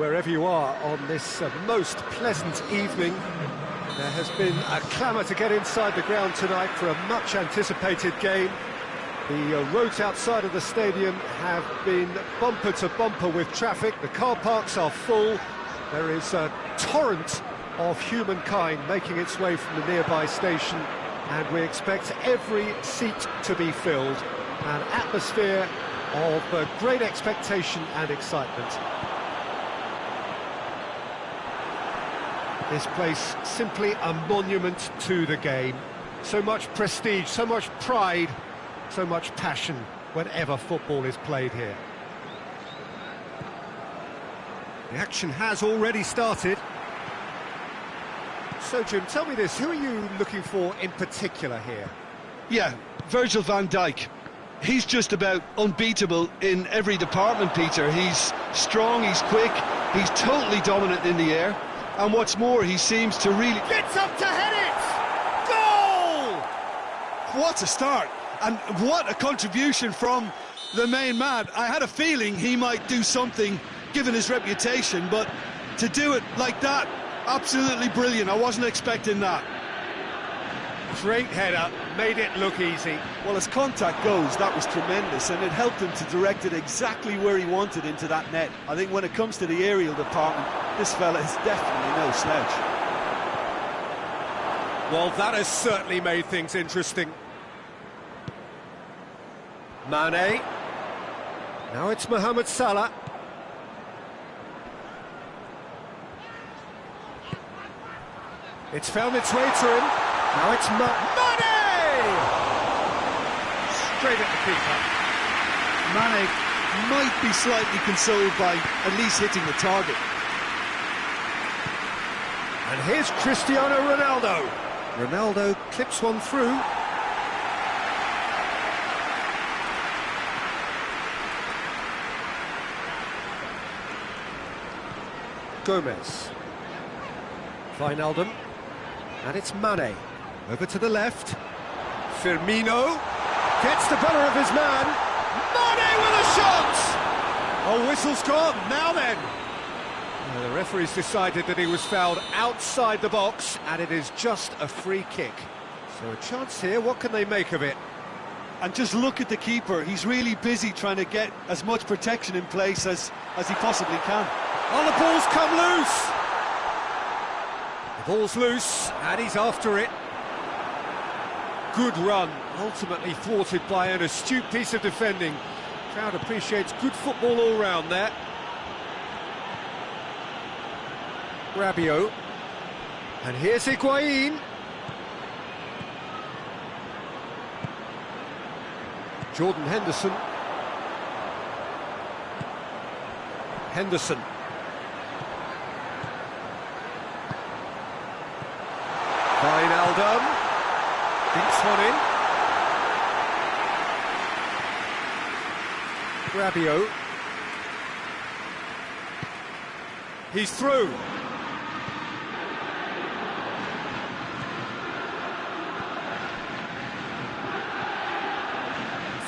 wherever you are on this most pleasant evening. There has been a clamour to get inside the ground tonight for a much-anticipated game. The roads outside of the stadium have been bumper to bumper with traffic. The car parks are full. There is a torrent of humankind making its way from the nearby station, and we expect every seat to be filled. An atmosphere of great expectation and excitement. This place simply a monument to the game. So much prestige, so much pride, so much passion whenever football is played here. The action has already started. So, Jim, tell me this, who are you looking for in particular here? Yeah, Virgil van Dijk. He's just about unbeatable in every department, Peter. He's strong, he's quick, he's totally dominant in the air. And what's more, he seems to really... Gets up to head it! Goal! What a start! And what a contribution from the main man. I had a feeling he might do something, given his reputation, but to do it like that, absolutely brilliant. I wasn't expecting that. Great header, made it look easy. Well, as contact goes, that was tremendous, and it helped him to direct it exactly where he wanted into that net. I think when it comes to the aerial department, this fella is definitely no slouch. Well, that has certainly made things interesting. Mane. Now it's Mohamed Salah. It's found its way to him. Now it's Mane! Straight at the keeper. Mane might be slightly consoled by at least hitting the target. And here's Cristiano Ronaldo. Ronaldo clips one through. Gomez. Wijnaldum. And it's Mane. Over to the left. Firmino gets the better of his man. Mane with a shot! Oh, whistle's gone. Now then. The referee's decided that he was fouled outside the box, and it is just a free kick. So a chance here. What can they make of it? And just look at the keeper. He's really busy trying to get as much protection in place as he possibly can. Oh, the ball's come loose. The ball's loose, and he's after it. Good run, ultimately thwarted by an astute piece of defending. Crowd appreciates good football all round there. Rabiot. And here's Higuain. Jordan Henderson. Henderson. Wijnaldum. Dinks one in. Rabiot. He's through.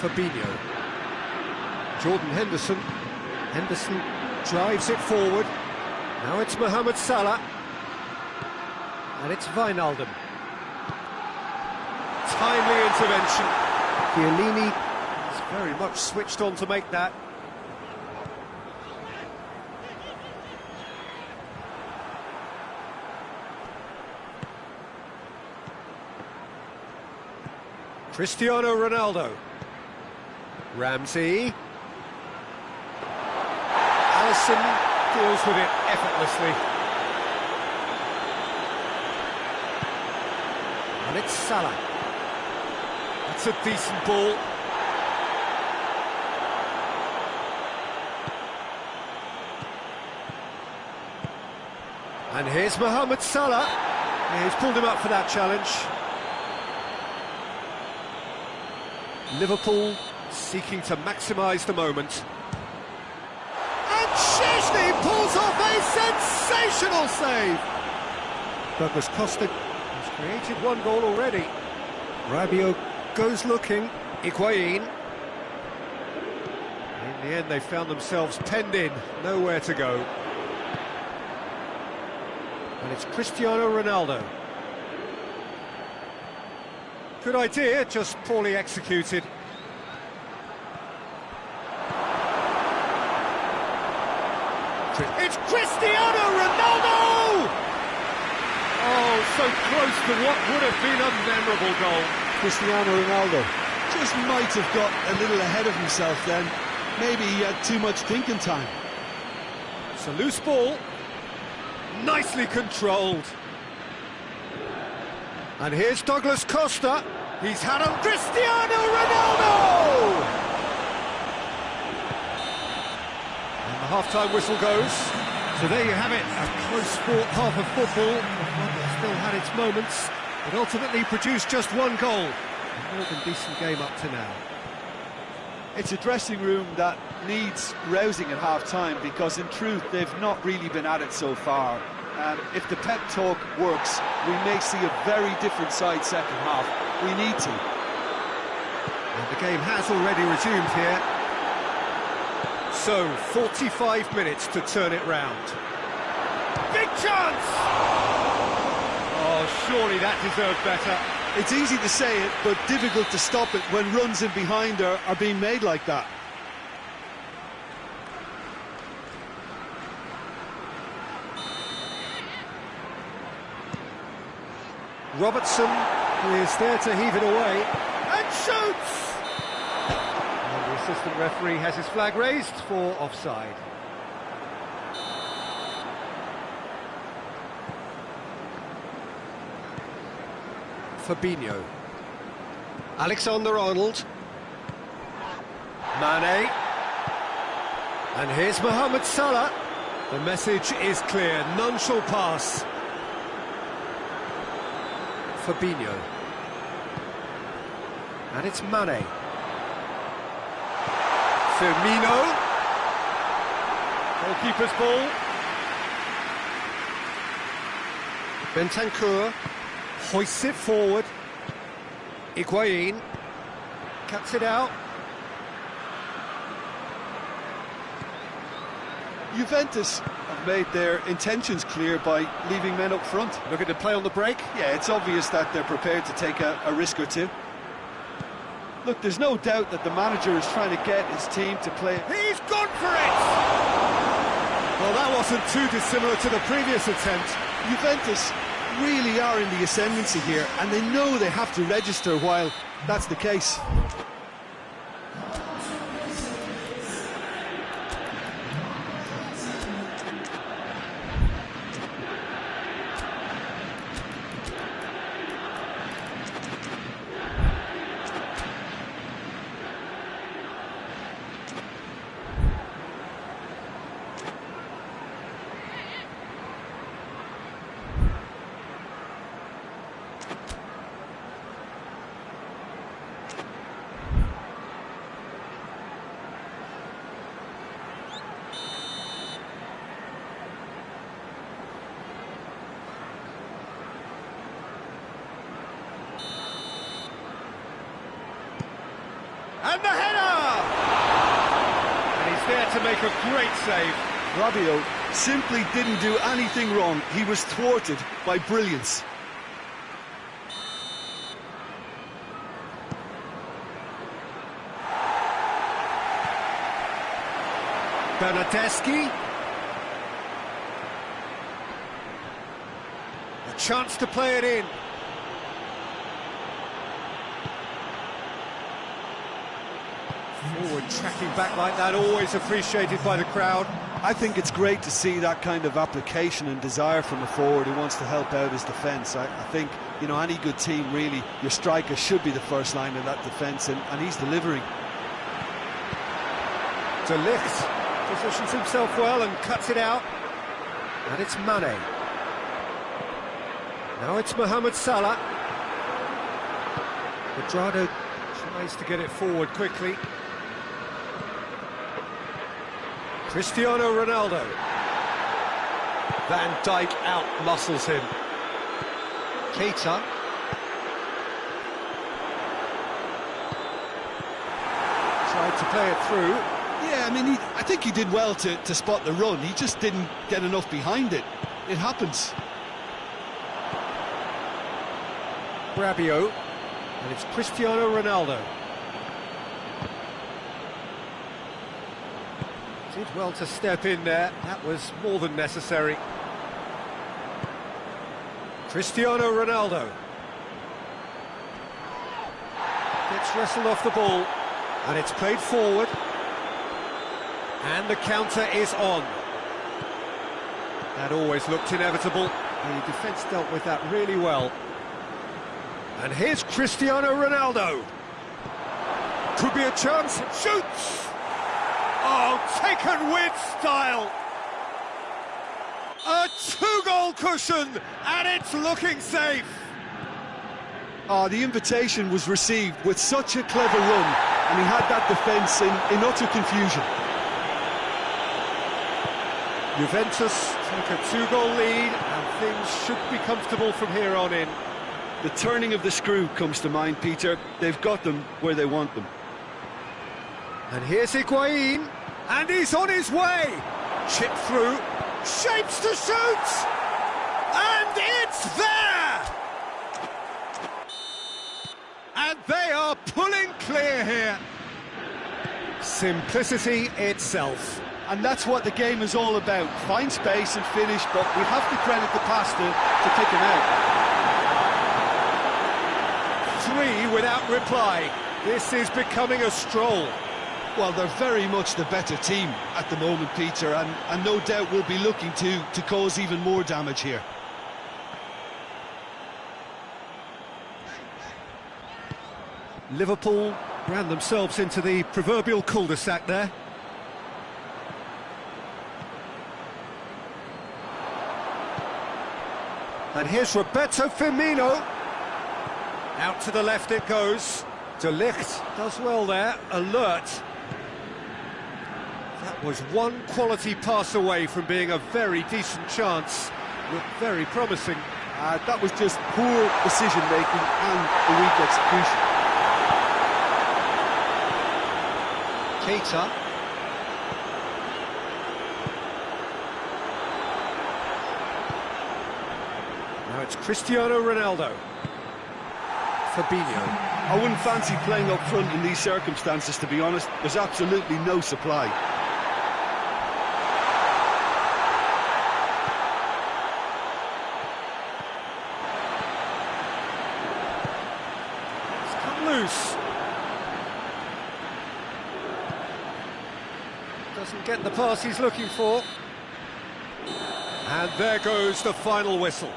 Fabinho. Jordan Henderson. Henderson drives it forward. Now it's Mohamed Salah. And it's Wijnaldum. Timely intervention. Chiellini is very much switched on to make that. Cristiano Ronaldo. Ramsey. Alisson deals with it effortlessly. And it's Salah. That's a decent ball. And here's Mohamed Salah. Yeah, he's pulled him up for that challenge. Liverpool seeking to maximise the moment. And Szczęsny pulls off a sensational save! Douglas Costa has created one goal already. Rabiot goes looking. Higuain. In the end, they found themselves penned in, nowhere to go. And it's Cristiano Ronaldo. Good idea, just poorly executed. It's Cristiano Ronaldo! Oh, so close to what would have been a memorable goal. Cristiano Ronaldo just might have got a little ahead of himself then. Maybe he had too much thinking time. It's a loose ball. Nicely controlled. And here's Douglas Costa. He's had a Cristiano Ronaldo! And the half-time whistle goes. So there you have it, a close-fought half of football. One that still had its moments, but ultimately produced just one goal. A more than decent game up to now. It's a dressing room that needs rousing at half-time, because in truth they've not really been at it so far. If the pep talk works, we may see a very different side second half. We need to. And the game has already resumed here. So, 45 minutes to turn it round. Big chance! Oh, surely that deserved better. It's easy to say it, but difficult to stop it when runs in behind are being made like that. Robertson is there to heave it away, and shoots! And the assistant referee has his flag raised for offside. Fabinho. Alexander-Arnold. Mane. And here's Mohamed Salah. The message is clear, none shall pass. Fabinho. And it's Mane. Firmino. Goalkeeper's ball. Bentancur hoists it forward. Higuain cuts it out. Juventus have made their intentions clear by leaving men up front. Looking to play on the break. Yeah, it's obvious that they're prepared to take a risk or two. Look, there's no doubt that the manager is trying to get his team to play. He's gone for it! Well, that wasn't too dissimilar to the previous attempt. Juventus really are in the ascendancy here, and they know they have to register while that's the case. And the header! And he's there to make a great save. Rabiot simply didn't do anything wrong. He was thwarted by brilliance. Bernardeschi. A chance to play it in. Forward tracking back like that, always appreciated by the crowd. I think it's great to see that kind of application and desire from a forward who wants to help out his defence. I think, you know, any good team, really, your striker should be the first line of that defence, and he's delivering. De Ligt positions himself well and cuts it out. And it's Mane. Now it's Mohamed Salah. Quadrado tries to get it forward quickly. Cristiano Ronaldo. Van Dijk out-muscles him. Keita. Tried to play it through. Yeah, I mean, I think he did well to spot the run. He just didn't get enough behind it. It happens. Brabio, and it's Cristiano Ronaldo. Did well to step in there, that was more than necessary. Cristiano Ronaldo. Gets wrestled off the ball, and it's played forward. And the counter is on. That always looked inevitable. The defence dealt with that really well. And here's Cristiano Ronaldo. Could be a chance. Shoots! Oh, taken with style. A two-goal cushion, and it's looking safe. Oh, the invitation was received with such a clever run, and he had that defence in utter confusion. Juventus take a two-goal lead, and things should be comfortable from here on in. The turning of the screw comes to mind, Peter. They've got them where they want them. And here's Higuain, and he's on his way. Chip through, shapes to shoot, and it's there! And they are pulling clear here. Simplicity itself. And that's what the game is all about. Find space and finish, but we have to credit the pasta to pick him out. 3 without reply. This is becoming a stroll. Well, they're very much the better team at the moment, Peter, and no doubt will be looking to cause even more damage here. Liverpool ran themselves into the proverbial cul-de-sac there. And here's Roberto Firmino. Out to the left it goes. De Ligt does well there, alert. That was one quality pass away from being a very decent chance. Looked very promising. That was just poor decision-making and a weak execution. Keita. Now it's Cristiano Ronaldo. Fabinho. I wouldn't fancy playing up front in these circumstances, to be honest. There's absolutely no supply. It's come loose. Doesn't get the pass he's looking for. And there goes the final whistle.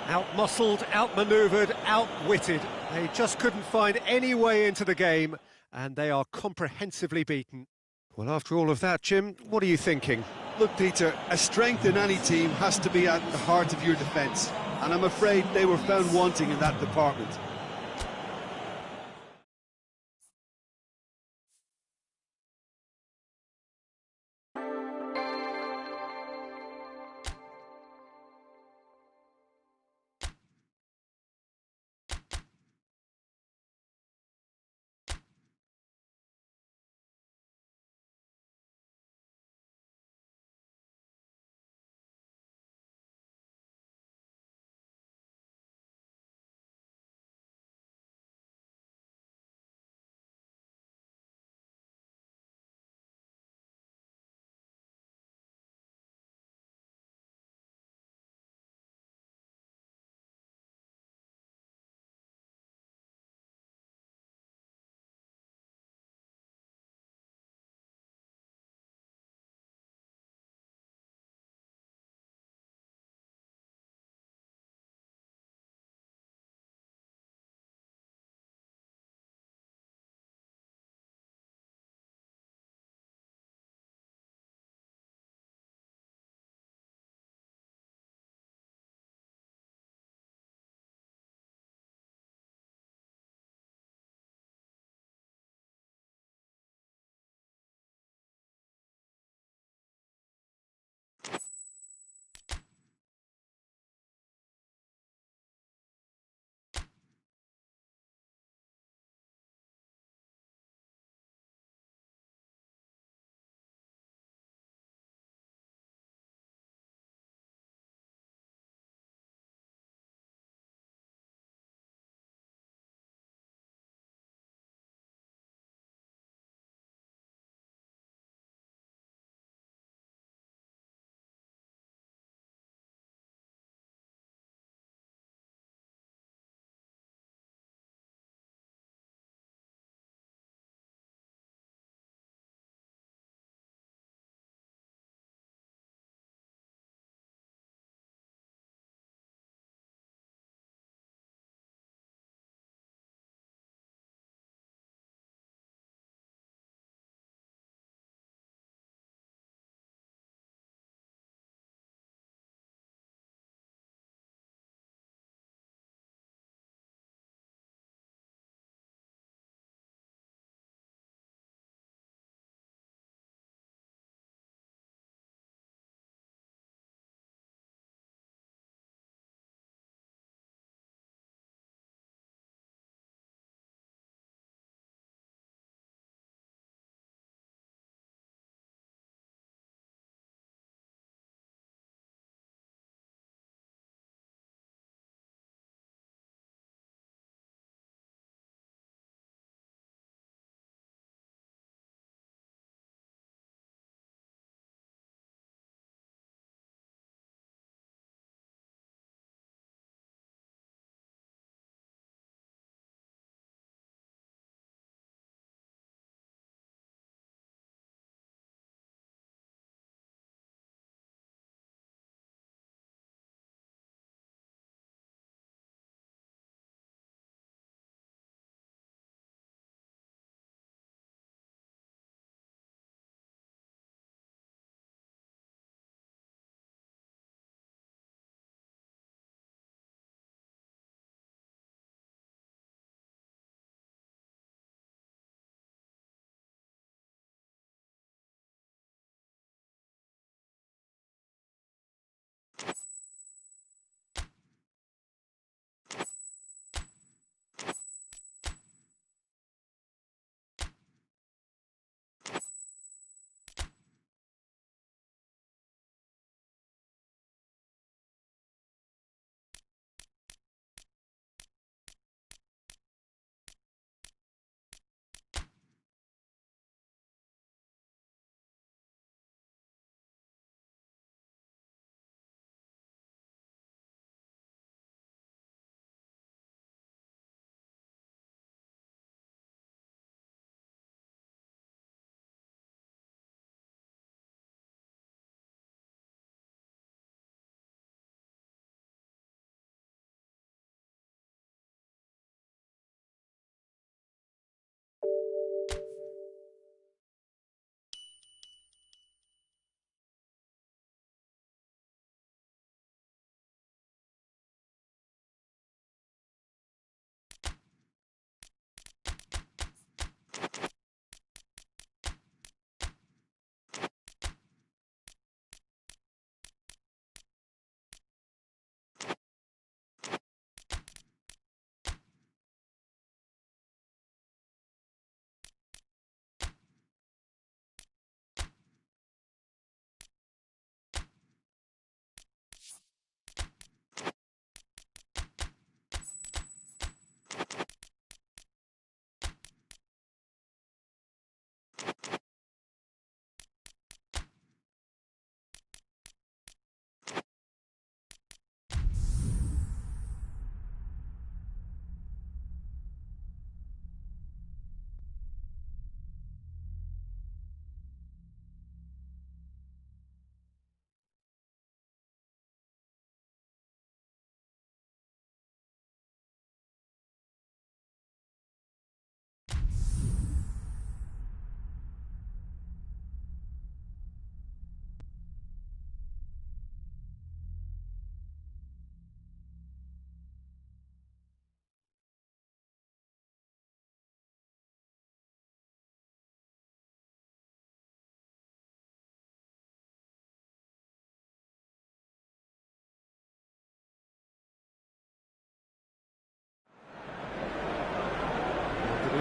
Out-muscled, out-manoeuvred, outwitted. They just couldn't find any way into the game, and they are comprehensively beaten. Well, after all of that, Jim, what are you thinking? Look, Peter, a strength in any team has to be at the heart of your defence, and I'm afraid they were found wanting in that department.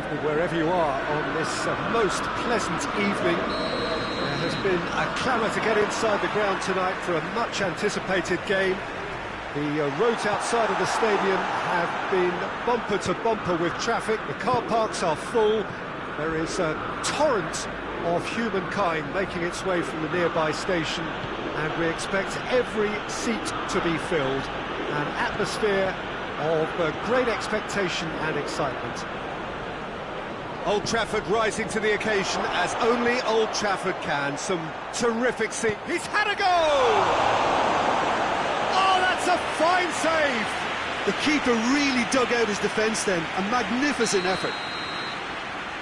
Wherever you are on this most pleasant evening, there has been a clamour to get inside the ground tonight for a much anticipated game. The roads outside of the stadium have been bumper to bumper with traffic. The car parks are full. There is a torrent of humankind making its way from the nearby station, and we expect every seat to be filled. An atmosphere of great expectation and excitement. Old Trafford rising to the occasion as only Old Trafford can. Some terrific seat. He's had a goal! Oh, that's a fine save! The keeper really dug out his defence then. A magnificent effort.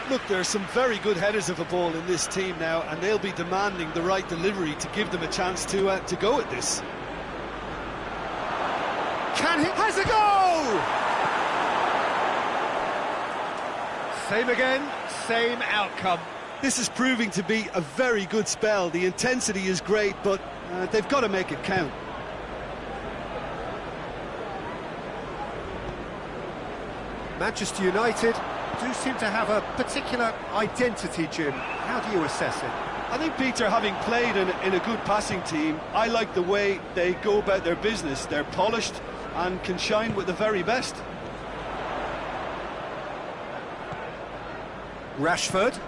Look, there are some very good headers of a ball in this team now, and they'll be demanding the right delivery to give them a chance to go at this. Can he? Has a goal! Same again, same outcome. This is proving to be a very good spell. The intensity is great, but they've got to make it count. Manchester United do seem to have a particular identity, Jim. How do you assess it? I think, Peter, having played in a good passing team, I like the way they go about their business. They're polished and can shine with the very best. Rashford,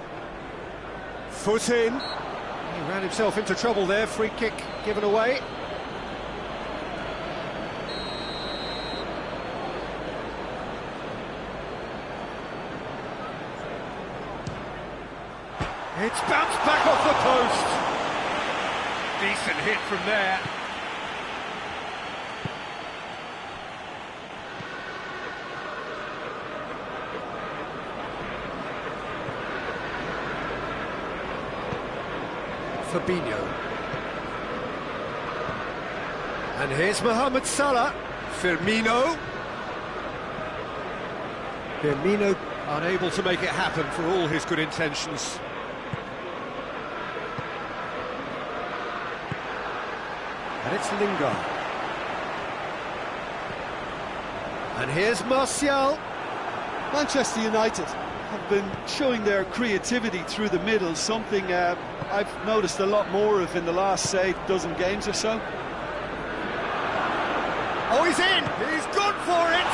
foot in, he ran himself into trouble there, free kick given away. It's bounced back off the post. Decent hit from there. Fabinho. And here's Mohamed Salah. Firmino. Firmino unable to make it happen for all his good intentions. And it's Lingard. And here's Martial. Manchester United have been showing their creativity through the middle, something I've noticed a lot more of in the last, say, dozen games or so. Oh, he's in! He's gone for it!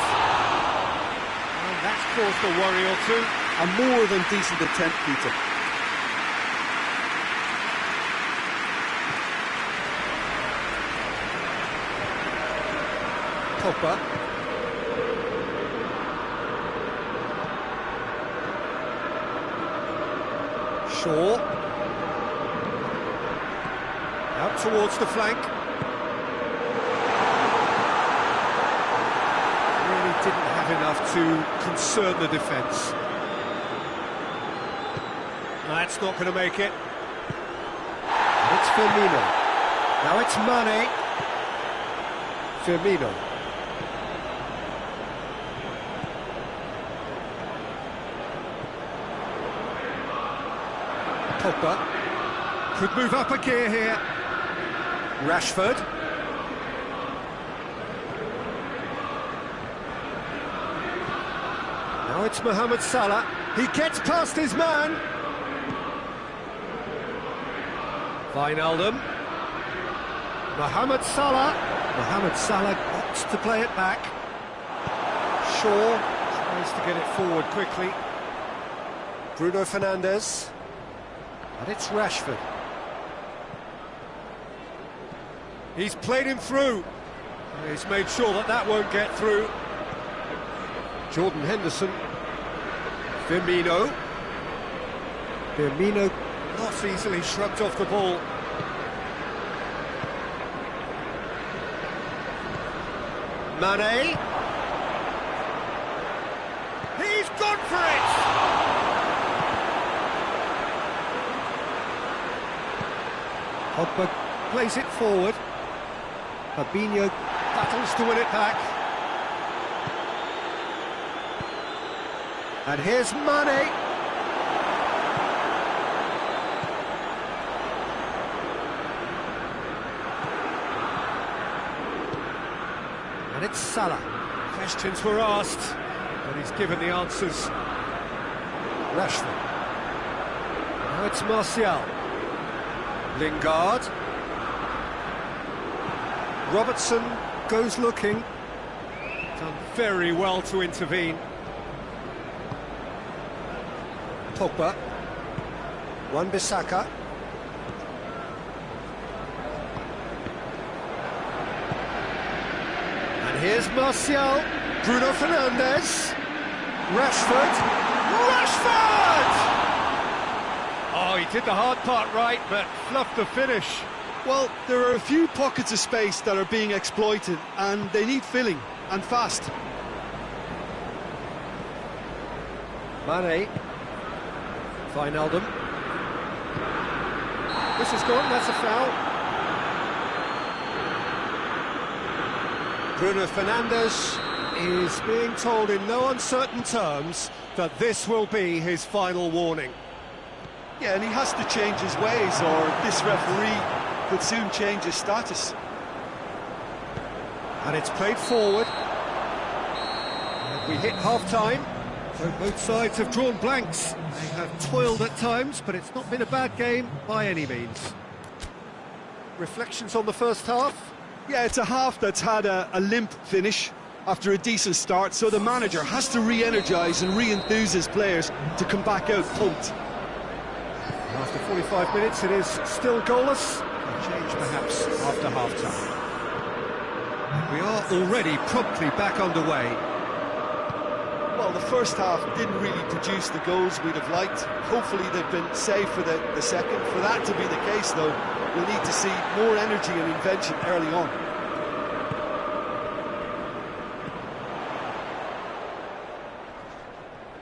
And that's caused a worry or two. A more than decent attempt, Peter. Pogba. Shaw. Out towards the flank. Really didn't have enough to concern the defence. That's not going to make it. It's Firmino. Now it's Mane. Firmino. Pogba could move up a gear here. Rashford. Now it's Mohamed Salah. He gets past his man. Wijnaldum. Mohamed Salah. Mohamed Salah opts to play it back. Shaw tries to get it forward quickly. Bruno Fernandes. And it's Rashford. He's played him through. He's made sure that that won't get through. Jordan Henderson. Firmino. Firmino not easily shrugged off the ball. Mane. He's gone for it! Pogba plays it forward. Fabinho battles to win it back. And here's Mane. And it's Salah. Questions were asked, but he's given the answers. Rashford. Now it's Martial. Lingard. Robertson goes looking. Done very well to intervene. Pogba. Wan-Bissaka. And here's Martial. Bruno Fernandes. Rashford. Oh, he did the hard part right, but fluffed the finish. Well, there are a few pockets of space that are being exploited, and they need filling, and fast. Mane. Wijnaldum. This is gone, that's a foul. Bruno Fernandes is being told in no uncertain terms that this will be his final warning. Yeah, and he has to change his ways, or this referee could soon change his status. And it's played forward. And we hit half-time, so both sides have drawn blanks. They have toiled at times, but it's not been a bad game by any means. Reflections on the first half? Yeah, it's a half that's had a limp finish after a decent start, so the manager has to re-energise and re-enthuse his players to come back out pumped. After 45 minutes, it is still goalless. A change, perhaps, after half-time. We are already promptly back underway. Well, the first half didn't really produce the goals we'd have liked. Hopefully they've been saved for the second. For that to be the case, though, we'll need to see more energy and invention early on.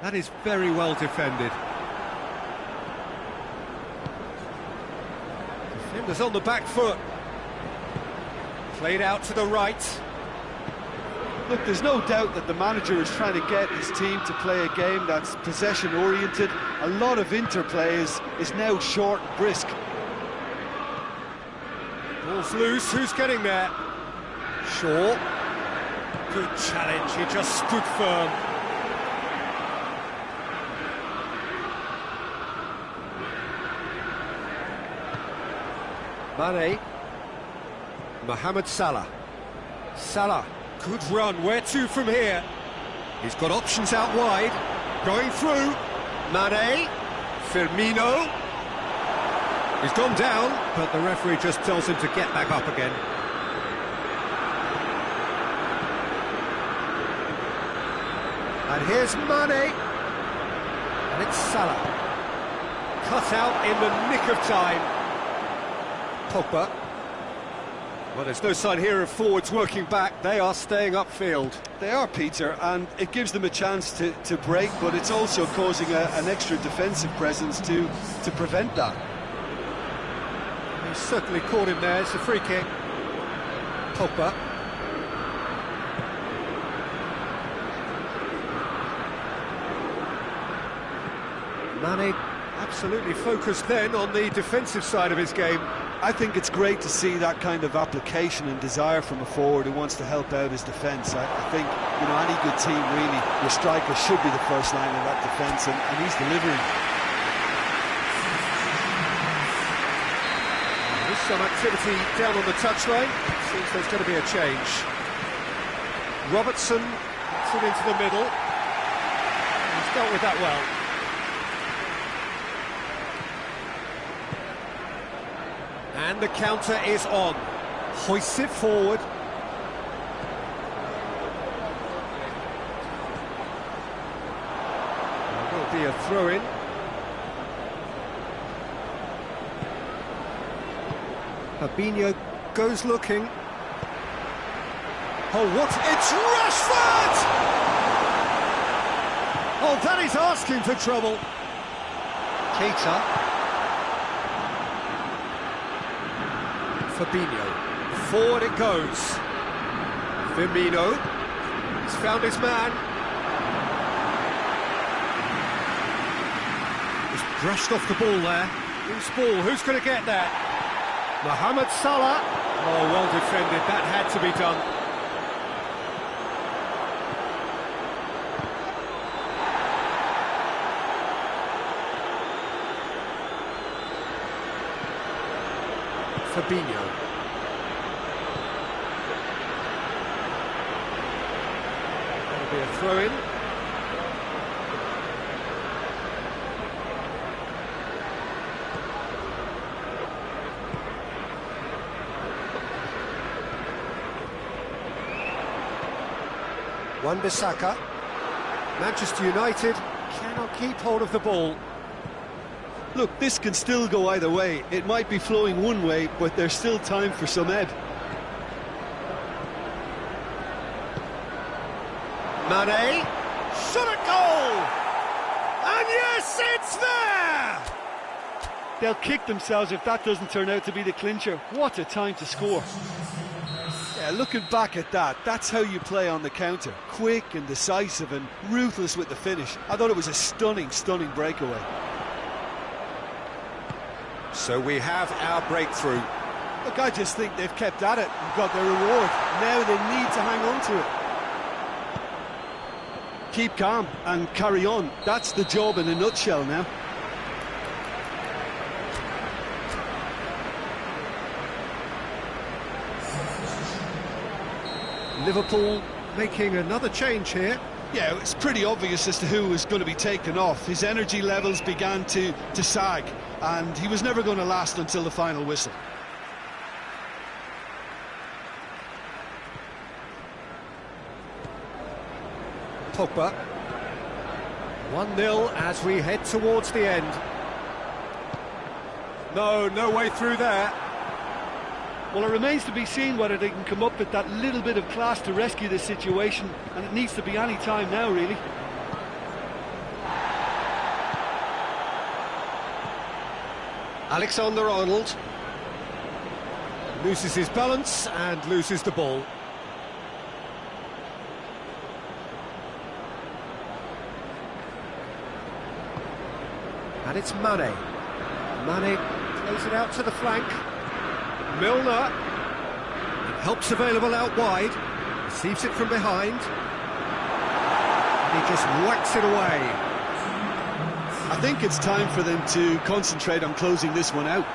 That is very well defended. Defenders on the back foot. Played out to the right. Look, there's no doubt that the manager is trying to get his team to play a game that's possession-oriented. A lot of interplay is now short and brisk. Ball's loose, who's getting there? Shaw. Good challenge, he just stood firm. Mane. Mohamed Salah. Salah. Good run, where to from here? He's got options out wide. Going through. Mane. Firmino. He's gone down, but the referee just tells him to get back up again. And here's Mane. And it's Salah. Cut out in the nick of time. Pogba. Well, there's no sign here of forwards working back. They are staying upfield. They are, Peter, and it gives them a chance to break, but it's also causing an extra defensive presence to prevent that. He's certainly caught him there. It's a free kick. Pogba. Mane absolutely focused then on the defensive side of his game. I think it's great to see that kind of application and desire from a forward who wants to help out his defence. I think, you know, any good team, really, your striker should be the first line of that defence, and he's delivering. There's some activity down on the touchline. Seems there's going to be a change. Robertson puts it into the middle. He's dealt with that well. And the counter is on. Hoists it forward. There will be a throw-in. Fabinho goes looking. Oh, what? It's Rashford! Oh, that is asking for trouble. Keita. Fabinho. Forward it goes. Firmino. He's found his man. He's brushed off the ball there. Loose ball. Who's going to get that? Mohamed Salah. Oh, well defended. That had to be done. Fabinho. That'll be a throw-in. Wan-Bissaka. Manchester United cannot keep hold of the ball. Look, this can still go either way. It might be flowing one way, but there's still time for some ebb. Mane, shot at goal! And yes, it's there! They'll kick themselves if that doesn't turn out to be the clincher. What a time to score. Yeah, looking back at that, that's how you play on the counter. Quick and decisive and ruthless with the finish. I thought it was a stunning, stunning breakaway. So we have our breakthrough. Look, I just think they've kept at it and got their reward. Now they need to hang on to it. Keep calm and carry on. That's the job in a nutshell now. Liverpool making another change here. Yeah, it's pretty obvious as to who was going to be taken off. His energy levels began to sag, and he was never going to last until the final whistle. Pogba. 1-0 as we head towards the end. No way through there. Well, it remains to be seen whether they can come up with that little bit of class to rescue this situation, and it needs to be any time now, really. Alexander-Arnold loses his balance and loses the ball. And it's Mane. Mane plays it out to the flank. Milner, help's available out wide, receives it from behind, and he just whacks it away. I think it's time for them to concentrate on closing this one out.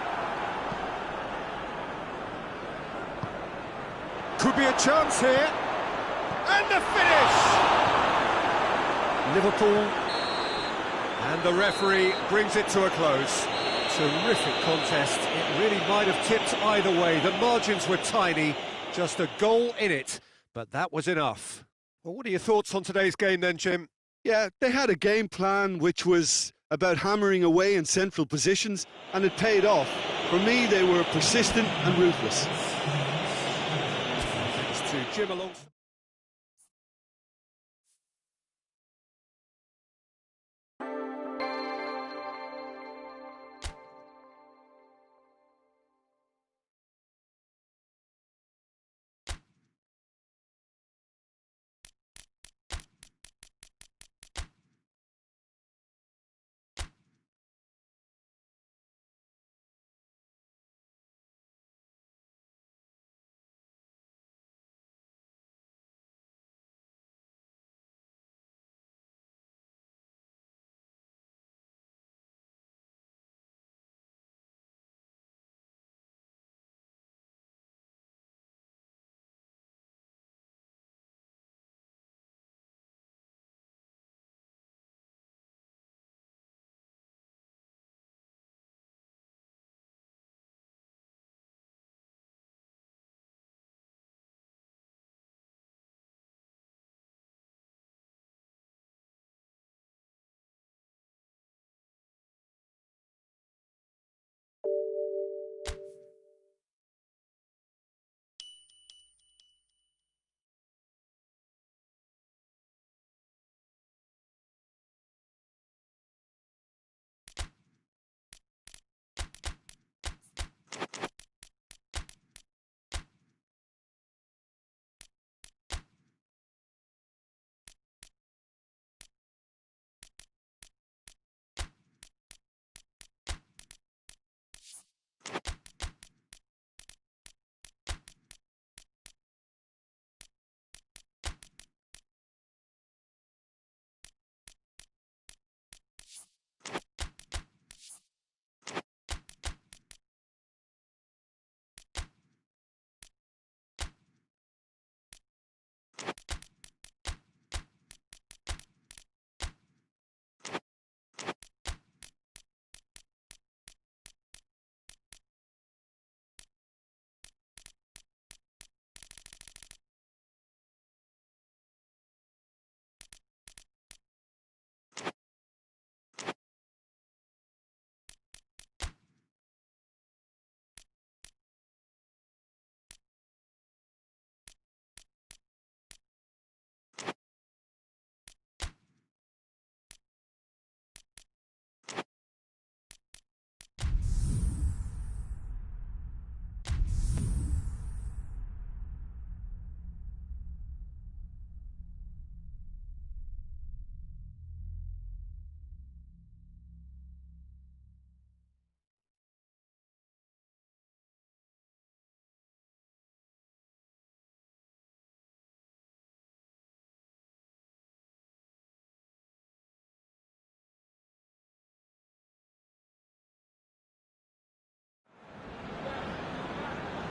Could be a chance here, and the finish! Liverpool, and the referee brings it to a close. Terrific contest. It really might have tipped either way. The margins were tiny, just a goal in it, but that was enough. Well, what are your thoughts on today's game then, Jim? Yeah, they had a game plan which was about hammering away in central positions, and it paid off. For me, they were persistent and ruthless. Thanks to Jim along.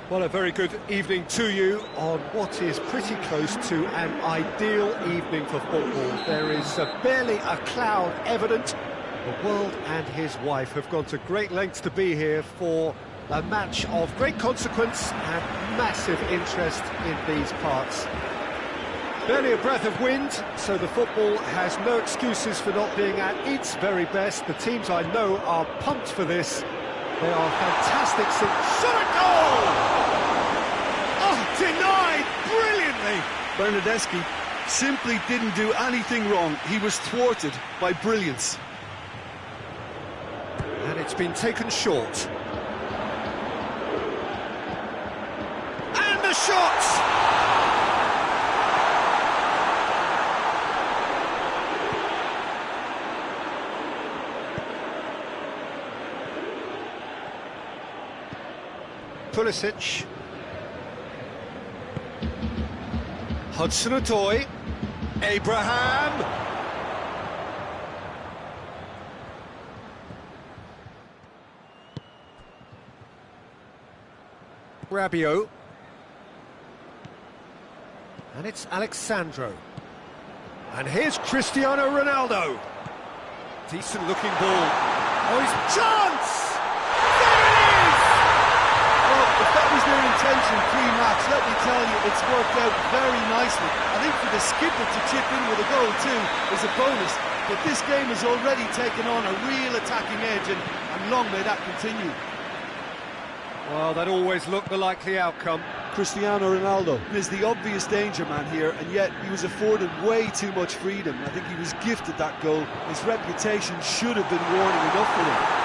Well, a very good evening to you on what is pretty close to an ideal evening for football. There is barely a cloud evident. The world and his wife have gone to great lengths to be here for a match of great consequence and massive interest in these parts. Barely a breath of wind, so the football has no excuses for not being at its very best. The teams I know are pumped for this. They are fantastic. Shot at goal! Oh, denied brilliantly! Bernardeschi simply didn't do anything wrong. He was thwarted by brilliance. And it's been taken short. And the shot! Pulisic. Hudson-Odoi. Abraham. Rabiot. And it's Alexandro. And here's Cristiano Ronaldo. Decent looking ball. Oh, his chance! If that was their intention pre-match, let me tell you, it's worked out very nicely. I think for the skipper to chip in with a goal too is a bonus, but this game has already taken on a real attacking edge, and long may that continue. Well, that always looked the likely outcome. Cristiano Ronaldo is the obvious danger man here, and yet he was afforded way too much freedom. I think he was gifted that goal. His reputation should have been warning enough for him.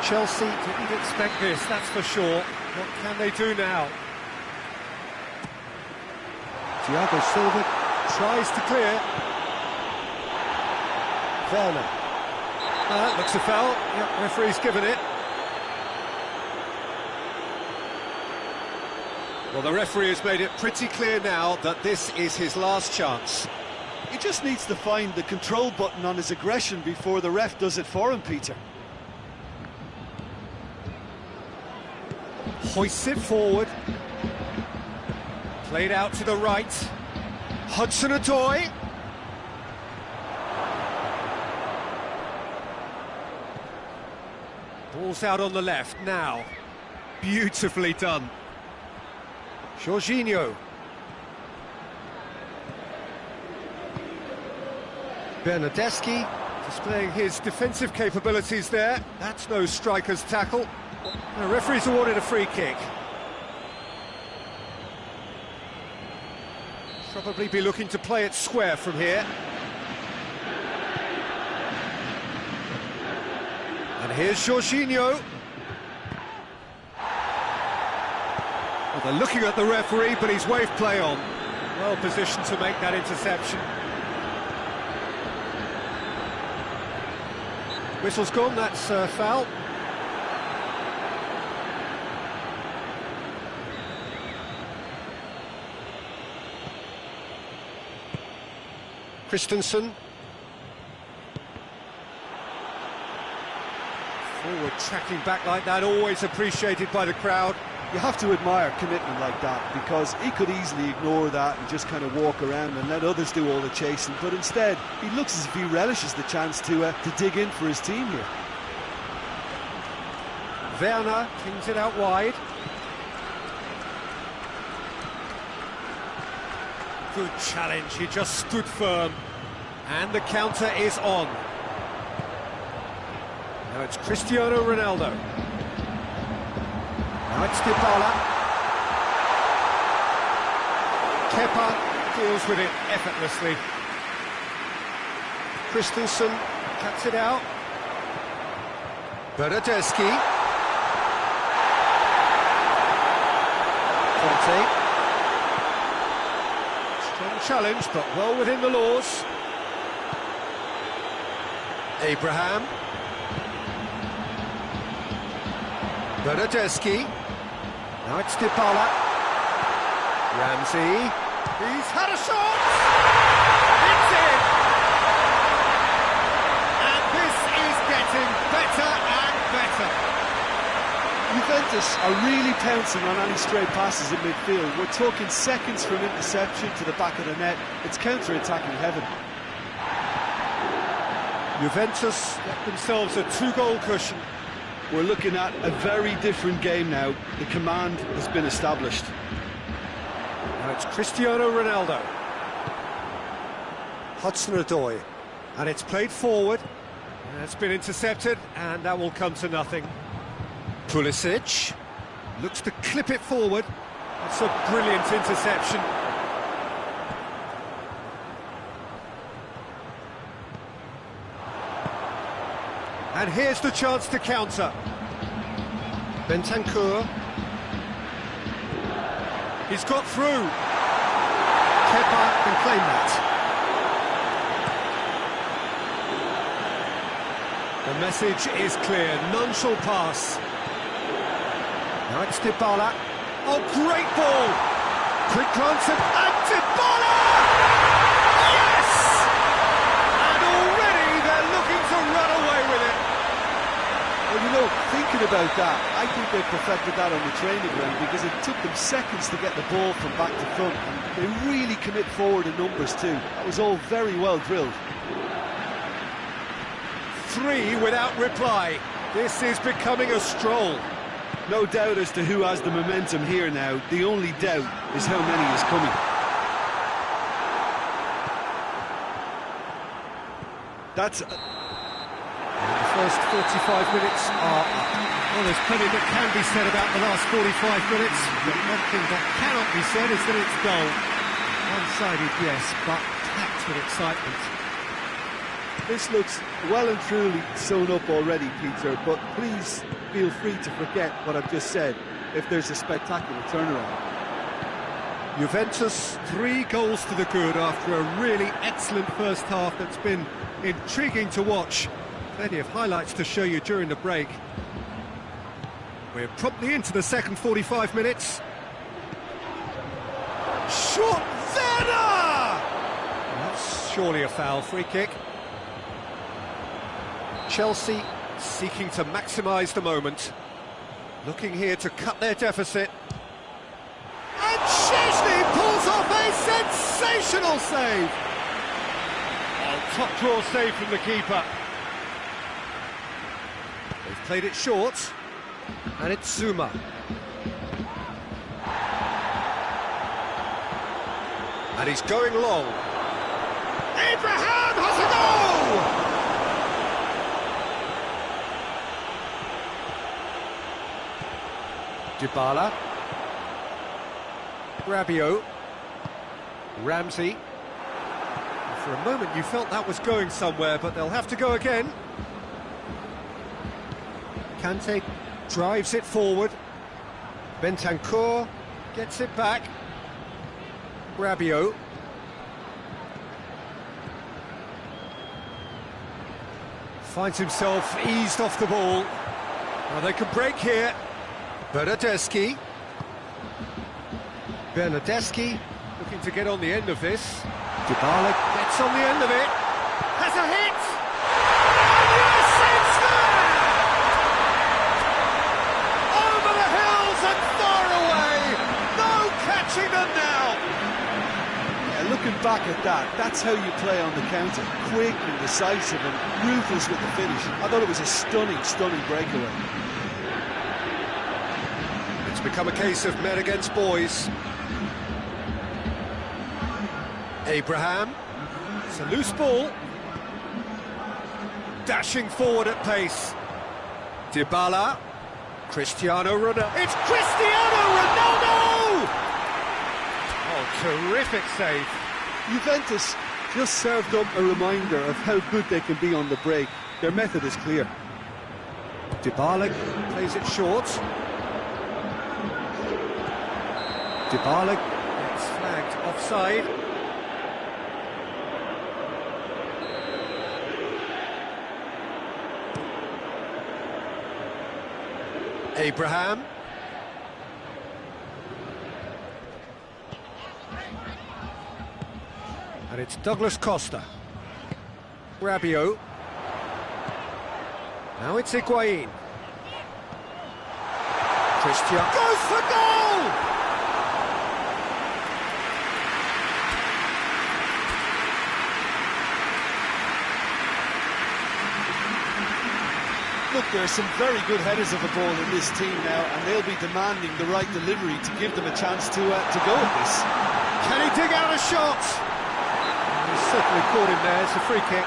Chelsea didn't expect this, that's for sure. What can they do now? Thiago Silva tries to clear. Werner. That looks a foul. Yep, referee's given it. Well, the referee has made it pretty clear now that this is his last chance. He just needs to find the control button on his aggression before the ref does it for him, Peter. Hoists it forward. Played out to the right. Hudson-Odoi. Ball's out on the left now. Beautifully done. Jorginho. Bernardeschi displaying his defensive capabilities there. That's no striker's tackle. The referee's awarded a free kick. Probably be looking to play it square from here. And here's Jorginho. Well, they're looking at the referee, but he's waved play on. Well positioned to make that interception. Whistle's gone, that's foul. Christensen. Forward tracking back like that, always appreciated by the crowd. You have to admire commitment like that, because he could easily ignore that and just kind of walk around and let others do all the chasing, but instead he looks as if he relishes the chance to dig in for his team here. Werner kings it out wide. Good challenge, he just stood firm. And the counter is on. Now it's Cristiano Ronaldo. Now it's Dybala. Kepa deals with it effortlessly. Christensen cuts it out. Bernardeschi. Conte. Strong challenge, but well within the laws. Abraham. Bernardeschi. Now it's Dybala. Ramsey. He's had a shot! It's in! And this is getting better and better. Juventus are really pouncing on any stray passes in midfield. We're talking seconds from interception to the back of the net. It's counter-attacking heaven. Juventus get themselves a 2-goal cushion. We're looking at a very different game now. The command has been established. Now it's Cristiano Ronaldo. Hudson-Odoi. And it's played forward. And it's been intercepted, and that will come to nothing. Pulisic looks to clip it forward. That's a brilliant interception. And here's the chance to counter. Bentancur. He's got through. Kepa can claim that. The message is clear, none shall pass. Now it's Dybala. Oh, great ball! Quick glance at Dybala! Yes! And already they're looking to run away with it. Well, you know, thinking about that, I think they perfected that on the training ground because it took them seconds to get the ball from back to front. And they really commit forward in numbers too. That was all very well drilled. 3 without reply. This is becoming a stroll. No doubt as to who has the momentum here now. The only doubt is how many is coming. That's... The first 45 minutes are up. Well, there's plenty that can be said about the last 45 minutes, but one thing that cannot be said is that it's dull. One-sided, yes, but packed with excitement. This looks well and truly sewn up already, Peter, but please feel free to forget what I've just said if there's a spectacular turnaround. Juventus 3 goals to the good after a really excellent first half that's been intriguing to watch. Plenty of highlights to show you during the break. We're promptly into the second 45 minutes. Shot Werner! That's surely a foul. Free kick. Chelsea seeking to maximise the moment. Looking here to cut their deficit. And Szczesny pulls off a sensational save! Oh, top draw save from the keeper. They've played it short. And it's Zuma. And he's going long. Abraham has a goal! Dybala. Rabiot. Ramsey. For a moment you felt that was going somewhere, but they'll have to go again. Kante drives it forward. Bentancur gets it back. Rabiot. Finds himself eased off the ball. Now they can break here. Bernardeschi looking to get on the end of this. Dybala gets on the end of it. Has a hit! And yes, it's there! Over the hills and far away! No catching them now! Yeah, looking back at that, that's how you play on the counter. Quick and decisive and ruthless with the finish. I thought it was a stunning, stunning breakaway. It's become a case of men against boys. Abraham. It's a loose ball. Dashing forward at pace. Dybala. Cristiano Ronaldo. It's Cristiano Ronaldo! Oh, terrific save. Juventus just served up a reminder of how good they can be on the break. Their method is clear. Dybala plays it short. Dybala gets flagged offside. Abraham. And it's Douglas Costa. Rabiot. Now it's Higuain. Christian goes for goal! Look, there are some very good headers of the ball in this team now, and they'll be demanding the right delivery to give them a chance to go at this. Can he dig out a shot? He's certainly caught him there. It's a free kick.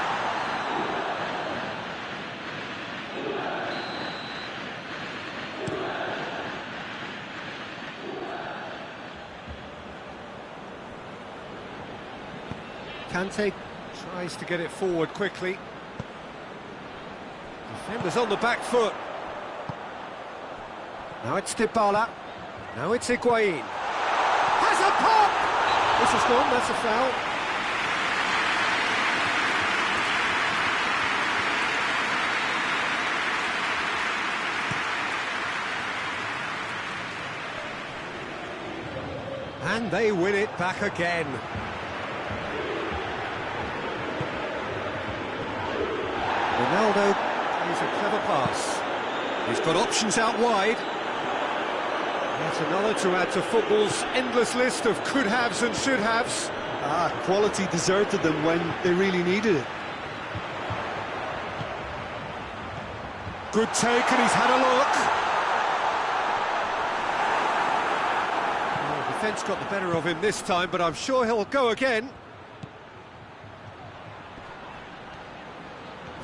Kante tries to get it forward quickly. Defenders on the back foot. Now it's Dybala. Now it's Higuain. Has a pop! This is gone, that's a foul. And they win it back again. Ronaldo plays a clever pass. He's got options out wide. That's another to add to football's endless list of could-haves and should-haves. Quality deserted them when they really needed it. Good take, and he's had a look. Well, the defence got the better of him this time, but I'm sure he'll go again.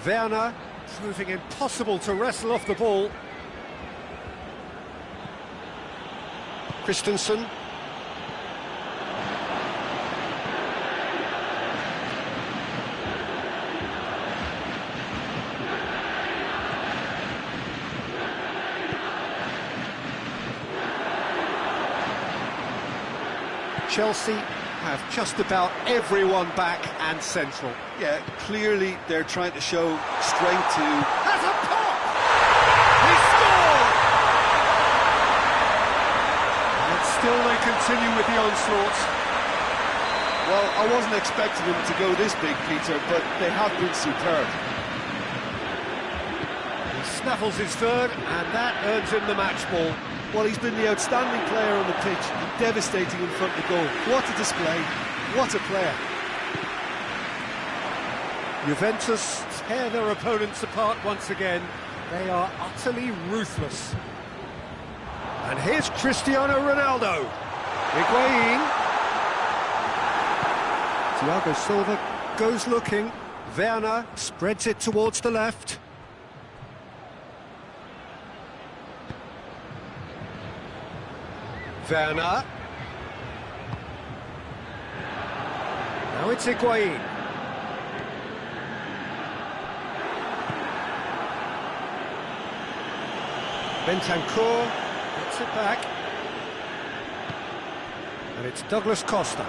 Werner proving impossible to wrestle off the ball. Christensen. Chelsea have just about everyone back and central. Yeah, clearly they're trying to show strength to... Has a pop! He scored! And still they continue with the onslaught. Well, I wasn't expecting them to go this big, Peter, but they have been superb. He snaffles his third, and that earns him the match ball. Well, he's been the outstanding player on the pitch and devastating in front of the goal. What a display, what a player. Juventus tear their opponents apart once again. They are utterly ruthless. And here's Cristiano Ronaldo. Higuain. Thiago Silva goes looking. Werner spreads it towards the left. Werner. Now it's Higuain. Bentancur gets it back. And it's Douglas Costa.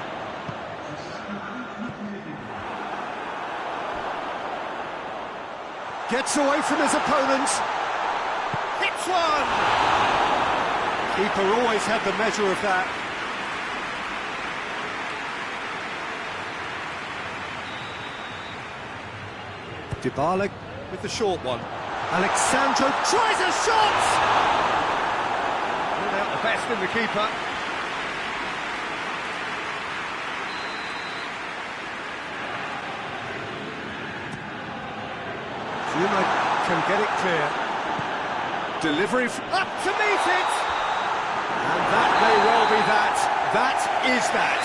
Gets away from his opponent. Hits one! Keeper always had the measure of that. Dybala with the short one. Alexandro tries a shot! Not out the best in the keeper. Zuma can get it clear. Delivery up to meet it! And that may well be that. That is that.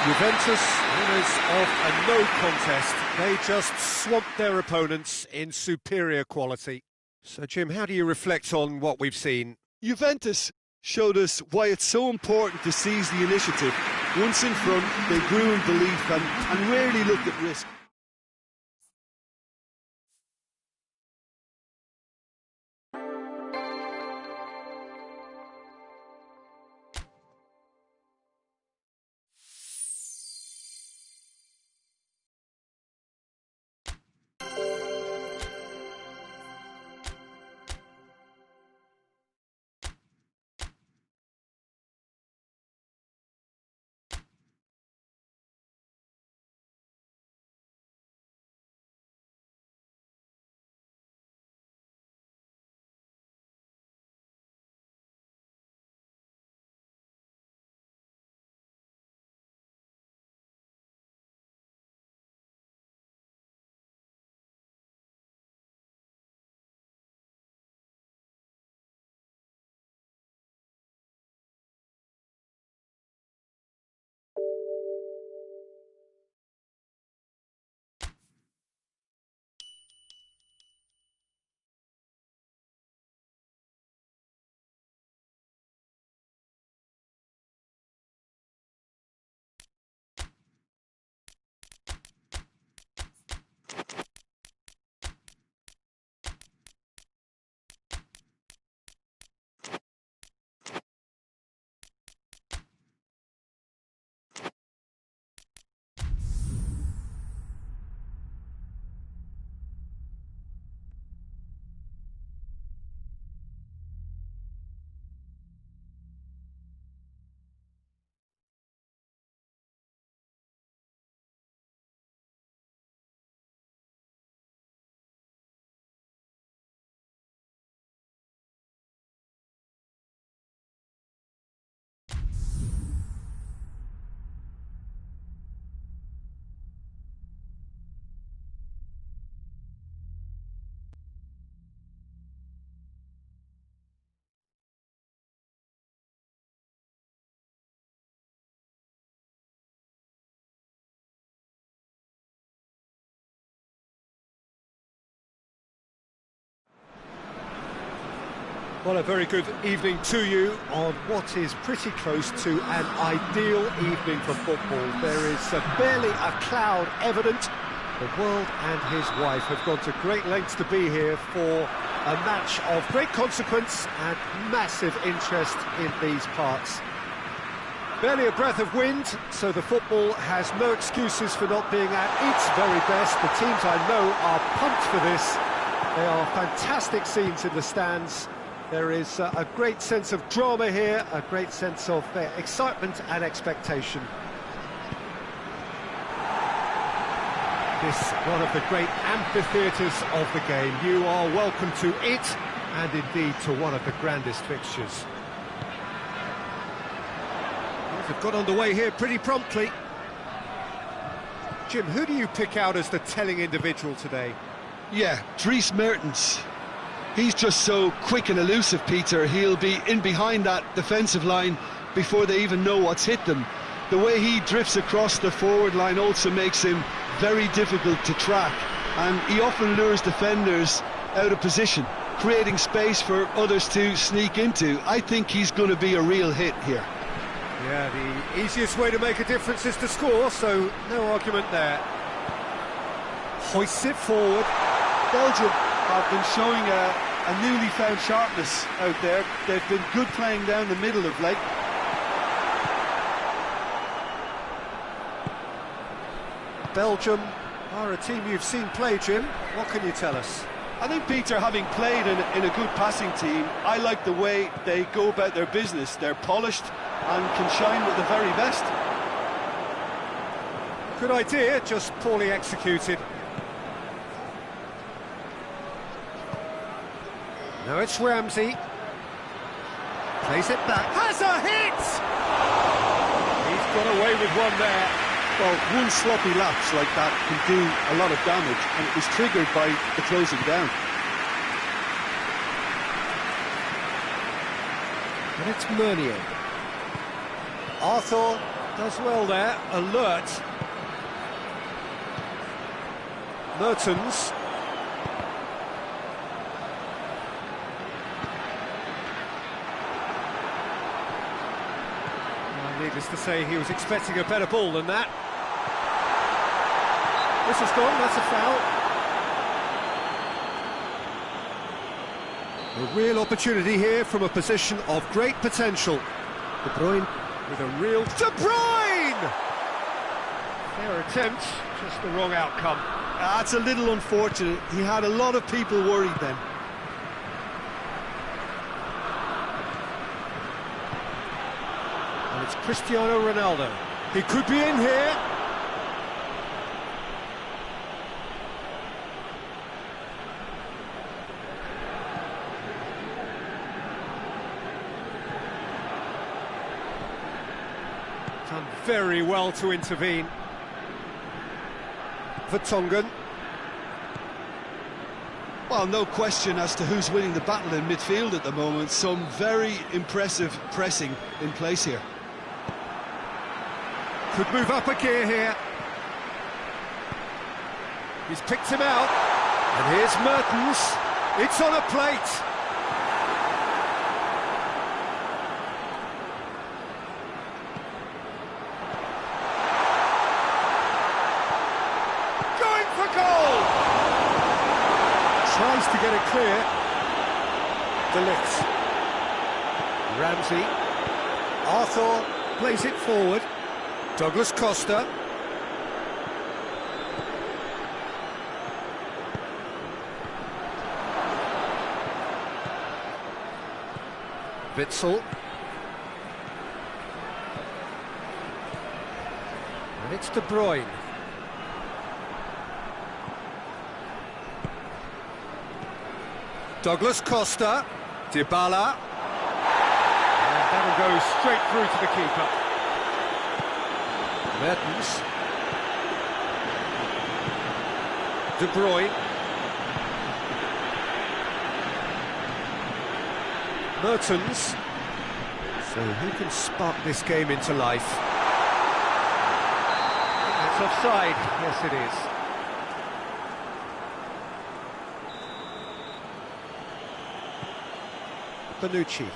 Juventus, winners of a no contest. They just swamped their opponents in superior quality. So, Jim, how do you reflect on what we've seen? Juventus showed us why it's so important to seize the initiative. Once in front, they grew in belief and rarely looked at risk. Well, a very good evening to you on what is pretty close to an ideal evening for football. There is barely a cloud evident. The world and his wife have gone to great lengths to be here for a match of great consequence and massive interest in these parts. Barely a breath of wind, so the football has no excuses for not being at its very best. The teams I know are pumped for this. They are fantastic scenes in the stands. There is a great sense of drama here, a great sense of excitement and expectation. This one of the great amphitheatres of the game. You are welcome to it, and indeed to one of the grandest fixtures. They've got underway here pretty promptly. Jim, who do you pick out as the telling individual today? Yeah, Dries Mertens. He's just so quick and elusive, Peter. He'll be in behind that defensive line before they even know what's hit them. The way he drifts across the forward line also makes him very difficult to track, and he often lures defenders out of position, creating space for others to sneak into. I think he's going to be a real hit here. Yeah, the easiest way to make a difference is to score, so no argument there. Hoists it forward. Belgium have been showing a newly found sharpness out there. They've been good playing down the middle of late. Belgium are a team you've seen play, Jim. What can you tell us? I think, Peter, having played in a good passing team, I like the way they go about their business. They're polished and can shine with the very best. Good idea, just poorly executed. Now it's Ramsey. Plays it back. Has a hit! He's got away with one there. Well, one sloppy lapse like that can do a lot of damage, and it was triggered by the closing down. And it's Meunier. Arthur does well there, alert. Mertens. Needless to say, he was expecting a better ball than that. This is gone, that's a foul. A real opportunity here from a position of great potential. De Bruyne with a real... De Bruyne! Fair attempt, just the wrong outcome. That's a little unfortunate. He had a lot of people worried then. And it's Cristiano Ronaldo. He could be in here. Done very well to intervene. Vertonghen. Well, no question as to who's winning the battle in midfield at the moment. Some very impressive pressing in place here. Could move up a gear here. He's picked him out. And here's Mertens. It's on a plate. Going for goal! Tries to get it clear. De Ligt. Ramsey. Arthur plays it forward. Douglas Costa. Witsel. And it's De Bruyne. Douglas Costa. Dybala. And that'll go straight through to the keeper. Mertens. De Bruyne. Mertens. So who can spark this game into life? It's offside. Yes, it is. Bonucci.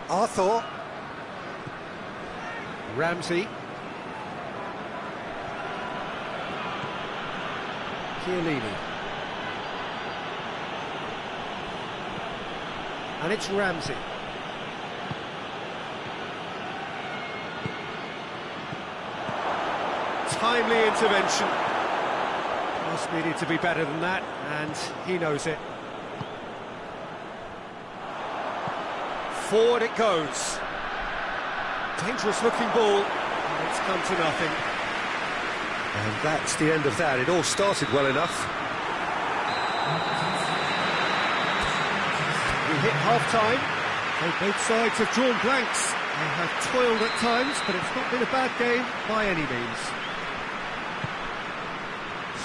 Arthur. Ramsey. Chiellini. And it's Ramsey. Timely intervention. Just needed to be better than that, and he knows it. Forward it goes. Dangerous looking ball, and it's come to nothing. And that's the end of that. It all started well enough. We hit half-time. Both sides have drawn blanks. They have toiled at times, but it's not been a bad game by any means.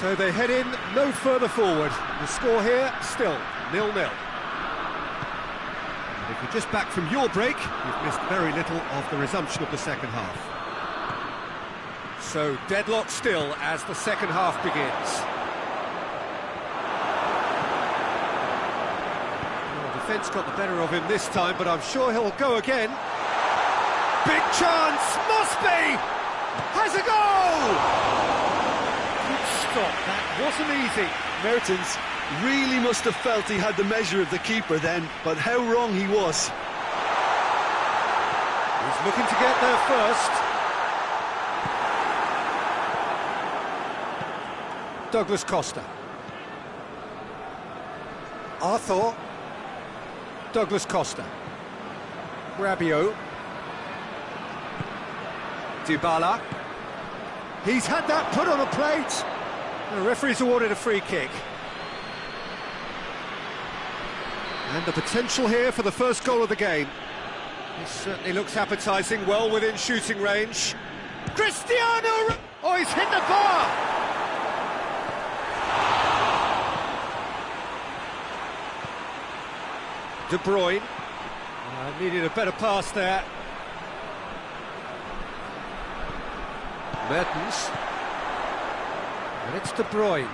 So they head in no further forward. The score here, still 0-0. And if you're just back from your break, you've missed very little of the resumption of the second half. So deadlock still as the second half begins. Well, defence got the better of him this time, but I'm sure he'll go again. Big chance, must be! Has a goal! Stop. That wasn't easy. Mertens really must have felt he had the measure of the keeper then, but how wrong he was. He's looking to get there first. Douglas Costa. Arthur. Douglas Costa. Rabiot. Dybala. He's had that put on a plate. The referee's awarded a free kick. And the potential here for the first goal of the game. This certainly looks appetising, well within shooting range. Cristiano! Oh, he's hit the bar! De Bruyne. Needed a better pass there. Mertens. And it's De Bruyne.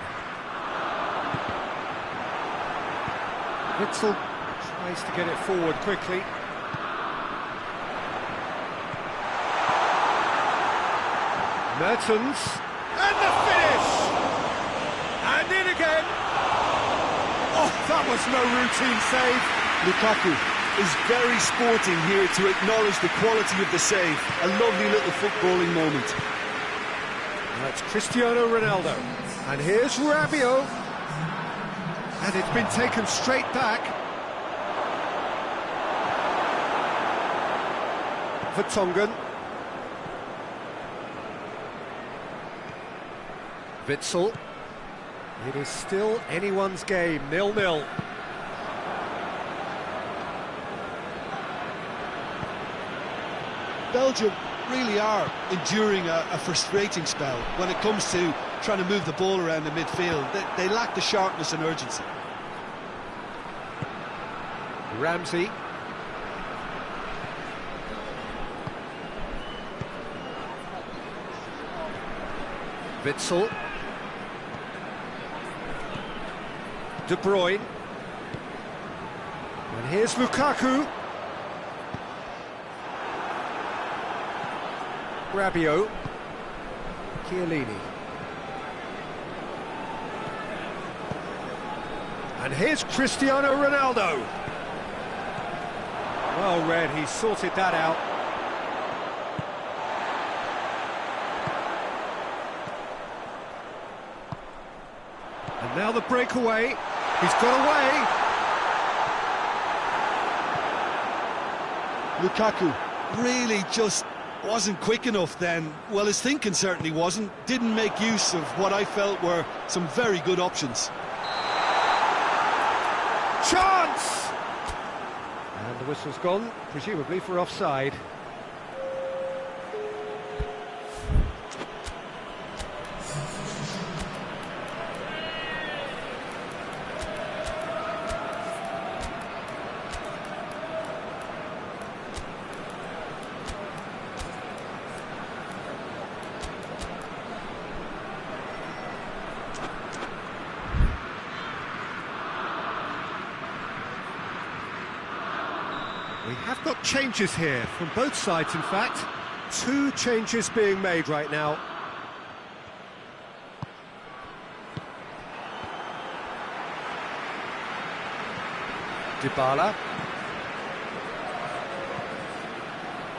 Witzel tries to get it forward quickly. Mertens. And the finish! And in again! Oh, that was no routine save. Lukaku is very sporting here to acknowledge the quality of the save. A lovely little footballing moment. That's Cristiano Ronaldo. And here's Rabiot. And it's been taken straight back. Vertonghen. Witzel. It is still anyone's game, 0-0. Belgium really are enduring a frustrating spell when it comes to trying to move the ball around the midfield. They lack the sharpness and urgency. Ramsey. Witzel. De Bruyne. And here's Lukaku. Rabiot. Chiellini. And here's Cristiano Ronaldo. Well read, he sorted that out. And now the breakaway. He's got away. Lukaku really just wasn't quick enough then. Well, his thinking certainly wasn't. Didn't make use of what I felt were some very good options. Chance! And the whistle's gone, presumably for offside. We have got changes here from both sides, in fact. 2 changes being made right now. Dybala.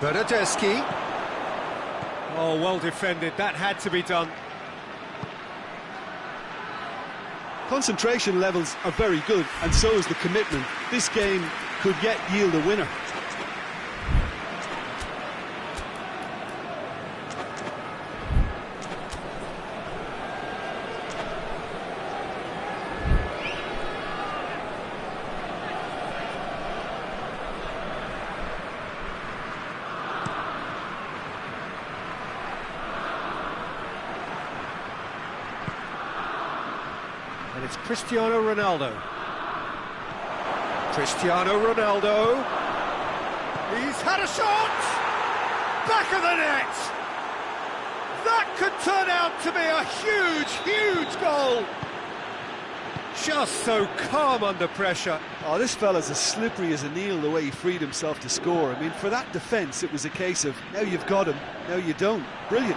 Bernardeschi. Oh, well defended. That had to be done. Concentration levels are very good, and so is the commitment. This game could yet yield a winner. And it's Cristiano Ronaldo. Cristiano Ronaldo. He's had a shot! Back of the net! That could turn out to be a huge, huge goal! Just so calm under pressure. Oh, this fella's as slippery as an eel the way he freed himself to score. I mean, for that defence, it was a case of, now you've got him, now you don't. Brilliant.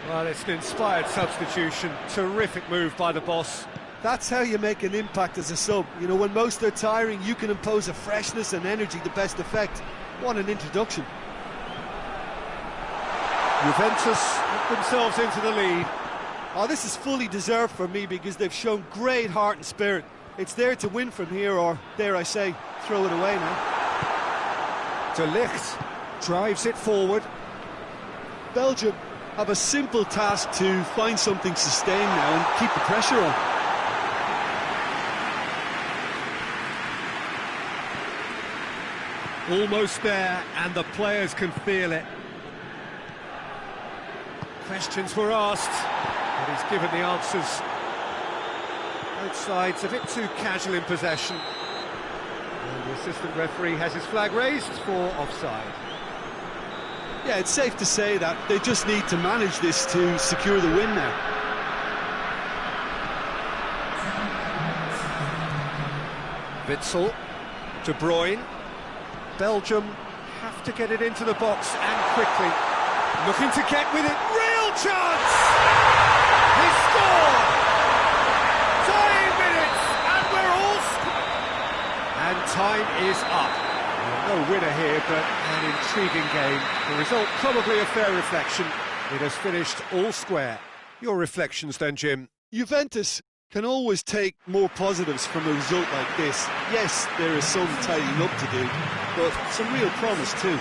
Well, it's an inspired substitution. Terrific move by the boss. That's how you make an impact as a sub. You know, when most are tiring, you can impose a freshness and energy to best effect. What an introduction. Juventus put themselves into the lead. Oh, this is fully deserved for me because they've shown great heart and spirit. It's there to win from here, or, dare I say, throw it away now. De Ligt drives it forward. Belgium have a simple task to find something sustained now and keep the pressure on. Almost there, and the players can feel it. Questions were asked, but he's given the answers. Both sides a bit too casual in possession. And the assistant referee has his flag raised for offside. Yeah, it's safe to say that they just need to manage this to secure the win now. Witsel, De Bruyne. Belgium have to get it into the box and quickly. Looking to get with it. Real chance! He scored! Dying minutes, and we're all... And time is up. No winner here, but an intriguing game. The result probably a fair reflection. It has finished all square. Your reflections then, Jim? Juventus can always take more positives from a result like this. Yes, there is some tidying up to do, but some real promise too.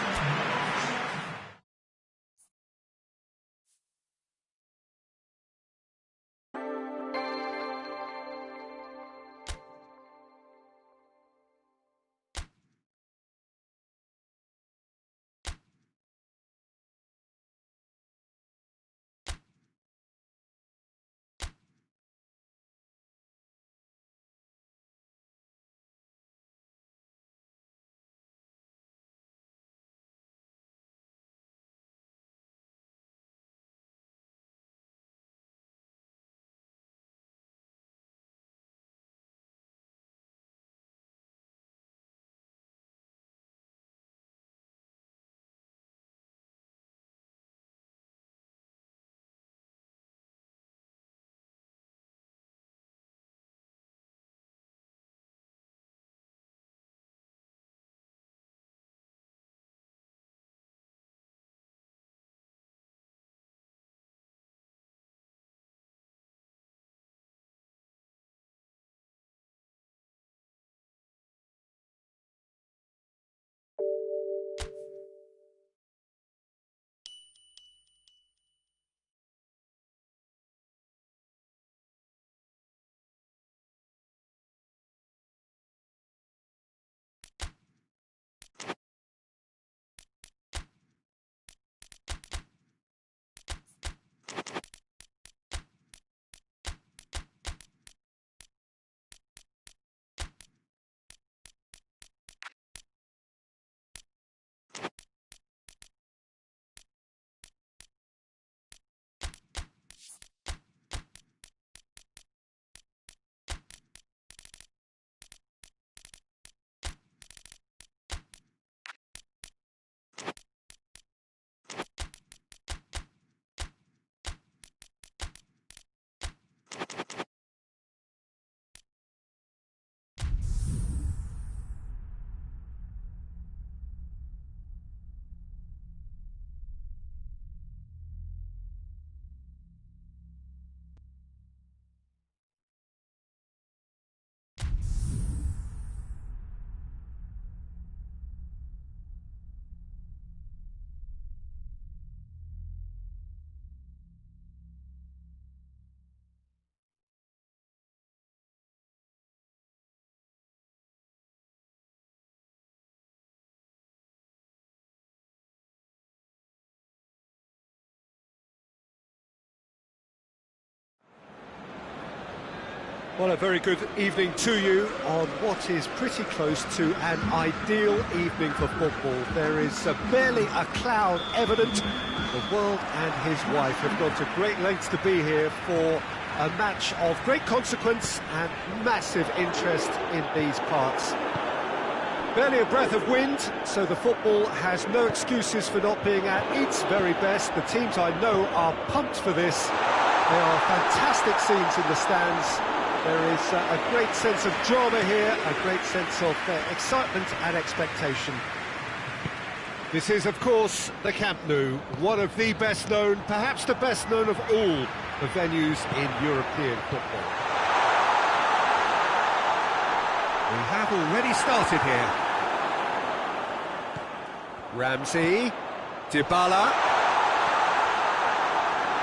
Well, a very good evening to you on what is pretty close to an ideal evening for football. There is barely a cloud evident. The world and his wife have gone to great lengths to be here for a match of great consequence and massive interest in these parts. Barely a breath of wind, so the football has no excuses for not being at its very best. The teams I know are pumped for this. There are fantastic scenes in the stands. There is a great sense of drama here, a great sense of excitement and expectation. This is, of course, the Camp Nou, one of the best known, perhaps the best known of all the venues in European football. We have already started here. Ramsey, Dybala.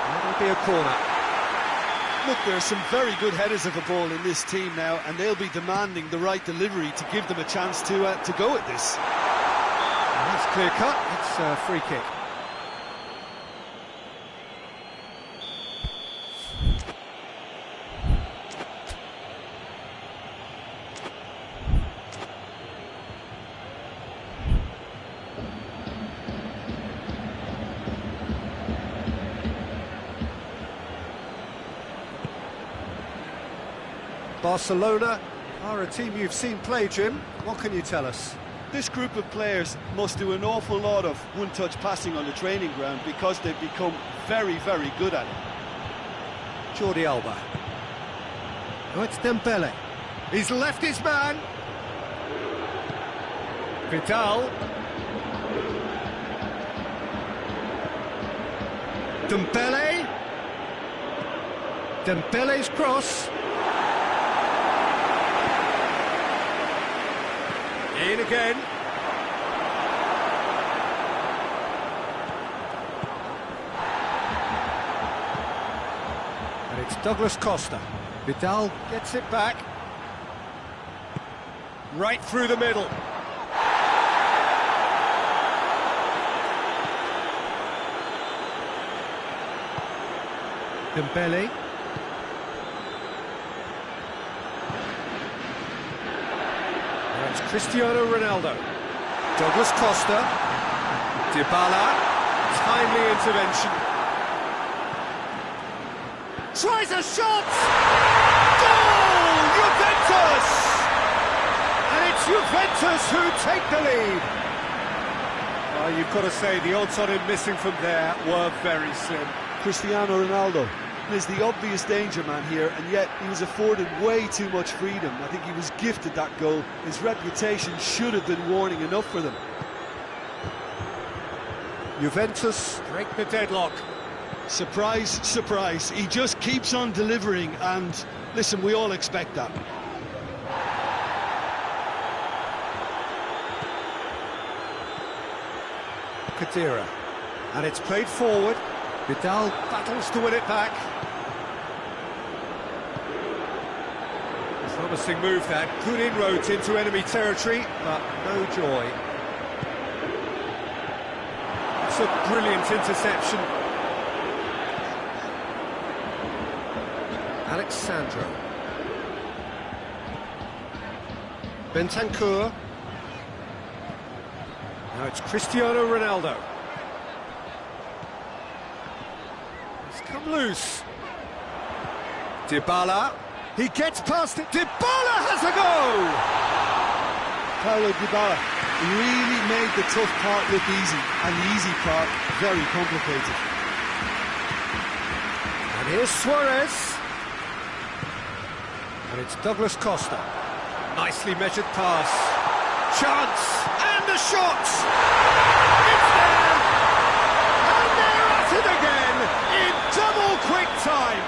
That'll be a corner. Look, there are some very good headers of a ball in this team now, and they'll be demanding the right delivery to give them a chance to go at this. And that's clear cut, it's a free kick. Barcelona are a team you've seen play, Jim. What can you tell us? This group of players must do an awful lot of one-touch passing on the training ground because they've become very, very good at it. Jordi Alba. Oh, it's Dembele. He's left his man. Vidal. Dembele. Dembele's cross. In again. And it's Douglas Costa. Vidal gets it back. Right through the middle. Dembele. It's Cristiano Ronaldo. Douglas Costa. Dybala. Timely intervention. Tries a shot! Goal! Juventus! And it's Juventus who take the lead. Well, you've got to say the odds on him missing from there were very slim. Cristiano Ronaldo is the obvious danger man here, and yet he was afforded way too much freedom. I think he was gifted that goal. His reputation should have been warning enough for them. Juventus break the deadlock. Surprise, surprise. He just keeps on delivering, and listen, we all expect that. Kadira. And it's played forward. Vidal battles to win it back. Promising move that. Good inroads into enemy territory, but no joy. It's a brilliant interception. Alexandro. Bentancur. Now it's Cristiano Ronaldo. He's come loose. Dybala. He gets past it. Dybala has a go! Paulo Dybala really made the tough part look easy, and the easy part very complicated. And here's Suarez. And it's Douglas Costa. Nicely measured pass. Chance! And a shot! It's there! And they're at it again in double quick time!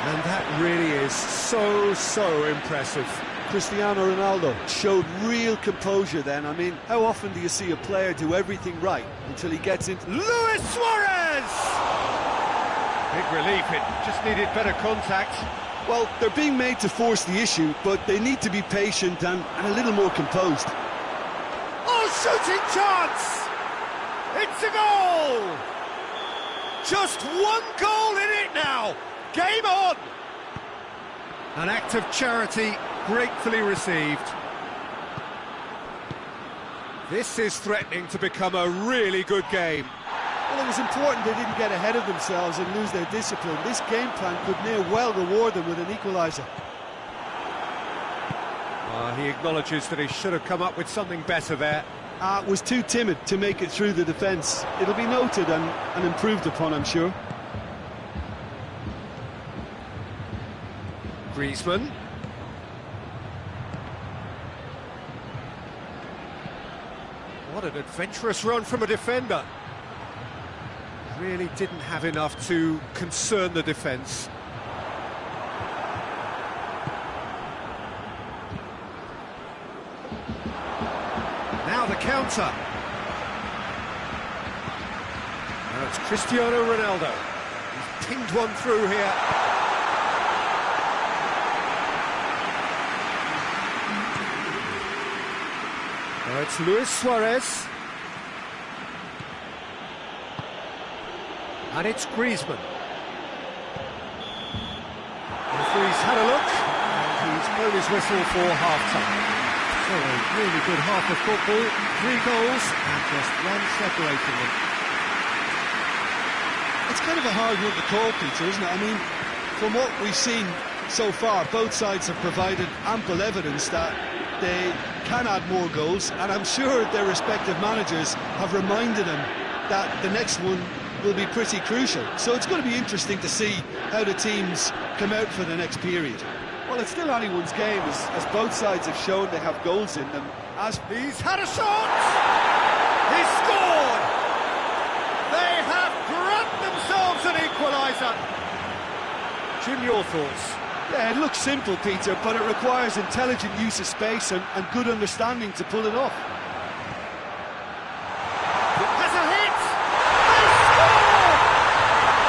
And that really is so impressive. Cristiano Ronaldo showed real composure then. I mean, how often do you see a player do everything right until he gets into... Luis Suarez! Big relief, it just needed better contact. Well, they're being made to force the issue, but they need to be patient and a little more composed. Oh, shooting chance! It's a goal! Just one goal in it now! Game on! An act of charity gratefully received. This is threatening to become a really good game. Well, it was important they didn't get ahead of themselves and lose their discipline. This game plan could near well reward them with an equaliser. He acknowledges that he should have come up with something better there. Was too timid to make it through the defence. It'll be noted and improved upon, I'm sure. Griezmann. What an adventurous run from a defender. Really didn't have enough to concern the defence. Now the counter. Now it's Cristiano Ronaldo. He's pinged one through here. Now it's Luis Suarez. And it's Griezmann. The referee's had a look, and he's blown his whistle for half-time. So a really good half of football, 3 goals, and just one separating them. It's kind of a hard one to call, Peter, isn't it? I mean, from what we've seen so far, both sides have provided ample evidence that they can add more goals, and I'm sure their respective managers have reminded them that the next one will be pretty crucial. So it's going to be interesting to see how the teams come out for the next period. Well, it's still anyone's game, as both sides have shown they have goals in them. As he's had a shot! He's scored! They have grabbed themselves an equaliser! Jim, your thoughts? Yeah, it looks simple, Peter, but it requires intelligent use of space and good understanding to pull it off. Has a hit! They score!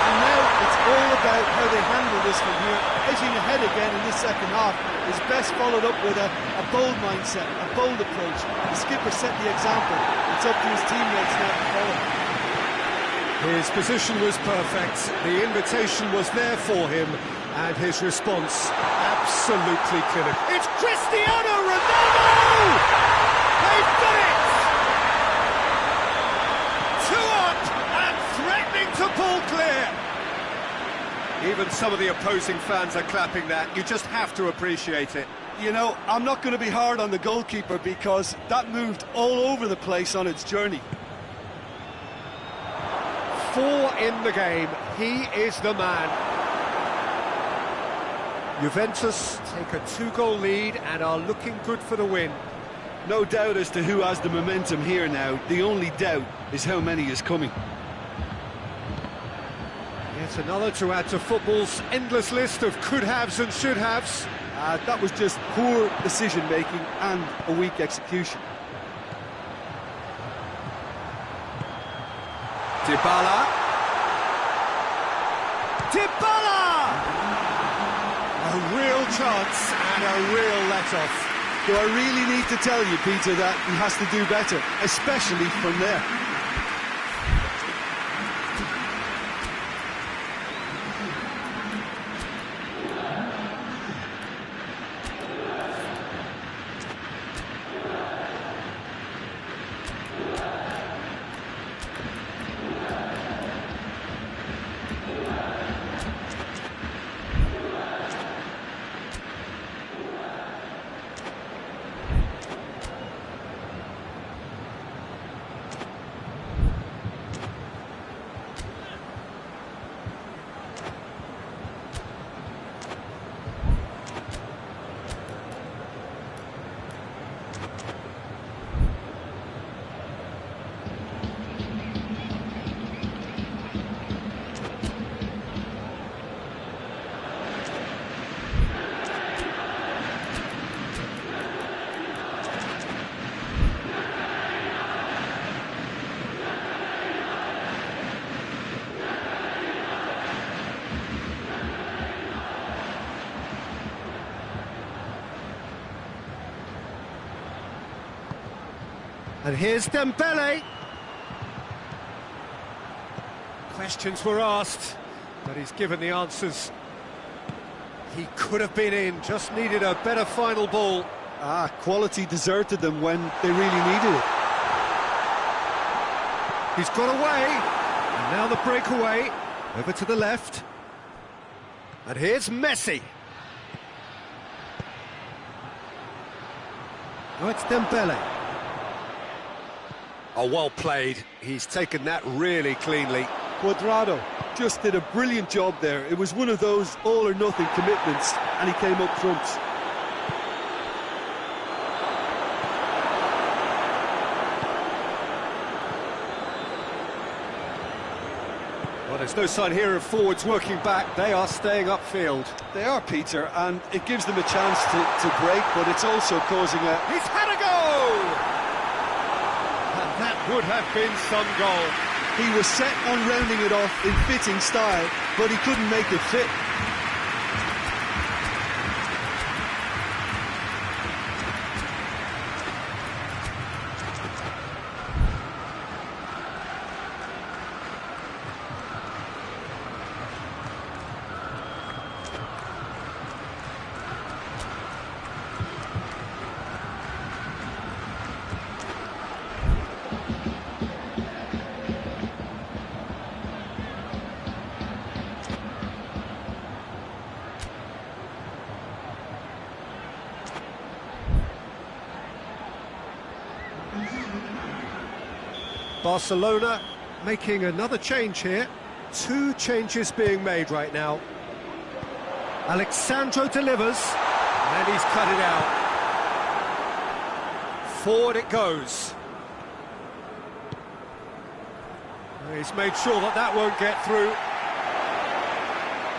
And now it's all about how they handle this from here. Edging ahead again in this second half is best followed up with a bold mindset, a bold approach. The skipper set the example. It's up to his teammates now to follow. His position was perfect, the invitation was there for him, and his response absolutely clinical. It's Cristiano Ronaldo! They've done it! 2 up and threatening to pull clear. Even some of the opposing fans are clapping that. You just have to appreciate it. You know, I'm not going to be hard on the goalkeeper because that moved all over the place on its journey. 4 in the game. He is the man. Juventus take a 2-goal lead and are looking good for the win. No doubt as to who has the momentum here now. The only doubt is how many is coming. Yet another to add to football's endless list of could-haves and should-haves. That was just poor decision-making and a weak execution. Dybala. Dybala! A real chance and a real let-off. Do I really need to tell you, Peter, that he has to do better, especially from there? And here's Dembele. Questions were asked, but he's given the answers. He could have been in, just needed a better final ball. Quality deserted them when they really needed it. He's got away, and now the breakaway, over to the left. And here's Messi. Oh, it's Dembele. Oh, well played. He's taken that really cleanly. Cuadrado just did a brilliant job there. It was one of those all-or-nothing commitments, and he came up front. Well, there's no sign here of forwards working back. They are staying upfield. They are, Peter, and it gives them a chance to break, but it's also causing a... He's had a go! And that would have been some goal. He was set on rounding it off in fitting style, but he couldn't make it fit. Barcelona making another change here. 2 changes being made right now. Alexandro delivers, and he's cut it out. Forward it goes. He's made sure that that won't get through.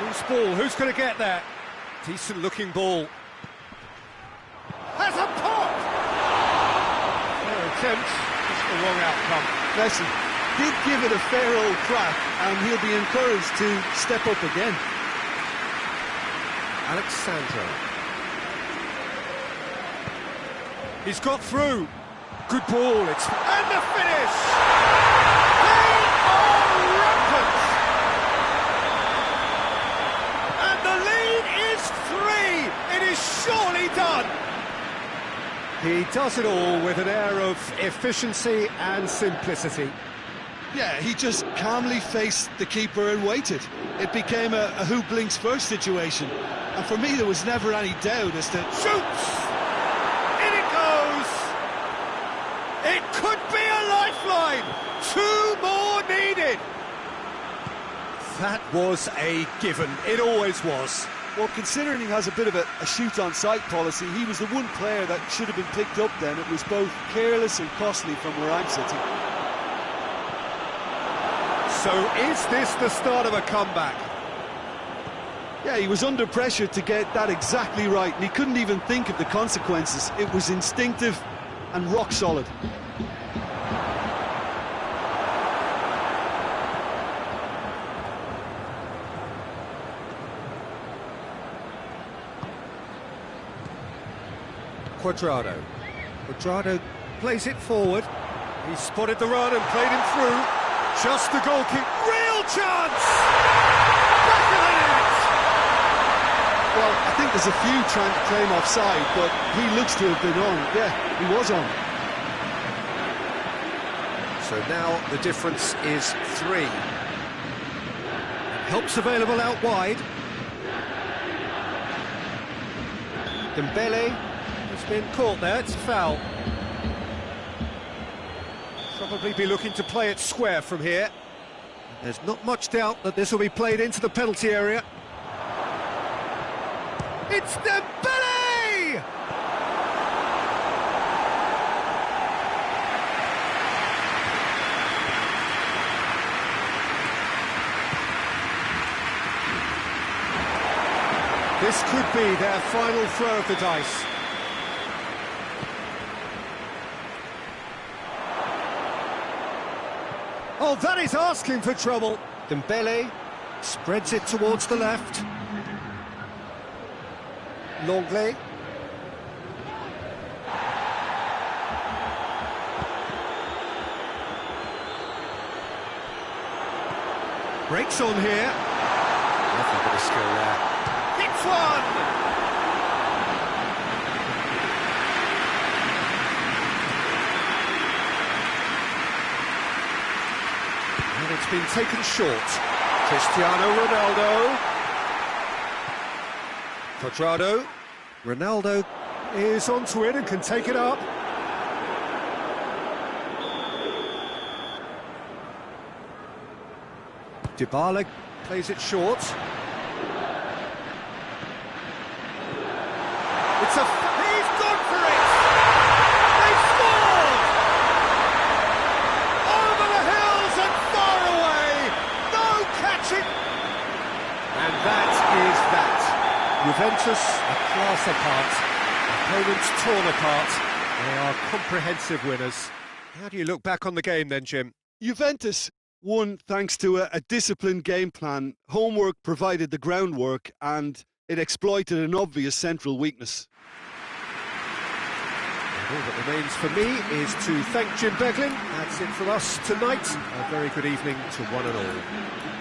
Loose ball, who's going to get that? Decent looking ball. Has a pop! Fair attempt, just the wrong outcome. Messi did give it a fair old crack, and he'll be encouraged to step up again. Alexandro. He's got through. Good ball. And the finish! They are rampant! And the lead is 3! It is surely done! He does it all with an air of efficiency and simplicity. Yeah, he just calmly faced the keeper and waited. It became a who blinks first situation. And for me, there was never any doubt as to... Shoots! In it goes! It could be a lifeline! 2 more needed! That was a given. It always was. Well, considering he has a bit of a shoot-on-sight policy, he was the one player that should have been picked up then. It was both careless and costly from where I'm sitting. So is this the start of a comeback? Yeah, he was under pressure to get that exactly right, and he couldn't even think of the consequences. It was instinctive and rock solid. Cuadrado plays it forward. He spotted the run and played him through. Just the goal kick. Real chance! Back of the net! Well, I think there's a few trying to claim offside, but he looks to have been on. Yeah, he was on. So now the difference is 3. Help's available out wide. Dembele has been caught there, it's a foul. Probably be looking to play it square from here. There's not much doubt that this will be played into the penalty area. It's Dembele! This could be their final throw of the dice. Oh, that is asking for trouble. Dembele spreads it towards the left. Longley. Breaks on here. Nothing but a skill there. Hits this one! And it's been taken short. Cristiano Ronaldo. Quadrado. Ronaldo is onto it and can take it up. Dybala plays it short. He's gone for it! They've scored! Over the hills and far away! No catching! And that is that. Juventus, a class apart. Opponents torn apart. They are comprehensive winners. How do you look back on the game then, Jim? Juventus won thanks to a disciplined game plan. Homework provided the groundwork and it exploited an obvious central weakness. All that remains for me is to thank Jim Beglin. That's it from us tonight. A very good evening to one and all.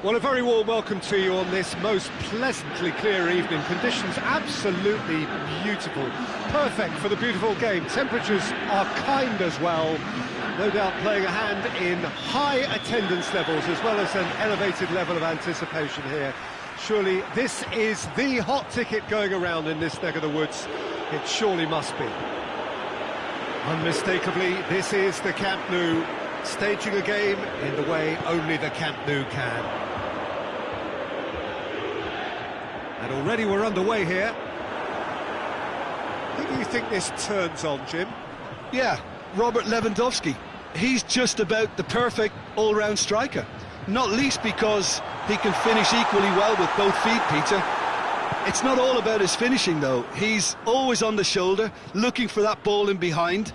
Well, a very warm welcome to you on this most pleasantly clear evening. Conditions absolutely beautiful. Perfect for the beautiful game. Temperatures are kind as well. No doubt playing a hand in high attendance levels as well as an elevated level of anticipation here. Surely this is the hot ticket going around in this neck of the woods. It surely must be. Unmistakably, this is the Camp Nou, staging a game in the way only the Camp Nou can. And already we're underway here. Who do you think this turns on, Jim? Yeah, Robert Lewandowski. He's just about the perfect all-round striker. Not least because he can finish equally well with both feet, Peter. It's not all about his finishing, though. He's always on the shoulder, looking for that ball in behind,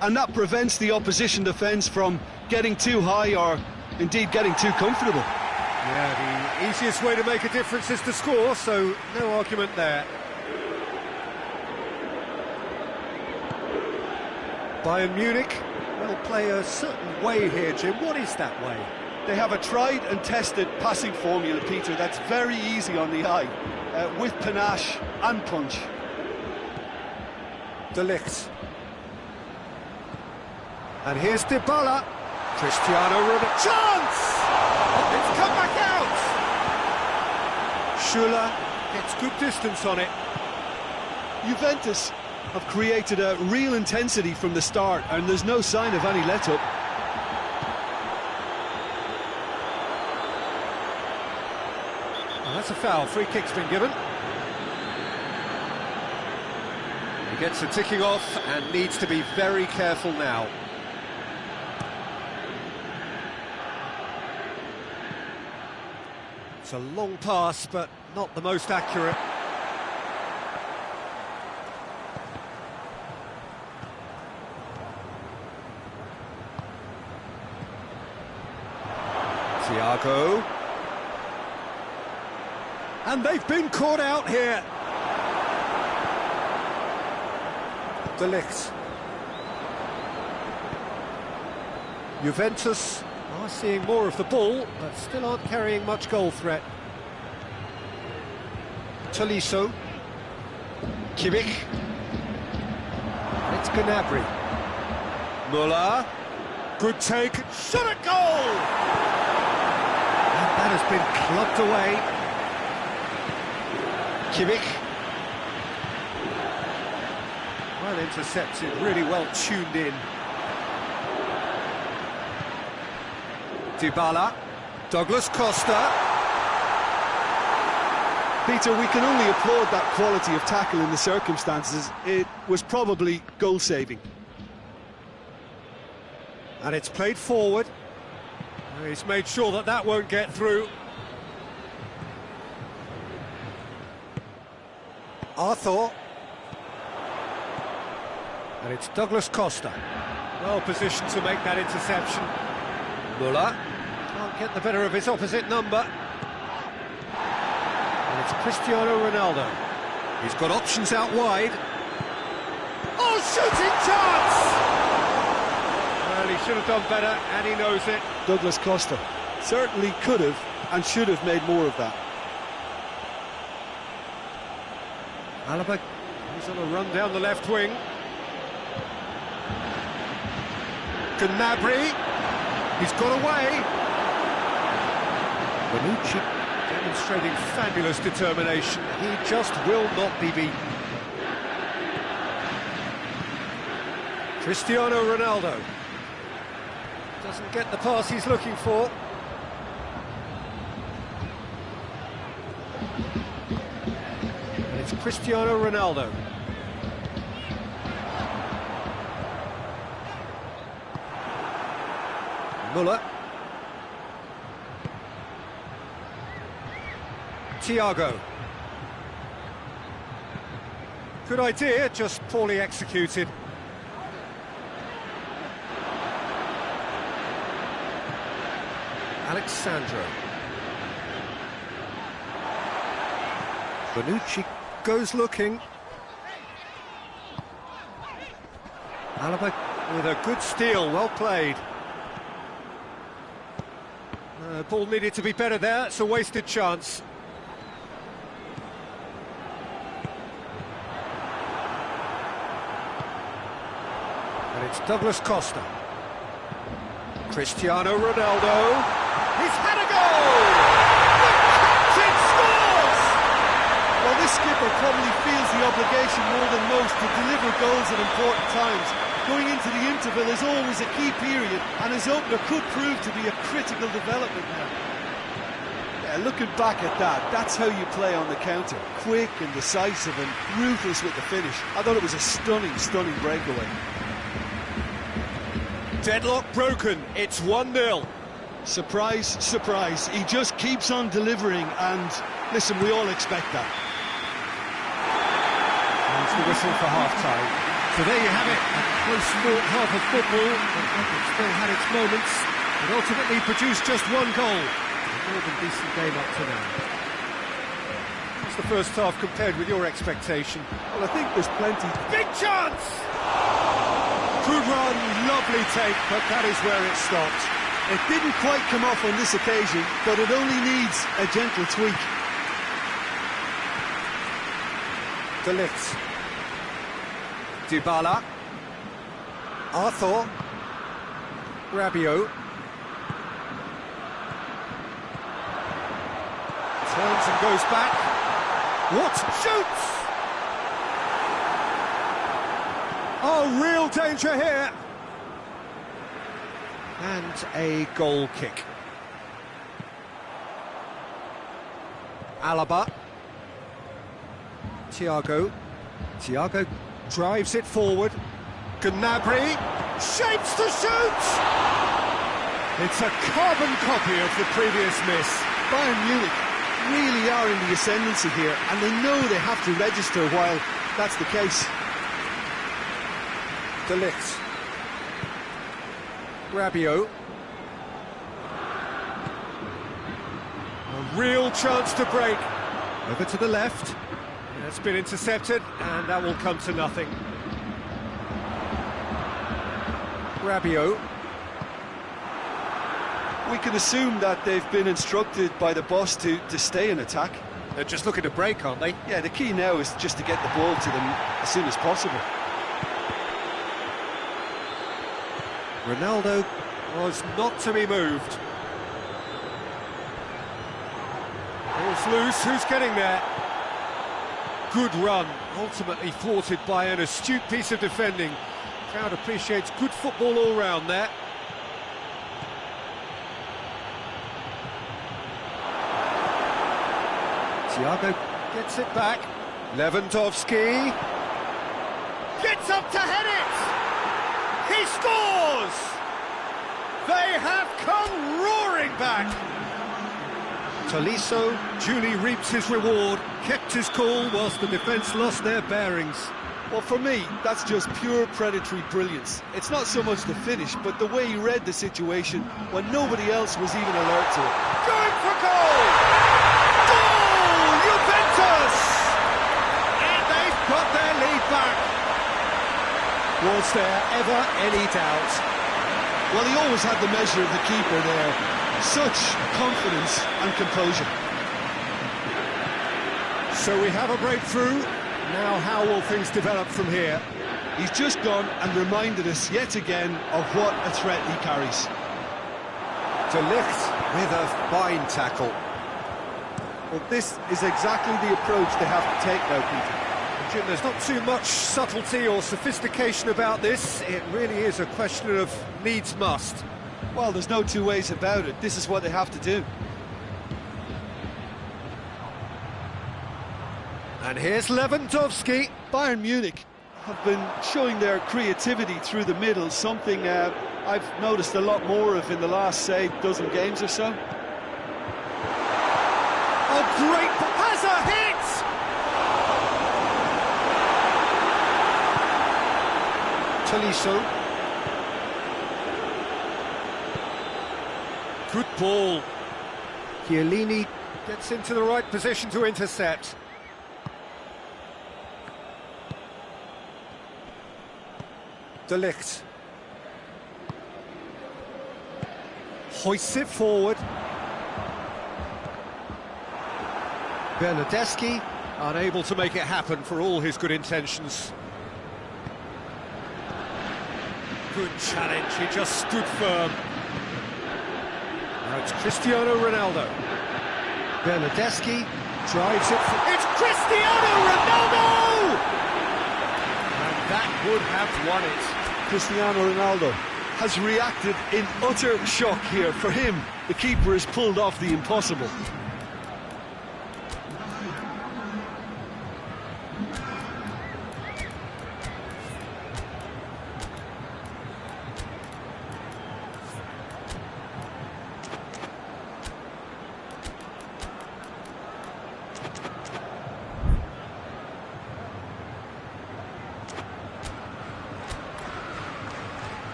and that prevents the opposition defence from getting too high or, indeed, getting too comfortable. Yeah, the easiest way to make a difference is to score, so no argument there. Bayern Munich will play a certain way here, Jim. What is that way? They have a tried and tested passing formula, Peter, that's very easy on the eye, with panache and punch. De Ligt. And here's Dybala. Cristiano Ronaldo. Chance! It's come back out! Schuller gets good distance on it. Juventus have created a real intensity from the start, and there's no sign of any let-up. Well, that's a foul. Free kick's been given. He gets the ticking off and needs to be very careful now. It's a long pass, but not the most accurate. Thiago. And they've been caught out here. De Ligt. Juventus are seeing more of the ball, but still aren't carrying much goal threat. Tolisso. Kimmich. It's Gnabry. Müller. Good take. Shot at goal! And that has been clubbed away. Kimmich. Well intercepted, really well tuned in. Dybala. Douglas Costa. Peter, we can only applaud that quality of tackle in the circumstances. It was probably goal-saving. And it's played forward. He's made sure that that won't get through. Arthur. And it's Douglas Costa. Well positioned to make that interception. Müller can't get the better of his opposite number. And it's Cristiano Ronaldo. He's got options out wide. Oh, shooting chance! Well, he should have done better, and he knows it. Douglas Costa certainly could have and should have made more of that. Alaba, he's on a run down the left wing. Gnabry, he's got away. Bonucci demonstrating fabulous determination. He just will not be beaten. Cristiano Ronaldo doesn't get the pass he's looking for. And it's Cristiano Ronaldo. Müller. Thiago. Good idea, just poorly executed. Alexandro. Bonucci goes looking. Alaba with a good steal, well played. Ball needed to be better there, it's a wasted chance. And it's Douglas Costa. Cristiano Ronaldo. He's had a goal! The captain scores! Well, this skipper probably feels the obligation more than most to deliver goals at important times. Going into the interval is always a key period, and his opener could prove to be a critical development now. Yeah, looking back at that, that's how you play on the counter. Quick and decisive and ruthless with the finish. I thought it was a stunning, stunning breakaway. Deadlock broken, it's 1-0. Surprise, surprise, he just keeps on delivering, and listen, we all expect that. There's the whistle for half-time. So there you have it, a close-fought half of football, it's still had its moments, and ultimately produced just one goal. A more than decent game up to now. What's the first half compared with your expectation? Well, I think there's plenty. Big chance! Good run, lovely take, but that is where it stopped. It didn't quite come off on this occasion, but it only needs a gentle tweak. De Ligt. Dybala. Arthur. Rabiot. Turns and goes back. What? Shoots! Oh, real danger here. And a goal kick. Alaba. Thiago drives it forward. Gnabry shapes to shoot! It's a carbon copy of the previous miss. Bayern Munich really are in the ascendancy here, and they know they have to register while that's the case. De Ligt. Rabiot. A real chance to break. Over to the left. It's been intercepted, and that will come to nothing. Rabiot. We can assume that they've been instructed by the boss to stay in attack. They're just looking to break, aren't they? Yeah, the key now is just to get the ball to them as soon as possible. Ronaldo was not to be moved. Ball's loose, who's getting there? Good run, ultimately thwarted by an astute piece of defending. Crowd appreciates good football all round there. Thiago gets it back. Lewandowski gets up to head it! He scores! They have come roaring back! Tolisso duly reaps his reward, kept his cool whilst the defence lost their bearings. Well, for me, that's just pure predatory brilliance. It's not so much the finish, but the way he read the situation when nobody else was even alert to it. Going for goal! Goal! Juventus! And they've got their lead back. Was there ever any doubt? Well, he always had the measure of the keeper there. Such confidence and composure. So we have a breakthrough. Now how will things develop from here? He's just gone and reminded us yet again of what a threat he carries. De Ligt with a fine tackle. Well, this is exactly the approach they have to take now, Peter. Jim, there's not too much subtlety or sophistication about this. It really is a question of needs must. Well, there's no two ways about it. This is what they have to do. And here's Lewandowski. Bayern Munich have been showing their creativity through the middle, something I've noticed a lot more of in the last, say, dozen games or so. A great... has a hit! Tolisso. Good ball. Chiellini gets into the right position to intercept. De Ligt hoists it forward. Bernardeschi unable to make it happen for all his good intentions. Good challenge, he just stood firm. Now it's Cristiano Ronaldo. Bernardeschi drives it for... It's Cristiano Ronaldo! And that would have won it. Cristiano Ronaldo has reacted in utter shock here. For him, the keeper has pulled off the impossible.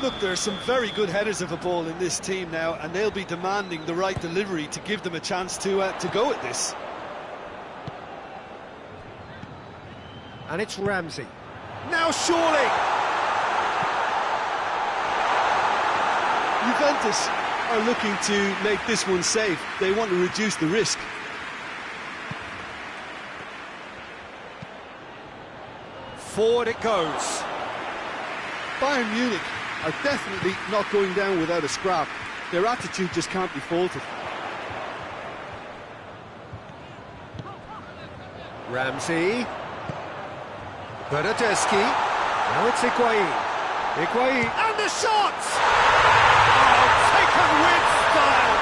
Look, there are some very good headers of a ball in this team now, and they'll be demanding the right delivery to give them a chance to go at this. And it's Ramsey. Now surely! Juventus are looking to make this one safe. They want to reduce the risk. Forward it goes. Bayern Munich are definitely not going down without a scrap. Their attitude just can't be faulted. Ramsey. Bernardeschi. Now it's Higuain. Higuain. And the shots! Oh, taken with style!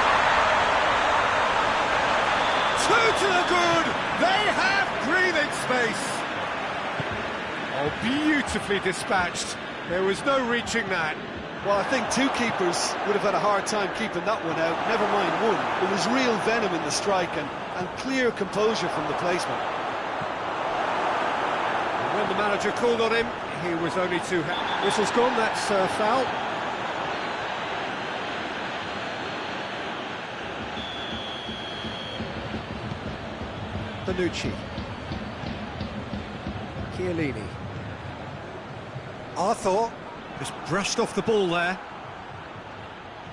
Two to the good! They have breathing space! Oh, beautifully dispatched. There was no reaching that. Well, I think two keepers would have had a hard time keeping that one out, never mind one. There was real venom in the strike and clear composure from the placement. And when the manager called on him, he was only too happy. Whistle's gone, that's foul. Bonucci. Chiellini. Arthur just brushed off the ball there.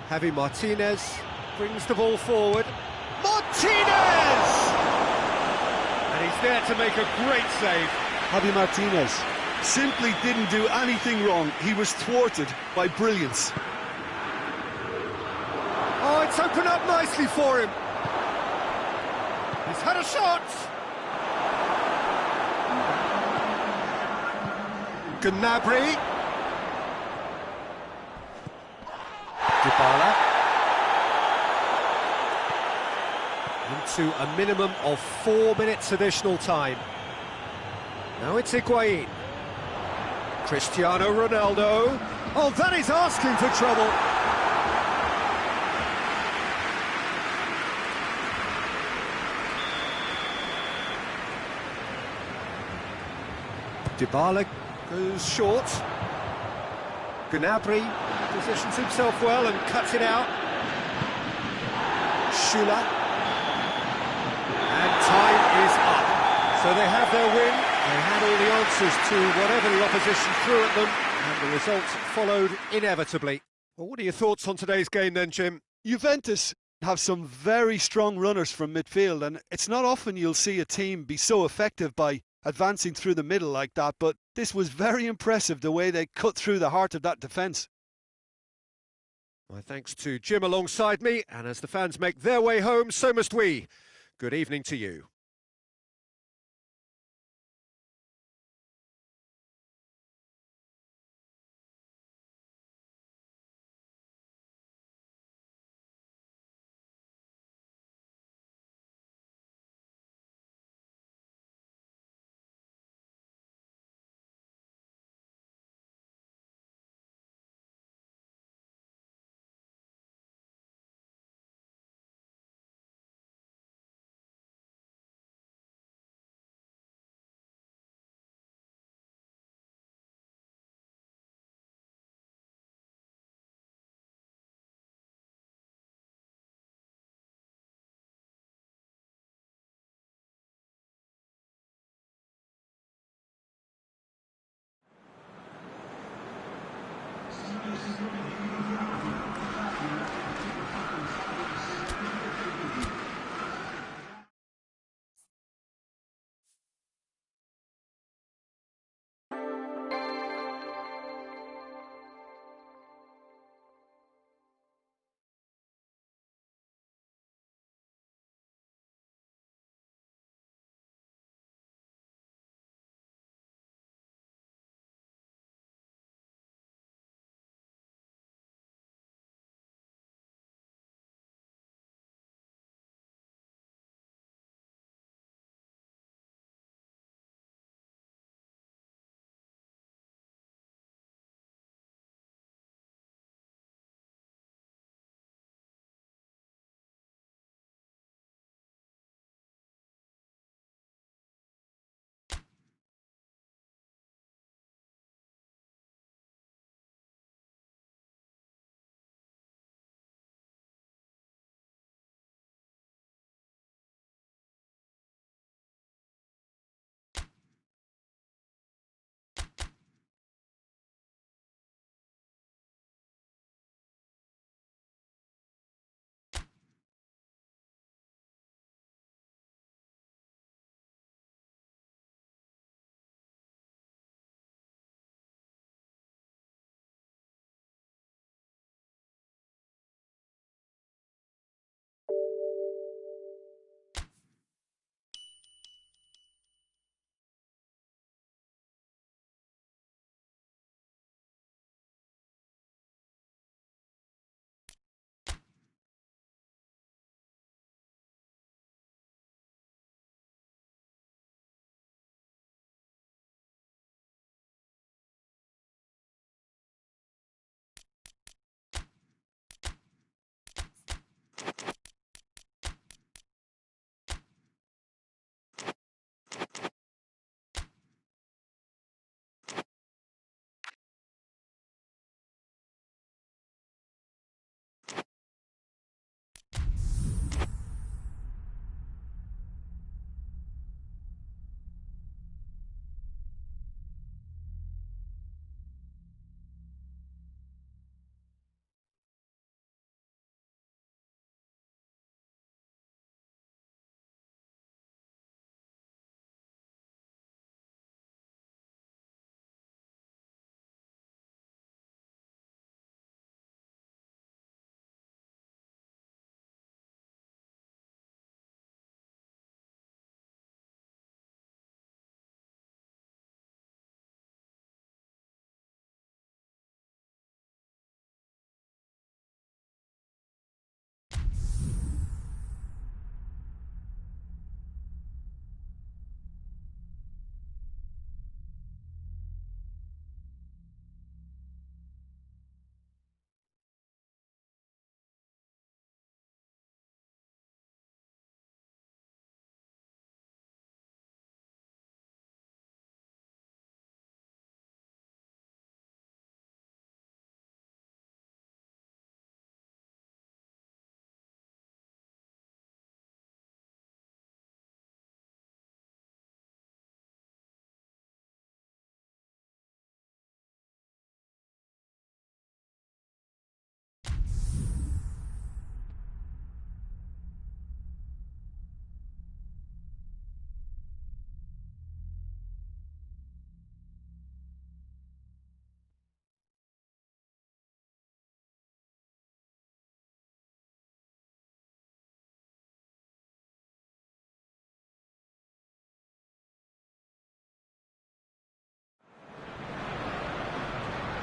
Javi Martinez brings the ball forward. Martinez! And he's there to make a great save. Javi Martinez simply didn't do anything wrong. He was thwarted by brilliance. Oh, it's opened up nicely for him. He's had a shot. Gnabry. Dybala. Into a minimum of 4 minutes additional time. Now it's Higuain. Cristiano Ronaldo. Oh, that is asking for trouble. Dybala goes short. Gnabry positions himself well and cuts it out. Schüller. And time is up. So they have their win. They had all the answers to whatever the opposition threw at them, and the results followed inevitably. Well, what are your thoughts on today's game then, Jim? Juventus have some very strong runners from midfield, and it's not often you'll see a team be so effective by advancing through the middle like that, but this was very impressive, the way they cut through the heart of that defence. My thanks to Jim alongside me, and as the fans make their way home, so must we. Good evening to you.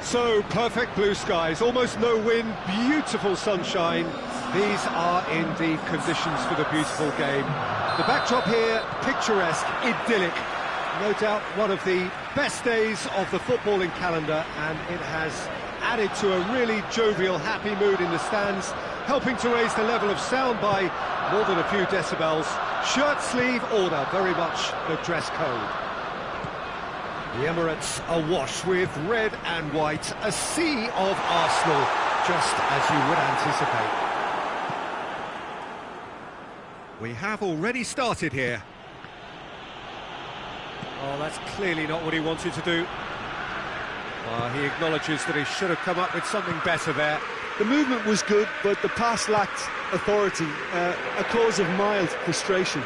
So, perfect blue skies, almost no wind, beautiful sunshine. These are indeed conditions for the beautiful game. The backdrop here, picturesque, idyllic. No doubt one of the best days of the footballing calendar, and it has added to a really jovial, happy mood in the stands, helping to raise the level of sound by more than a few decibels. Shirt sleeve order, very much the dress code. The Emirates awash with red and white, a sea of Arsenal, just as you would anticipate. We have already started here. Oh, that's clearly not what he wanted to do. He acknowledges that he should have come up with something better there. The movement was good, but the pass lacked authority, a cause of mild frustration.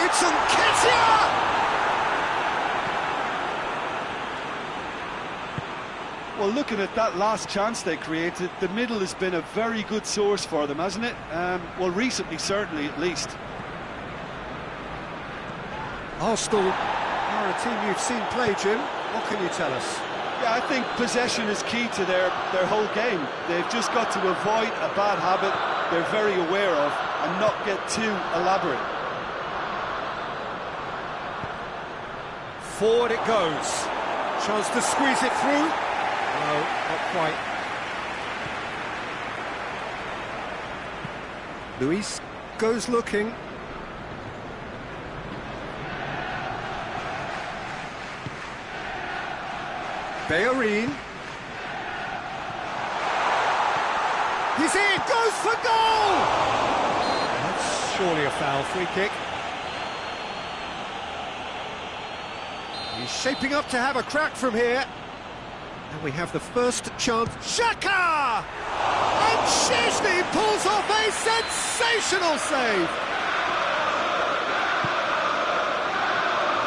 It's Nketiah! Well, looking at that last chance they created, the middle has been a very good source for them, hasn't it? Well, recently, certainly, at least. Arsenal are a team you've seen play, Jim. What can you tell us? Yeah, I think possession is key to their whole game. They've just got to avoid a bad habit they're very aware of and not get too elaborate. Forward it goes. Chance to squeeze it through. No, not quite. Luis goes looking. Bellerin. He's in, goes for goal! That's surely a foul, free kick. He's shaping up to have a crack from here. And we have the first chance. Xhaka! And Szczęsny pulls off a sensational save.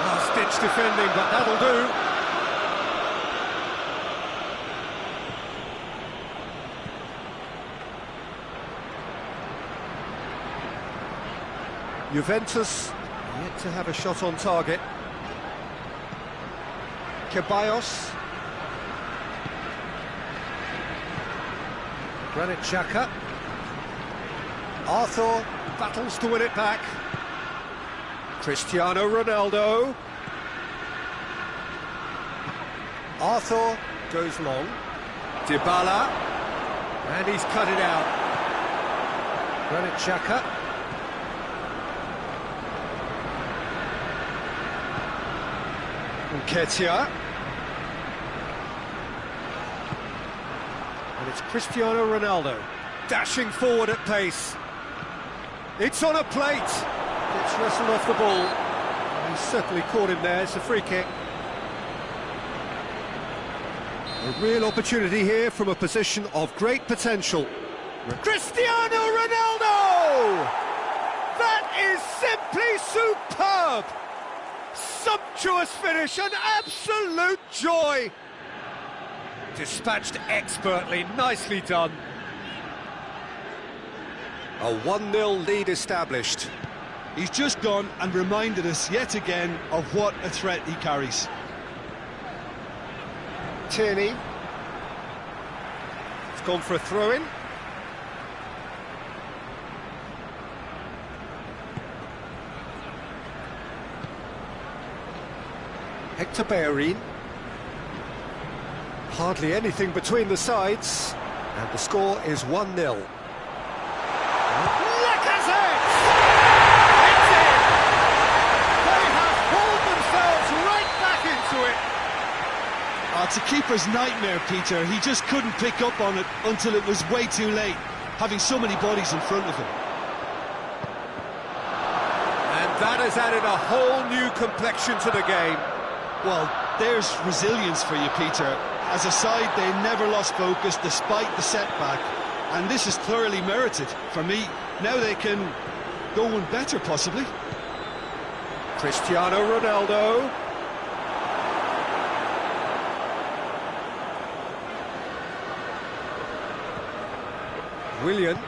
Last-ditch defending, but that'll do. Juventus yet to have a shot on target. Ceballos. Granit Xhaka. Arthur battles to win it back. Cristiano Ronaldo. Arthur goes long. Dybala. And he's cut it out. Granit Xhaka. Nketiah. And it's Cristiano Ronaldo dashing forward at pace. It's on a plate. It's wrestled off the ball. He certainly caught him there. It's a free kick. A real opportunity here from a position of great potential. Cristiano Ronaldo! That is simply superb! Sumptuous finish, an absolute joy! Dispatched expertly, nicely done. A 1-0 lead established. He's just gone and reminded us yet again of what a threat he carries. Tierney. It's gone for a throw-in. Hector Bellerin. Hardly anything between the sides, and the score is 1-0. Lacazette! It's in! They have pulled themselves right back into it. It's a keeper's nightmare, Peter. He just couldn't pick up on it until it was way too late, having so many bodies in front of him. And that has added a whole new complexion to the game. Well, there's resilience for you, Peter. As a side, they never lost focus despite the setback, and this is thoroughly merited. For me, now they can go one better, possibly. Cristiano Ronaldo. Willian.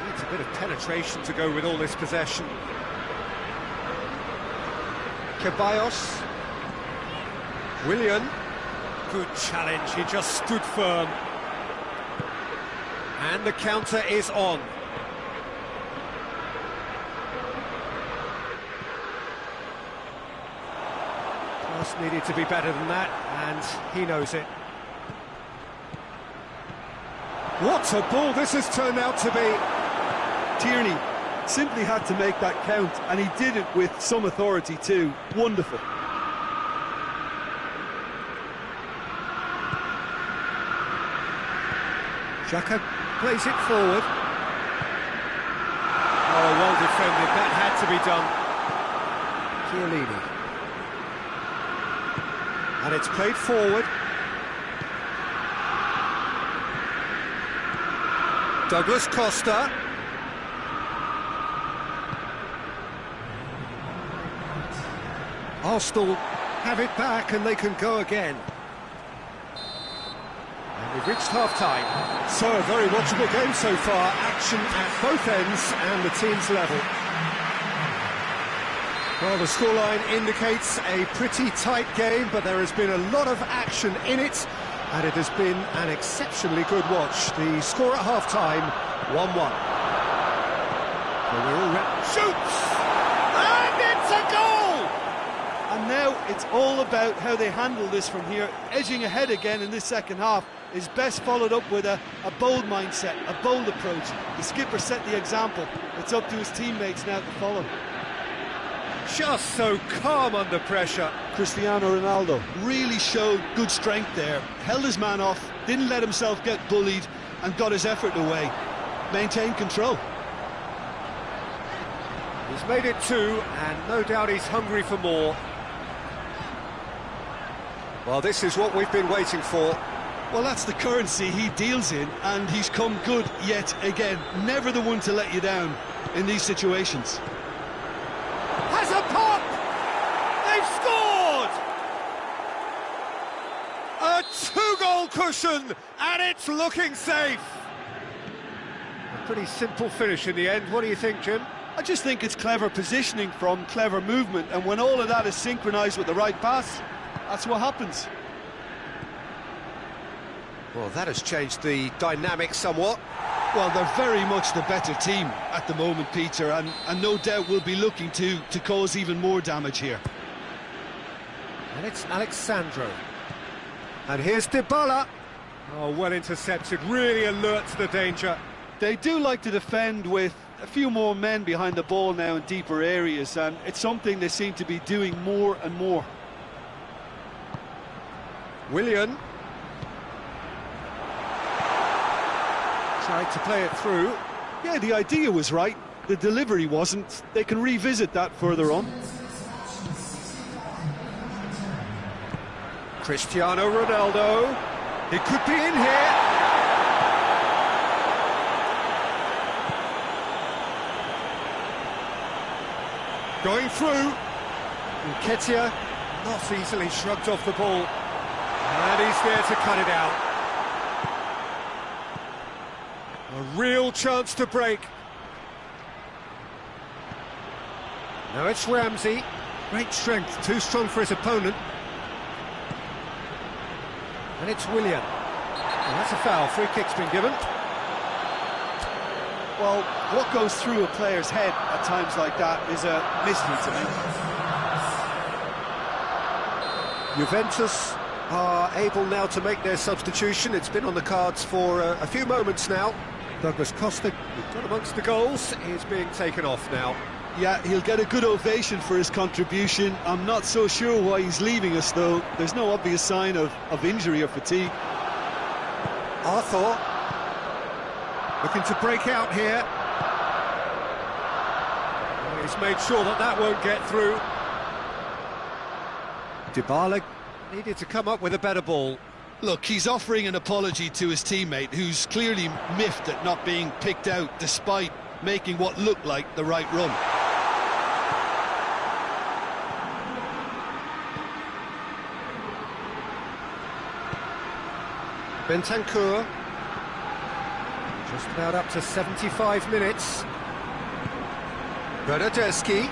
Needs a bit of penetration to go with all this possession. Ceballos. Willian, good challenge, he just stood firm. And the counter is on. Pass needed to be better than that, and he knows it. What a ball this has turned out to be. Tierney simply had to make that count, and he did it with some authority too. Wonderful. Xhaka plays it forward. Oh, well defended, that had to be done. Chiellini. And it's played forward. Douglas Costa. Arsenal have it back and they can go again. And we've reached half-time. So a very watchable game so far. Action at both ends and the team's level. Well, the scoreline indicates a pretty tight game, but there has been a lot of action in it, and it has been an exceptionally good watch. The score at half-time, 1-1. So we're all ready. Shoots! And it's a goal! And now it's all about how they handle this from here. Edging ahead again in this second half is best followed up with a bold mindset, a bold approach. The skipper set the example. It's up to his teammates now to follow. Just so calm under pressure. Cristiano Ronaldo really showed good strength there. Held his man off, didn't let himself get bullied, and got his effort away. Maintained control. He's made it 2, and no doubt he's hungry for more. Well, this is what we've been waiting for. Well, that's the currency he deals in, and he's come good yet again. Never the one to let you down in these situations. Has a pop! They've scored! A 2-goal cushion, and it's looking safe. A pretty simple finish in the end. What do you think, Jim? I just think it's clever positioning from clever movement, and when all of that is synchronised with the right pass, that's what happens. Well, that has changed the dynamic somewhat. Well, they're very much the better team at the moment, Peter, and no doubt will be looking to cause even more damage here. And it's Alexandro. And here's Dybala. Oh, well intercepted, really alert to the danger. They do like to defend with a few more men behind the ball now in deeper areas, and it's something they seem to be doing more and more. Willian. Tried to play it through. Yeah, the idea was right, the delivery wasn't. They can revisit that further on. Cristiano Ronaldo. He could be in here. Going through. Nketiah not easily shrugged off the ball. And he's there to cut it out. A real chance to break. Now it's Ramsey. Great strength, too strong for his opponent. And it's Willian. And that's a foul. Free kick's been given. Well, what goes through a player's head at times like that is a mystery to me. Juventus are able now to make their substitution. It's been on the cards for a few moments now. Douglas Costa, who got amongst the goals, is being taken off now. Yeah, he'll get a good ovation for his contribution. I'm not so sure why he's leaving us, though. There's no obvious sign of injury or fatigue. Arthur looking to break out here. He's made sure that won't get through. Dybala needed to come up with a better ball. Look, he's offering an apology to his teammate, who's clearly miffed at not being picked out despite making what looked like the right run. Bentancur, just about up to 75 minutes. Bernardeschi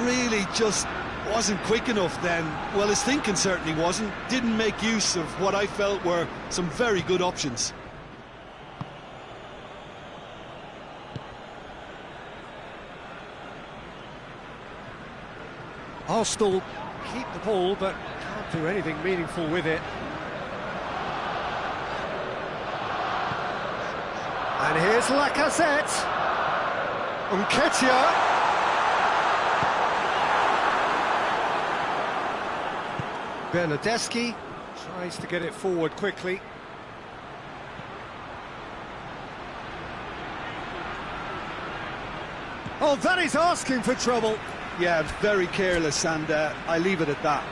really just wasn't quick enough then. Well, his thinking certainly wasn't. Didn't make use of what I felt were some very good options. Arsenal keep the ball, but can't do anything meaningful with it. And here's Lacazette. Nketiah. Bernardeschi tries to get it forward quickly. Oh, that is asking for trouble. Yeah, very careless, and I leave it at that.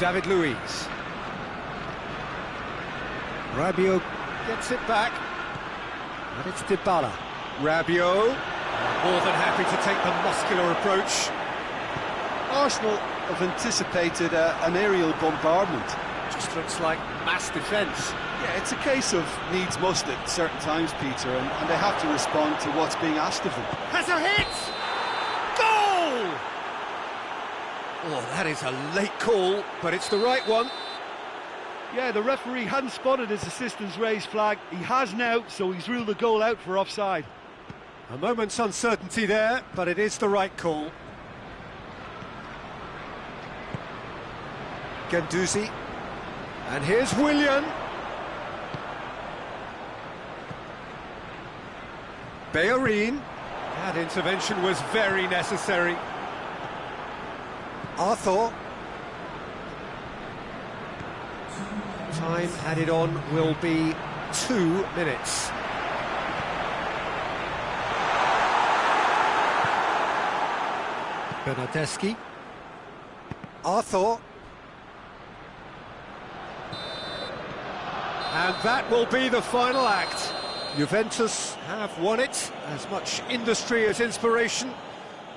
David Luiz. Rabiot gets it back. And it's Dybala. Rabiot, more than happy to take the muscular approach. Arsenal have anticipated an aerial bombardment. Just looks like mass defence. Yeah, it's a case of needs must at certain times, Peter, and they have to respond to what's being asked of them. Has a hit! Goal! Oh, that is a late call, but it's the right one. Yeah, the referee hadn't spotted his assistant's raised flag. He has now, so he's ruled the goal out for offside. A moment's uncertainty there, but it is the right call. Guendouzi. And here's Willian. Bellerin. That intervention was very necessary. Arthur. Time added on will be 2 minutes. Bernardeschi. Arthur. And that will be the final act. Juventus have won it. As much industry as inspiration.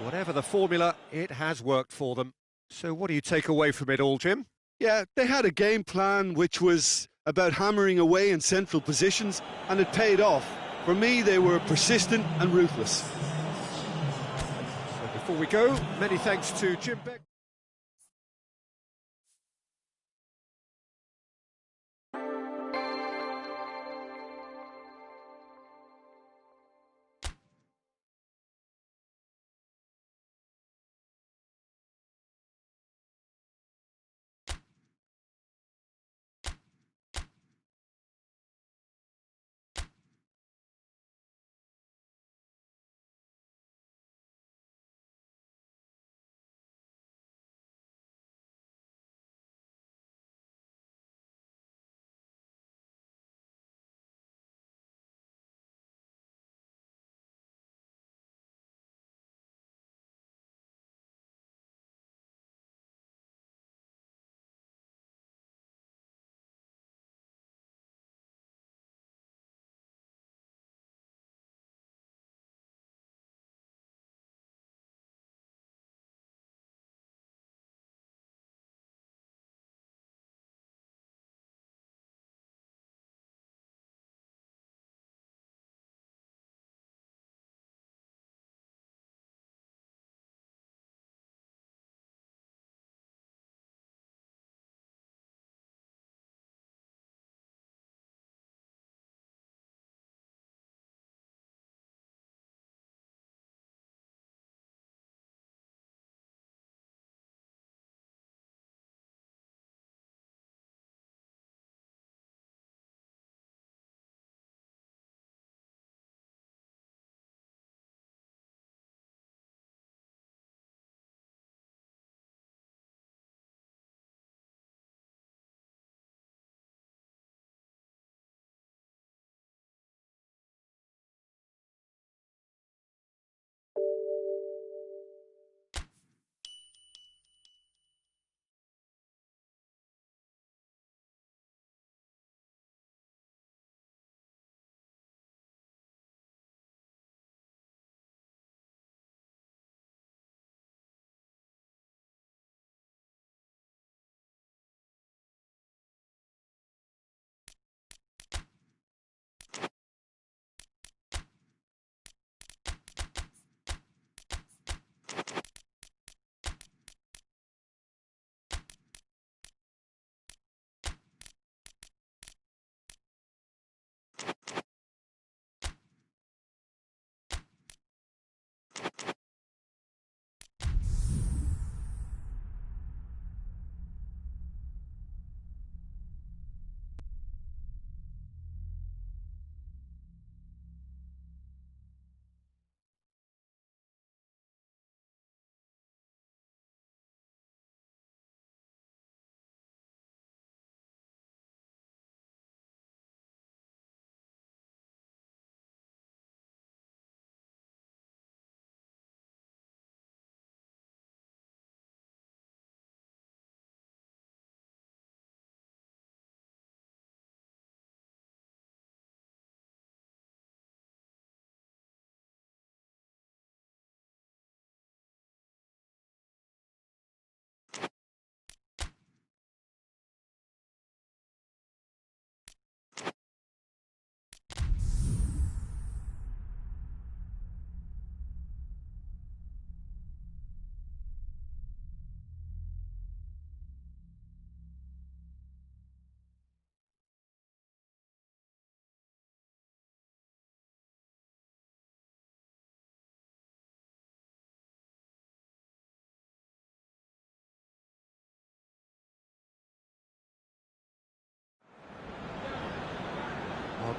Whatever the formula, it has worked for them. So what do you take away from it all, Jim? Yeah, they had a game plan which was about hammering away in central positions, and it paid off. For me, they were persistent and ruthless. So before we go, many thanks to Jim Beck.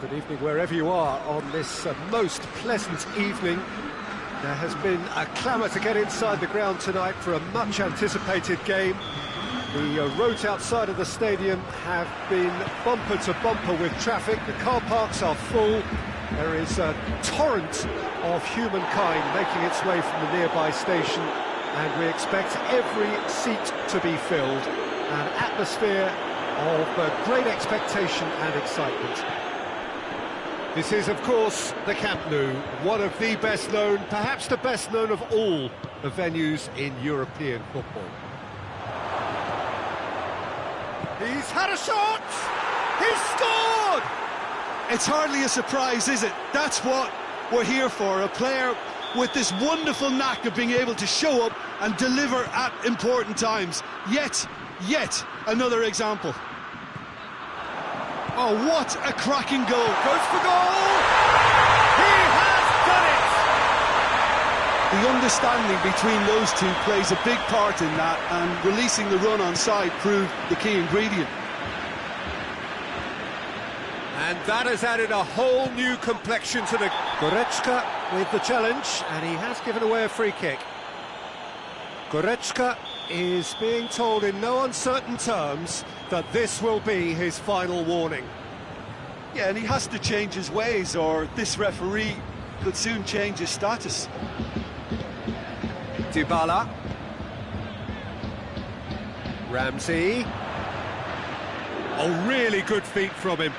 Good evening wherever you are on this most pleasant evening. There has been a clamour to get inside the ground tonight for a much anticipated game. The roads outside of the stadium have been bumper to bumper with traffic. The car parks are full. There is a torrent of humankind making its way from the nearby station, and we expect every seat to be filled. An atmosphere of great expectation and excitement. This is, of course, the Camp Nou, one of the best known, perhaps the best known of all the venues in European football. He's had a shot! He's scored! It's hardly a surprise, is it? That's what we're here for, a player with this wonderful knack of being able to show up and deliver at important times. Yet another example. Oh, what a cracking goal! Goes for goal! He has done it! The understanding between those two plays a big part in that, and releasing the run on side proved the key ingredient. And that has added a whole new complexion to the... Goretzka with the challenge, and he has given away a free kick. Goretzka is being told in no uncertain terms that this will be his final warning. Yeah, and he has to change his ways, or this referee could soon change his status. Dybala. Ramsey. Oh, really good feet from him.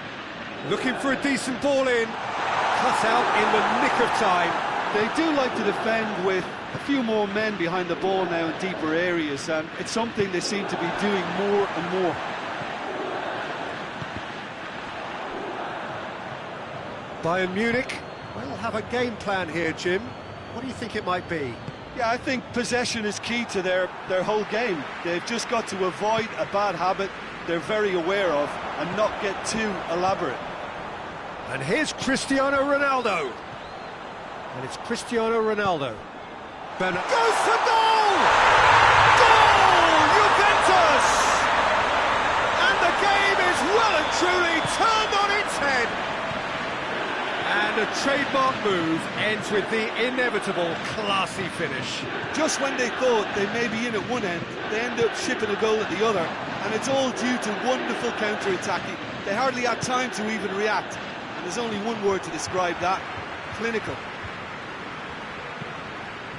Looking for a decent ball in. Cut out in the nick of time. They do like to defend with a few more men behind the ball now in deeper areas, and it's something they seem to be doing more and more. Bayern Munich will have a game plan here, Jim. What do you think it might be? Yeah, I think possession is key to their whole game. They've just got to avoid a bad habit they're very aware of and not get too elaborate. And here's Cristiano Ronaldo. And it's Cristiano Ronaldo. Goes for goal! Goal! Juventus! And the game is well and truly turned on its head. And a trademark move ends with the inevitable classy finish. Just when they thought they may be in at one end, they end up shipping a goal at the other, and it's all due to wonderful counter-attacking. They hardly had time to even react, and there's only one word to describe that: clinical.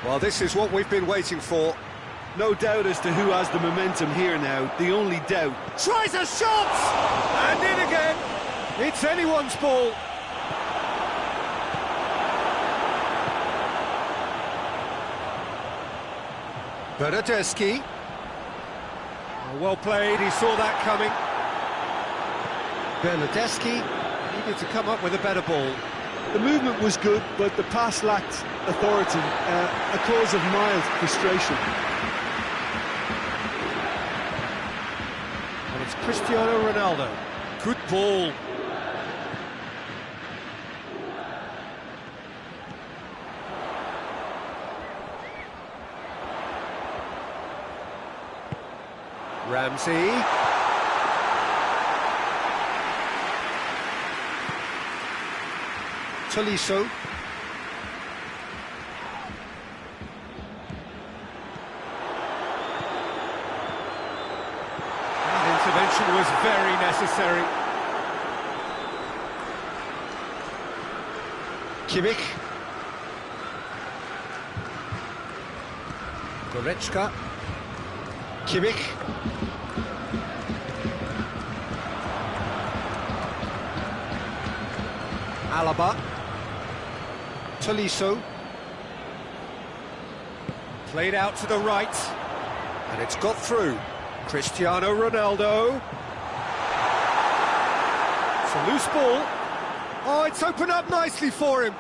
Well, this is what we've been waiting for. No doubt as to who has the momentum here now. The only doubt. Tries a shot! And in again. It's anyone's ball. Bernardeschi. Well played, he saw that coming. Bernardeschi needed to come up with a better ball. The movement was good, but the pass lacked authority, a cause of mild frustration. And it's Cristiano Ronaldo. Good ball. Ramsey. Tolisso. That intervention was very necessary. Kimmich. Goretzka. Kimmich. Alaba. Tolisso. Played out to the right. And it's got through. Cristiano Ronaldo. It's a loose ball. Oh, it's opened up nicely for him.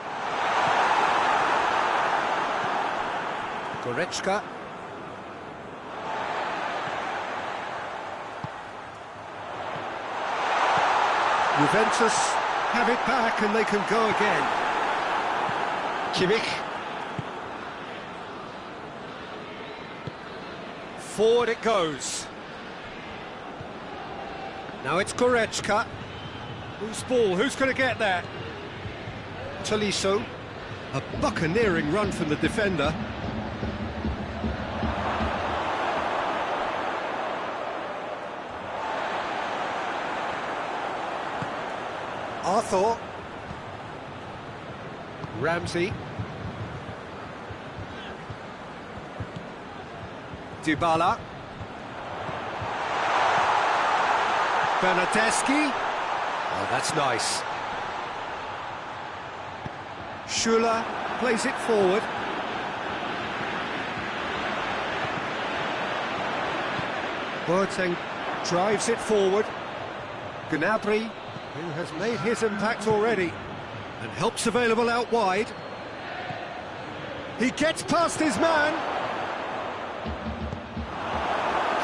Goretzka. Juventus have it back and they can go again. Kimmich. Forward it goes. Now it's Goretzka. Loose ball, who's going to get there? Tolisso. A buccaneering run from the defender. Arthur. Ramsey. Dybala. Bernardeschi. Oh, that's nice. Schuller plays it forward. Boateng drives it forward. Gnabry, who has made his impact already, and help's available out wide. He gets past his man.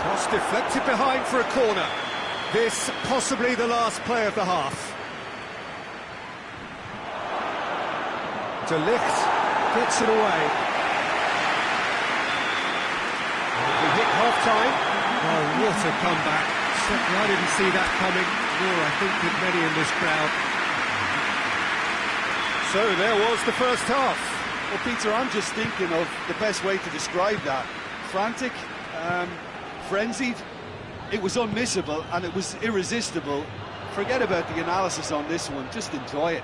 Cross deflected behind for a corner. This possibly the last play of the half. De Ligt gets it away. We hit half-time. Oh, what a comeback. Certainly I didn't see that coming, nor I think did many in this crowd. So there was the first half. Well, Peter, I'm just thinking of the best way to describe that. Frantic, frenzied. It was unmissable and it was irresistible. Forget about the analysis on this one, just enjoy it.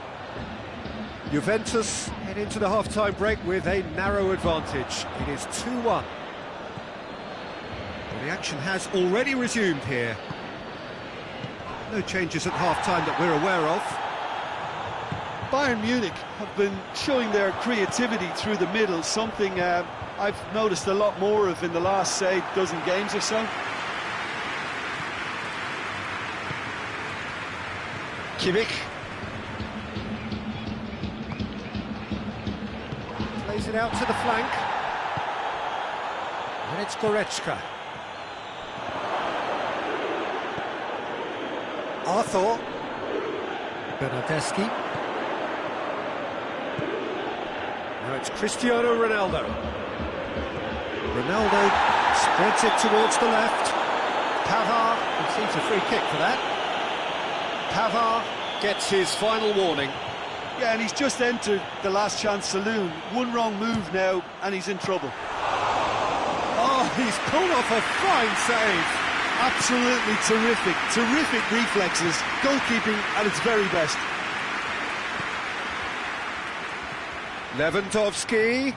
Juventus head into the half-time break with a narrow advantage. It is 2-1. Well, the action has already resumed here. No changes at half-time that we're aware of. Bayern Munich have been showing their creativity through the middle, something I've noticed a lot more of in the last, say, dozen games or so. Kimmich. Plays it out to the flank. And it's Goretzka. Arthur. Bernardeschi. Now it's Cristiano Ronaldo. Ronaldo spreads it towards the left. Pavard receives a free kick for that. Pavard gets his final warning. Yeah, and he's just entered the last chance saloon. One wrong move now, and he's in trouble. Oh, he's pulled off a fine save. Absolutely terrific, terrific reflexes. Goalkeeping at its very best. Lewandowski.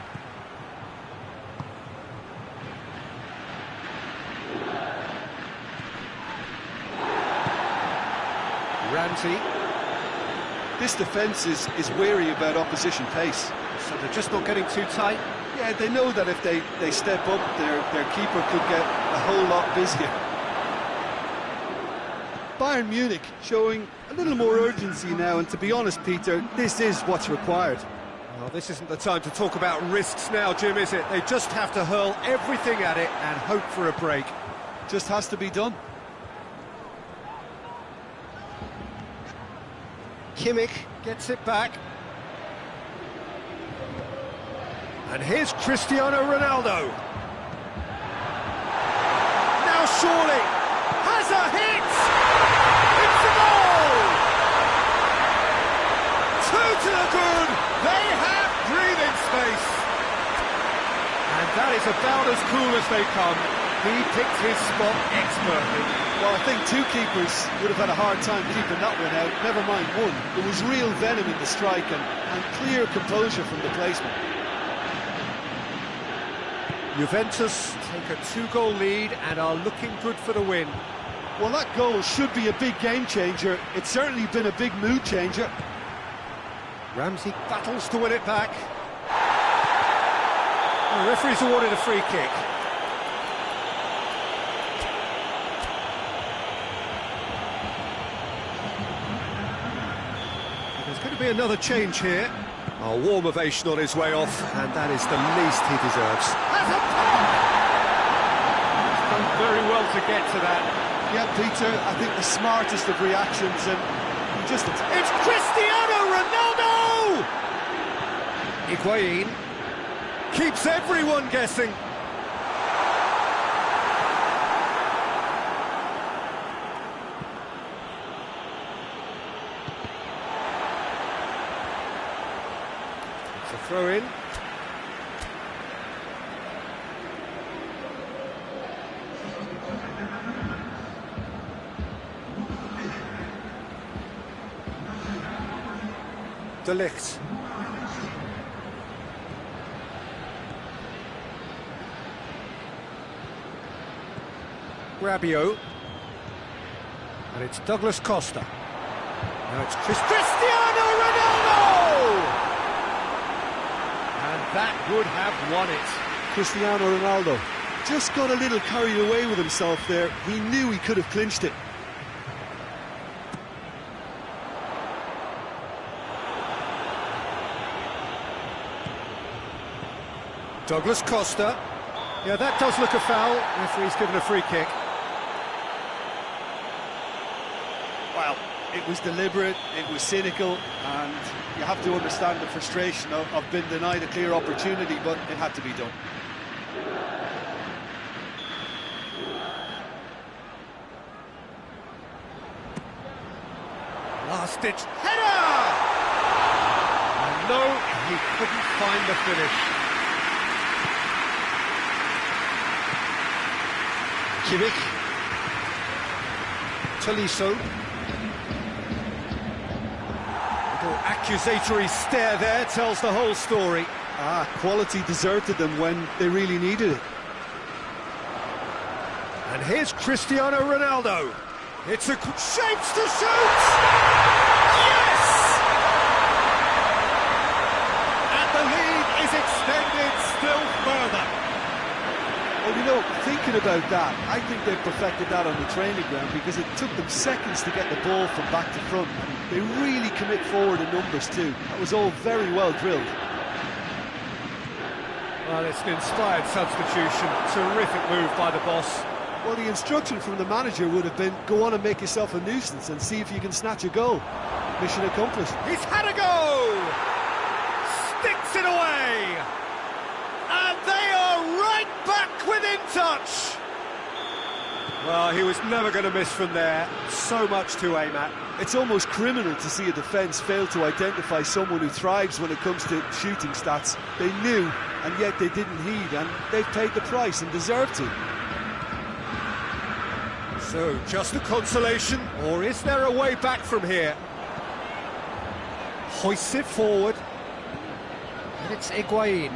Ramsey. This defence is wary about opposition pace. So they're just not getting too tight. Yeah, they know that if they step up, their keeper could get a whole lot busier. Bayern Munich showing a little more urgency now, and to be honest, Peter, this is what's required. Well, this isn't the time to talk about risks now, Jim, is it? They just have to hurl everything at it and hope for a break. Just has to be done. Kimmich gets it back. And here's Cristiano Ronaldo. Now surely has a hit! It's the goal! 2 to the good! They have breathing space! And that is about as cool as they come. He picked his spot expertly. Well, I think two keepers would have had a hard time keeping that one out, never mind one. There was real venom in the strike and clear composure from the placement. Juventus take a 2-goal lead and are looking good for the win. Well, that goal should be a big game changer. It's certainly been a big mood changer. Ramsey battles to win it back. The referee's awarded a free kick. There's going to be another change here. A warm ovation on his way off, and that is the least he deserves. Has a pop! He's done very well to get to that. Yeah, Peter, I think the smartest of reactions, and he just... It's Cristiano Ronaldo! Higuain keeps everyone guessing. a throw in. De Ligt. Rabiot. And it's Douglas Costa. Now it's Cristiano Ronaldo! And that would have won it. Cristiano Ronaldo just got a little carried away with himself there. He knew he could have clinched it. Douglas Costa. Yeah, that does look a foul. Referee's given a free kick. Well, it was deliberate, it was cynical, and you have to understand the frustration of being denied a clear opportunity, but it had to be done. Last-ditch header! And no, he couldn't find the finish. Kimmich. Tolisso. Little accusatory stare there tells the whole story. Quality deserted them when they really needed it. And here's Cristiano Ronaldo. It's a shapes to shoot! Yes! And the lead is extended still further. Well, you know, thinking about that, I think they've perfected that on the training ground because it took them seconds to get the ball from back to front. They really commit forward in numbers too. That was all very well drilled. Well, it's an inspired substitution. Terrific move by the boss. Well, the instruction from the manager would have been, go on and make yourself a nuisance and see if you can snatch a goal. Mission accomplished. He's had a go! Sticks it away! And they are right back within touch! Well, he was never going to miss from there. So much to aim at. It's almost criminal to see a defence fail to identify someone who thrives when it comes to shooting stats. They knew, and yet they didn't heed, and they've paid the price and deserve to. So, just a consolation, or is there a way back from here? Hoists it forward. And it's Higuain.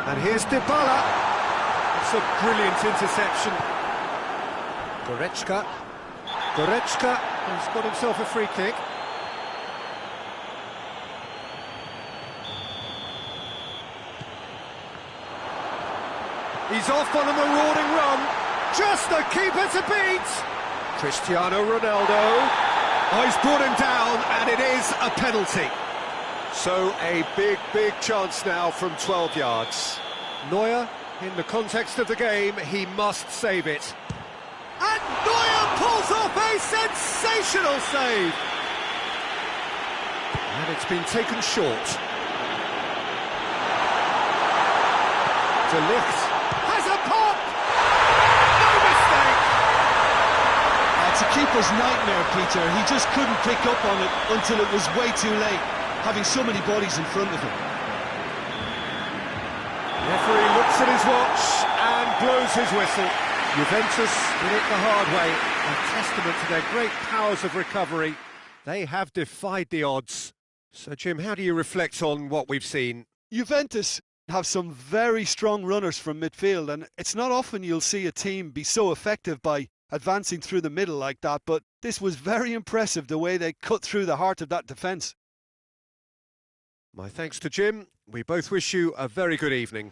And here's Dybala. It's a brilliant interception. Goretzka has got himself a free kick. He's off on a marauding run. Just the keeper to beat! Cristiano Ronaldo. Oh, he's brought him down, and it is a penalty. So a big chance now from 12 yards. Neuer, in the context of the game, he must save it. And Neuer pulls off a sensational save! And it's been taken short. De Ligt has a pop! It's a keeper's nightmare, Peter. He just couldn't pick up on it until it was way too late, having so many bodies in front of him. Referee looks at his watch and blows his whistle. Juventus did it the hard way, a testament to their great powers of recovery. They have defied the odds. So, Jim, how do you reflect on what we've seen? Juventus have some very strong runners from midfield, and it's not often you'll see a team be so effective by advancing through the middle like that, but this was very impressive the way they cut through the heart of that defence. My thanks to Jim. We both wish you a very good evening.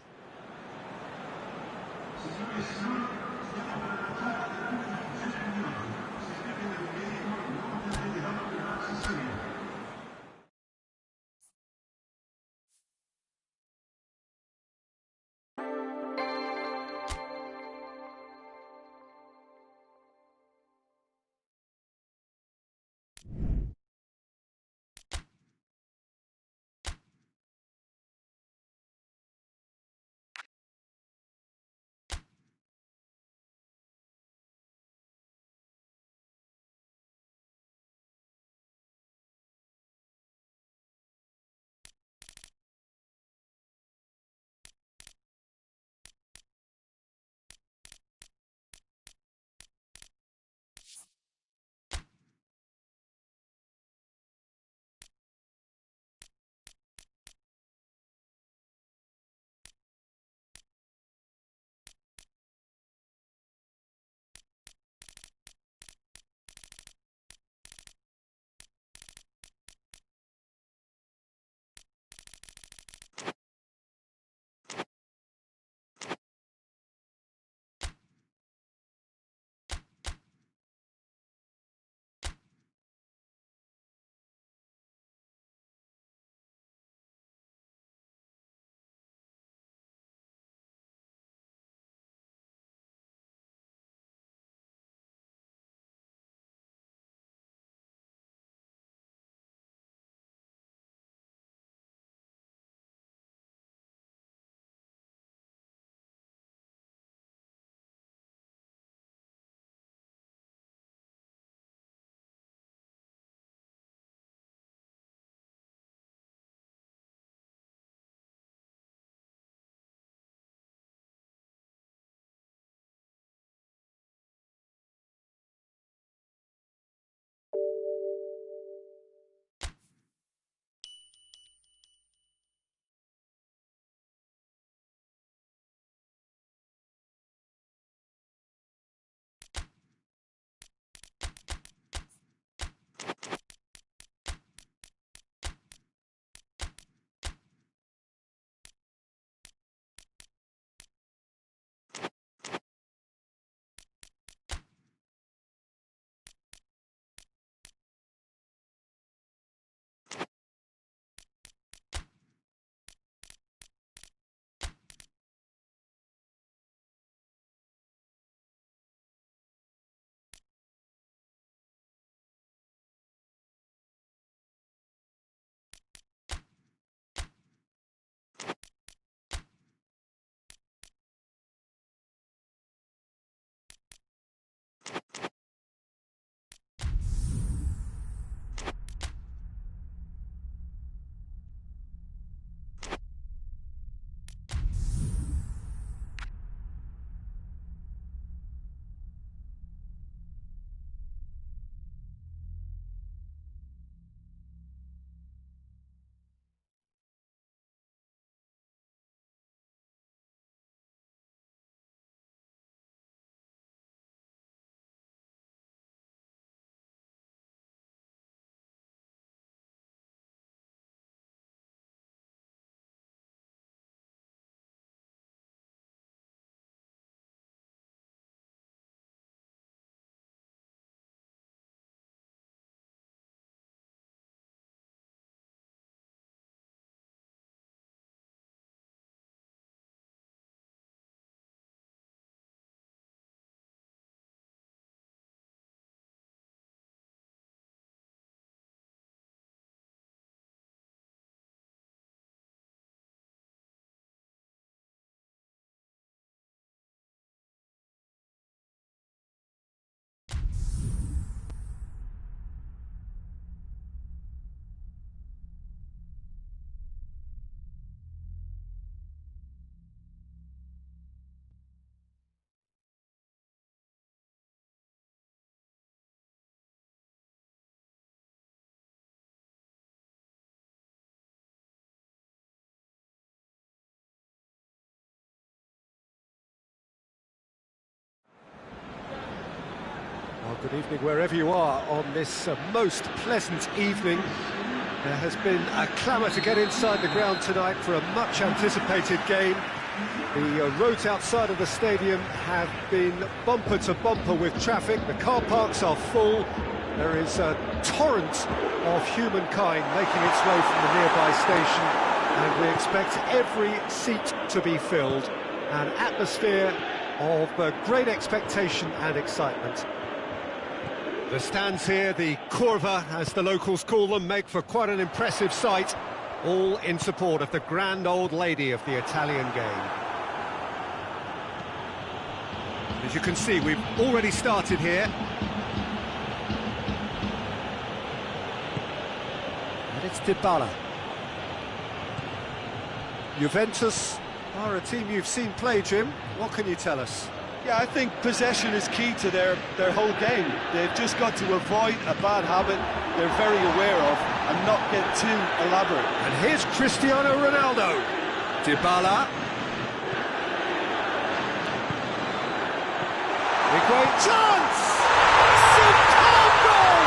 Good evening wherever you are on this most pleasant evening. There has been a clamour to get inside the ground tonight for a much anticipated game. The roads outside of the stadium have been bumper to bumper with traffic. The car parks are full. There is a torrent of humankind making its way from the nearby station, and we expect every seat to be filled. An atmosphere of great expectation and excitement. The stands here, the curva as the locals call them, make for quite an impressive sight, all in support of the grand old lady of the Italian game. As you can see, we've already started here. And it's Dybala. Juventus are a team you've seen play, Jim. What can you tell us? Yeah, I think possession is key to their whole game. They've just got to avoid a bad habit they're very aware of and not get too elaborate. And here's Cristiano Ronaldo. Dybala. A great chance! Superb goal!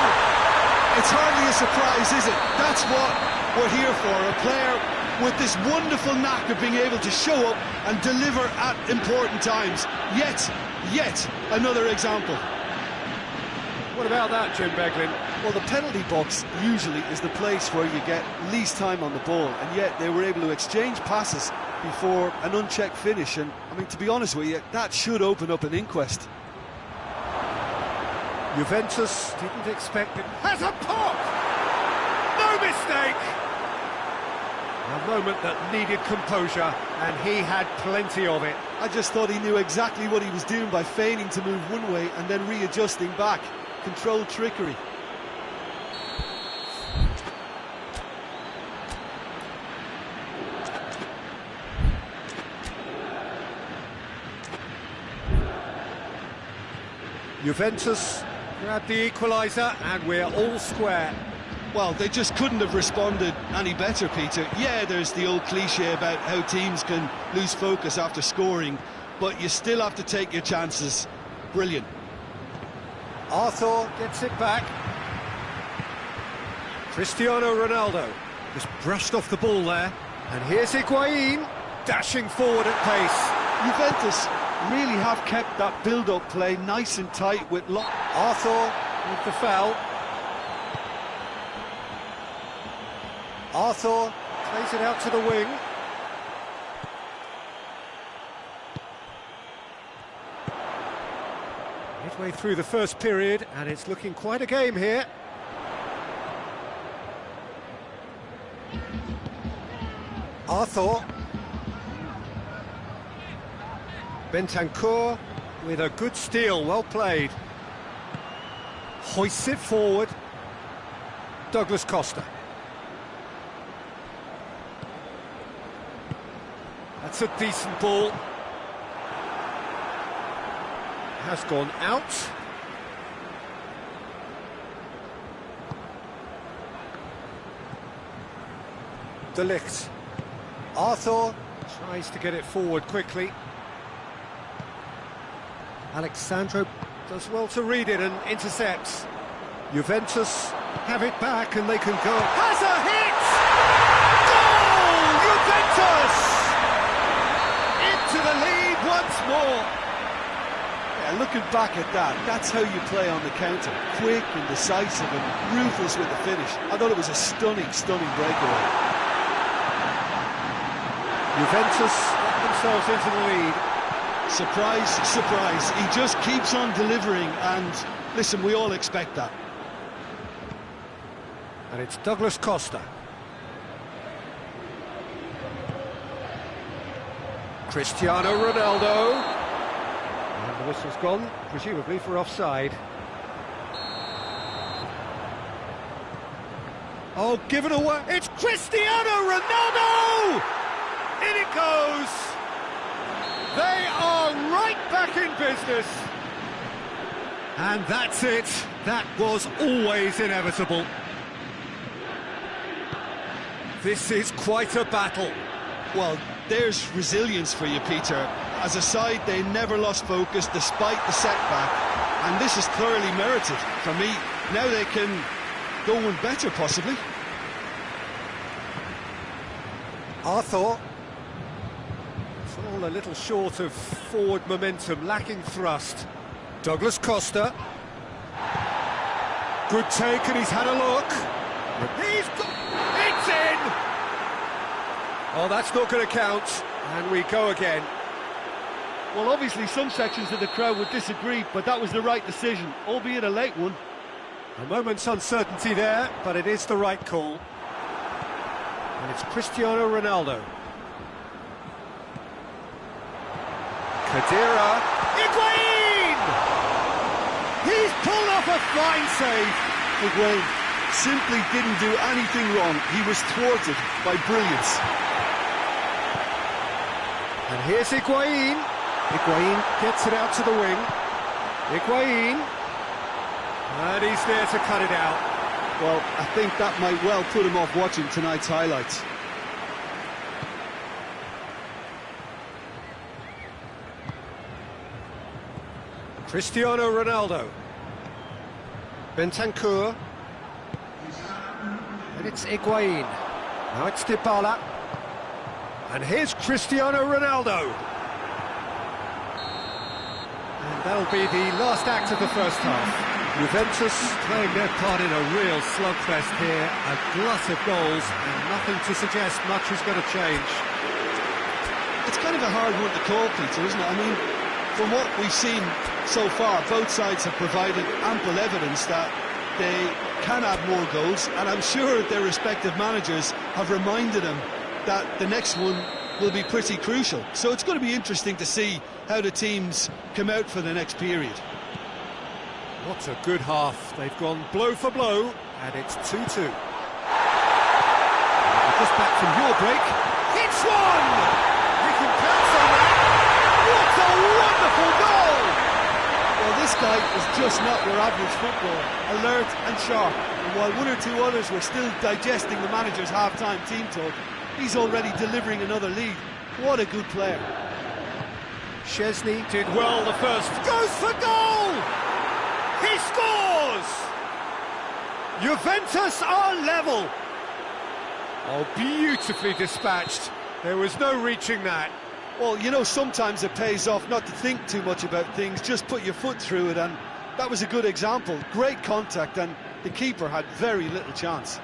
It's hardly a surprise, is it? That's what we're here for. A player with this wonderful knack of being able to show up and deliver at important times. Yet another example. What about that, Jim Beglin? Well, the penalty box usually is the place where you get least time on the ball, and yet they were able to exchange passes before an unchecked finish, and I mean, to be honest with you, that should open up an inquest. Juventus didn't expect it. Has a pop! No mistake! A moment that needed composure, and he had plenty of it. I just thought he knew exactly what he was doing by feigning to move one way and then readjusting back. Controlled trickery. Juventus grabbed the equaliser, and we're all square. Well, they just couldn't have responded any better, Peter. Yeah, there's the old cliche about how teams can lose focus after scoring, but you still have to take your chances. Brilliant. Arthur gets it back. Cristiano Ronaldo just brushed off the ball there. And here's Higuain, dashing forward at pace. Juventus really have kept that build-up play nice and tight with Arthur with the foul. Arthur plays it out to the wing. Midway through the first period, and it's looking quite a game here. Arthur. Bentancur with a good steal, well played. Hoists it forward. Douglas Costa. That's a decent ball. Has gone out. De Ligt. Arthur tries to get it forward quickly. Alexandro does well to read it and intercepts. Juventus have it back and they can go. Has a hit! Goal! Juventus! Into the lead once more. Yeah, looking back at that, that's how you play on the counter. Quick and decisive and ruthless with the finish. I thought it was a stunning breakaway. Juventus get themselves into the lead. Surprise, surprise. He just keeps on delivering, and listen, we all expect that. And it's Douglas Costa. Cristiano Ronaldo. And the whistle's gone, presumably for offside. Oh, given away. It's Cristiano Ronaldo! In it goes! They are right back in business. And that's it. That was always inevitable. This is quite a battle. Well, there's resilience for you, Peter. As a side, they never lost focus despite the setback. and this is thoroughly merited. For me, now they can go one better, possibly. Arthur. It's all a little short of forward momentum, lacking thrust. Douglas Costa. Good take, and he's had a look. It's in! Oh, that's not going to count. And we go again. Well, obviously some sections of the crowd would disagree, but that was the right decision, albeit a late one. A moment's uncertainty there, but it is the right call. And it's Cristiano Ronaldo. Khedira. Higuain! He's pulled off a fine save. Higuain simply didn't do anything wrong. He was thwarted by brilliance. And here's Higuain. Higuain gets it out to the wing. Higuain. And he's there to cut it out. Well, I think that might well put him off watching tonight's highlights. Cristiano Ronaldo. Bentancur. And it's Higuain. Now it's Dybala. And here's Cristiano Ronaldo. And that'll be the last act of the first half. Juventus playing their part in a real slugfest here, a glut of goals, and nothing to suggest much is going to change. It's kind of a hard one to call, Peter, isn't it? I mean, from what we've seen so far, both sides have provided ample evidence that they can add more goals, and I'm sure their respective managers have reminded them that the next one will be pretty crucial. So it's going to be interesting to see how the teams come out for the next period. What a good half. They've gone blow for blow, and it's 2-2. Just back from your break. It's one! You can pounce on that. What a wonderful goal! Well, this guy is just not your average footballer. Alert and sharp. And while one or two others were still digesting the manager's half-time team talk, he's already delivering another lead. What a good player. Szczesny did well the first. Goes for goal! He scores! Juventus are level. Oh, beautifully dispatched. There was no reaching that. Well, you know, sometimes it pays off not to think too much about things, just put your foot through it, and that was a good example. Great contact, and the keeper had very little chance.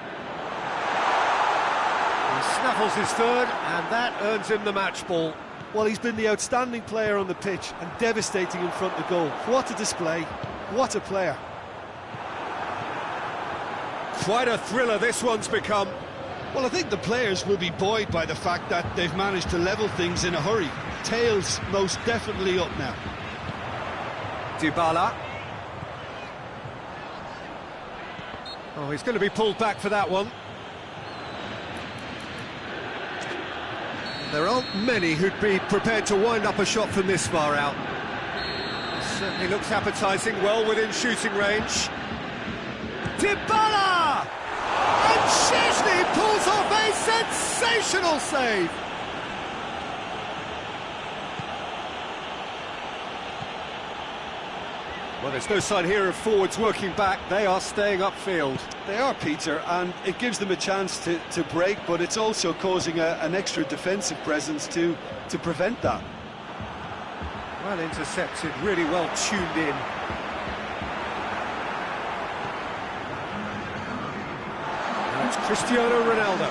He snaffles his third, and that earns him the match ball. Well, he's been the outstanding player on the pitch and devastating in front of goal. What a display. What a player. Quite a thriller this one's become. Well, I think the players will be buoyed by the fact that they've managed to level things in a hurry. Tails most definitely up now. Dybala. Oh, he's going to be pulled back for that one. There aren't many who'd be prepared to wind up a shot from this far out. Certainly looks appetising, well within shooting range. Dybala! And Szczesny pulls off a sensational save! Well, there's no sign here of forwards working back. They are staying upfield. They are, Peter, and it gives them a chance to break, but it's also causing an extra defensive presence to prevent that. Well intercepted, really well tuned in. Now it's Cristiano Ronaldo.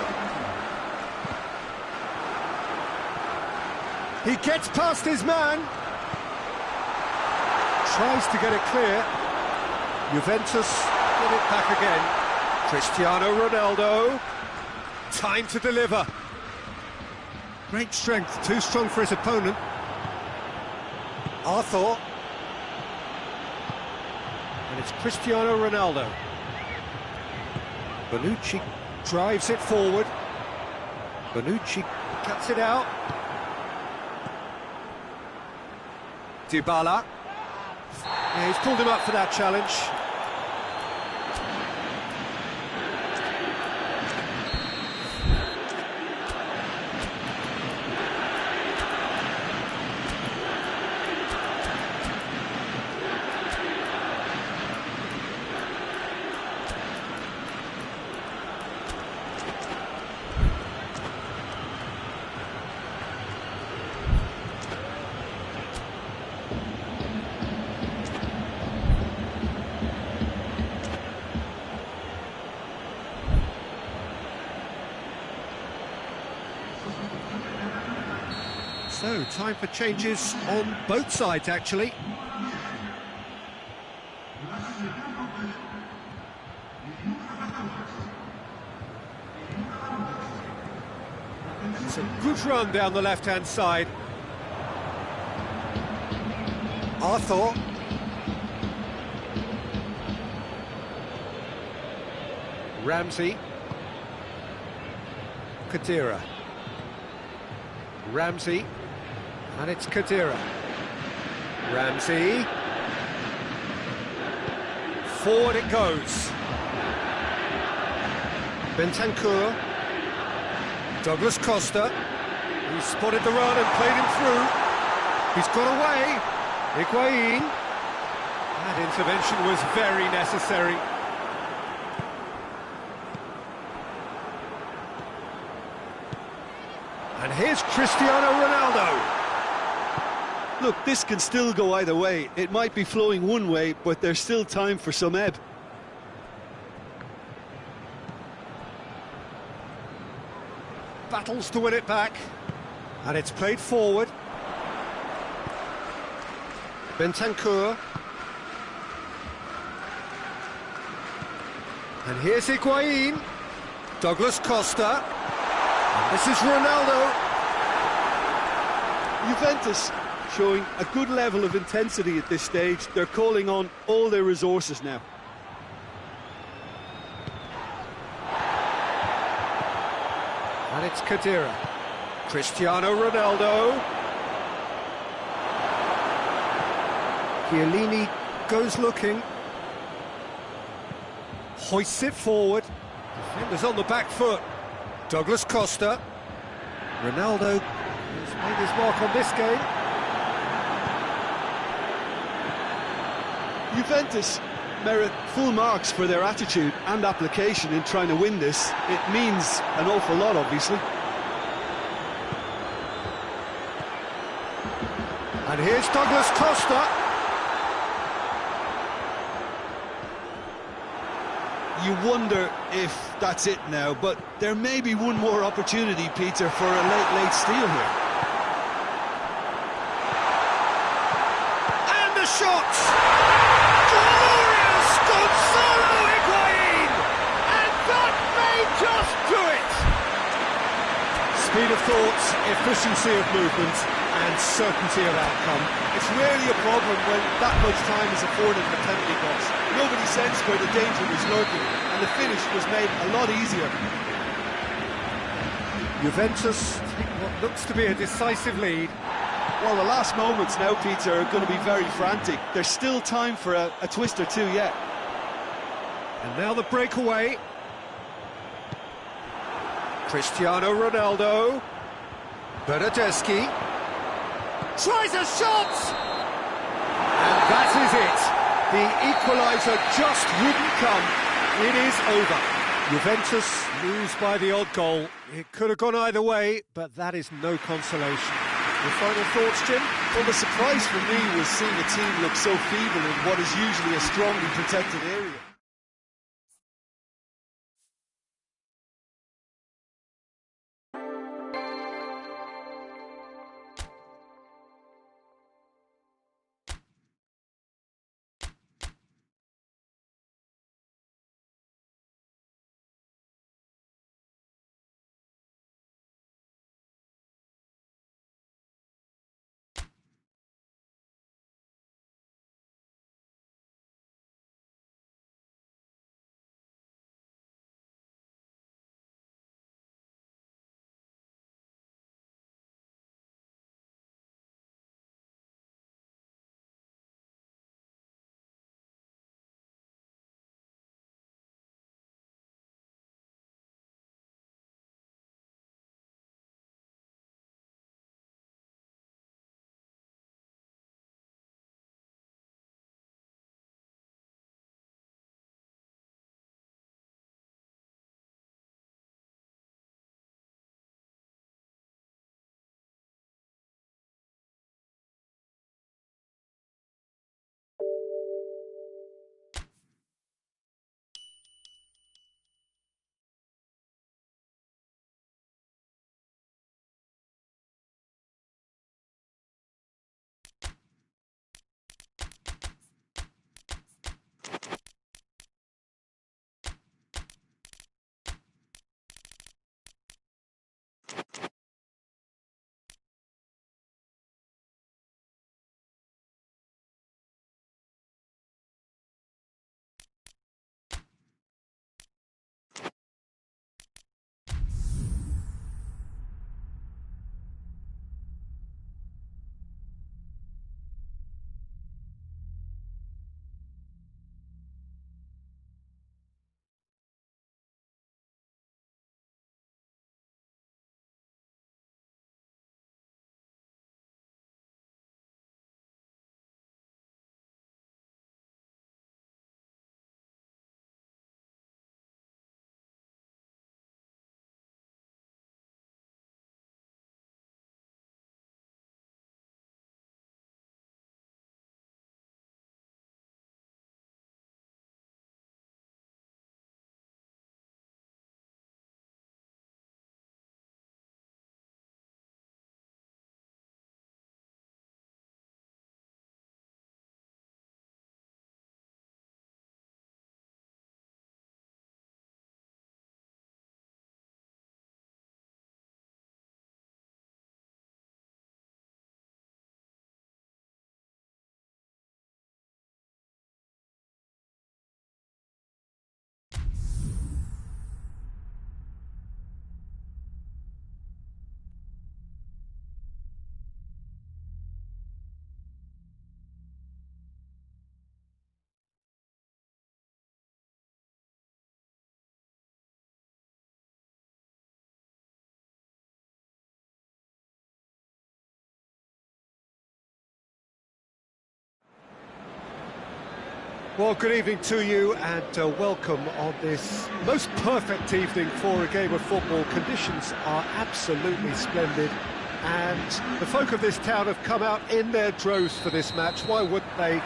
He gets past his man. Tries to get it clear. Juventus get it back again. Cristiano Ronaldo. Time to deliver. Great strength, too strong for his opponent. Arthur. And it's Cristiano Ronaldo. Bonucci drives it forward. Bonucci cuts it out. Dybala. Yeah, he's pulled him up for that challenge. So, time for changes on both sides, actually. It's a good run down the left-hand side. Arthur. Ramsey. Khedira. Ramsey. And it's Khedira. Ramsey. Forward it goes. Bentancur. Douglas Costa. He spotted the run and played him through. He's got away. Higuain. That intervention was very necessary. And here's Cristiano Ronaldo. Look, this can still go either way. It might be flowing one way, but there's still time for some ebb. Battles to win it back. And it's played forward. Bentancur. And here's Higuain. Douglas Costa. And this is Ronaldo. Juventus showing a good level of intensity at this stage. They're calling on all their resources now. And it's Khedira. Cristiano Ronaldo. Chiellini goes looking. Hoists it forward. Defenders on the back foot. Douglas Costa. Ronaldo has made his mark on this game. Juventus merit full marks for their attitude and application in trying to win this. It means an awful lot, obviously. And here's Douglas Costa. You wonder if that's it now, but there may be one more opportunity, Peter, for a late steal here. And the shot! Glorious Gonzalo Higuain! And that may just do it! Speed of thought, efficiency of movement, and certainty of outcome. It's rarely a problem when that much time is afforded for penalty box. Nobody sensed where the danger was lurking, and the finish was made a lot easier. Juventus take what looks to be a decisive lead. Well, the last moments now, Peter, are going to be very frantic. There's still time for a twist or two yet. And now the breakaway. Cristiano Ronaldo. Bernardeschi. Tries a shot! And that is it. The equaliser just wouldn't come. It is over. Juventus lose by the odd goal. It could have gone either way, but that is no consolation. Your final thoughts, Jim? Well, the surprise for me was seeing a team look so feeble in what is usually a strongly protected area. Well, good evening to you and welcome on this most perfect evening for a game of football. Conditions are absolutely splendid and the folk of this town have come out in their droves for this match. Why wouldn't they?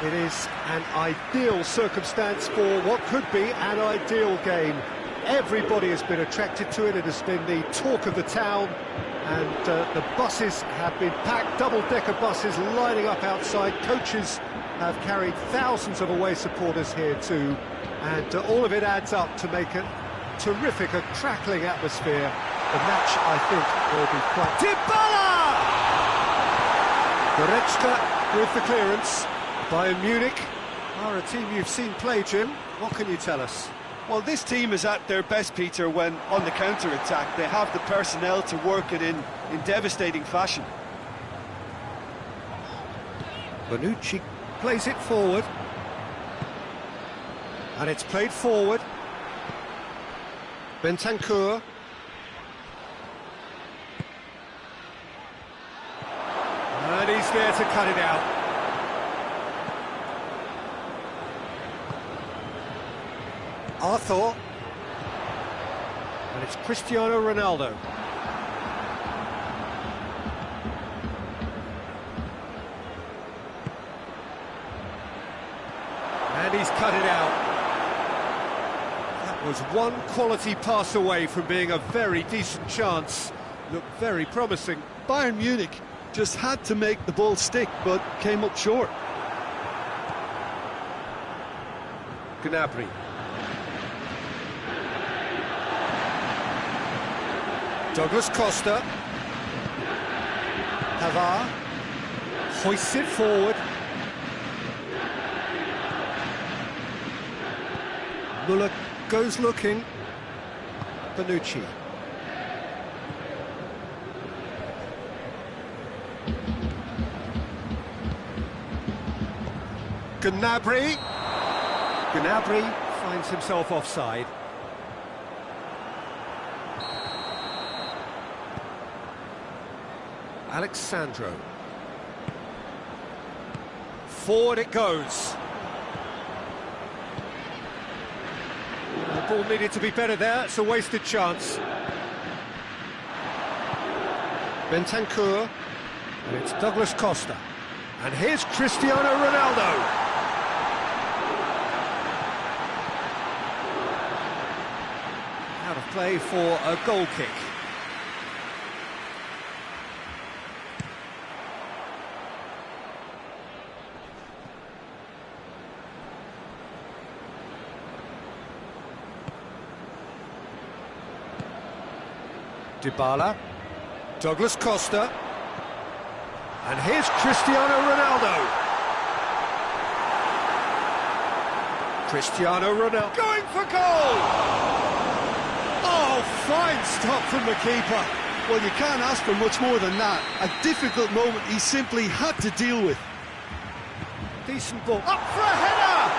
It is an ideal circumstance for what could be an ideal game. Everybody has been attracted to it. It has been the talk of the town, and the buses have been packed, double-decker buses lining up outside. Coaches have carried thousands of away supporters here too, and all of it adds up to make a terrific, a crackling atmosphere. The match, I think, will be quite... Dybala! Goretzka with the clearance. Bayern Munich are a team you've seen play, Jim. What can you tell us? Well, this team is at their best, Peter, when on the counter-attack. They have the personnel to work it in devastating fashion. Bonucci plays it forward. And it's played forward. Bentancur. And he's there to cut it out. Arthur. And it's Cristiano Ronaldo. And he's cut it out. That was one quality pass away from being a very decent chance. Looked very promising. Bayern Munich just had to make the ball stick, but came up short. Gnabry. Douglas Costa. Pavard hoists it forward. Muller goes looking. Bonucci. Gnabry. Gnabry finds himself offside. Alexandro. Forward it goes. The ball needed to be better there. It's a wasted chance. Bentancur. And it's Douglas Costa. And here's Cristiano Ronaldo. Out of play for a goal kick. Dybala, Douglas Costa, and here's Cristiano Ronaldo. Cristiano Ronaldo going for goal! Oh, fine stop from the keeper. Well, you can't ask for much more than that. A difficult moment he simply had to deal with. Decent ball, up for a header!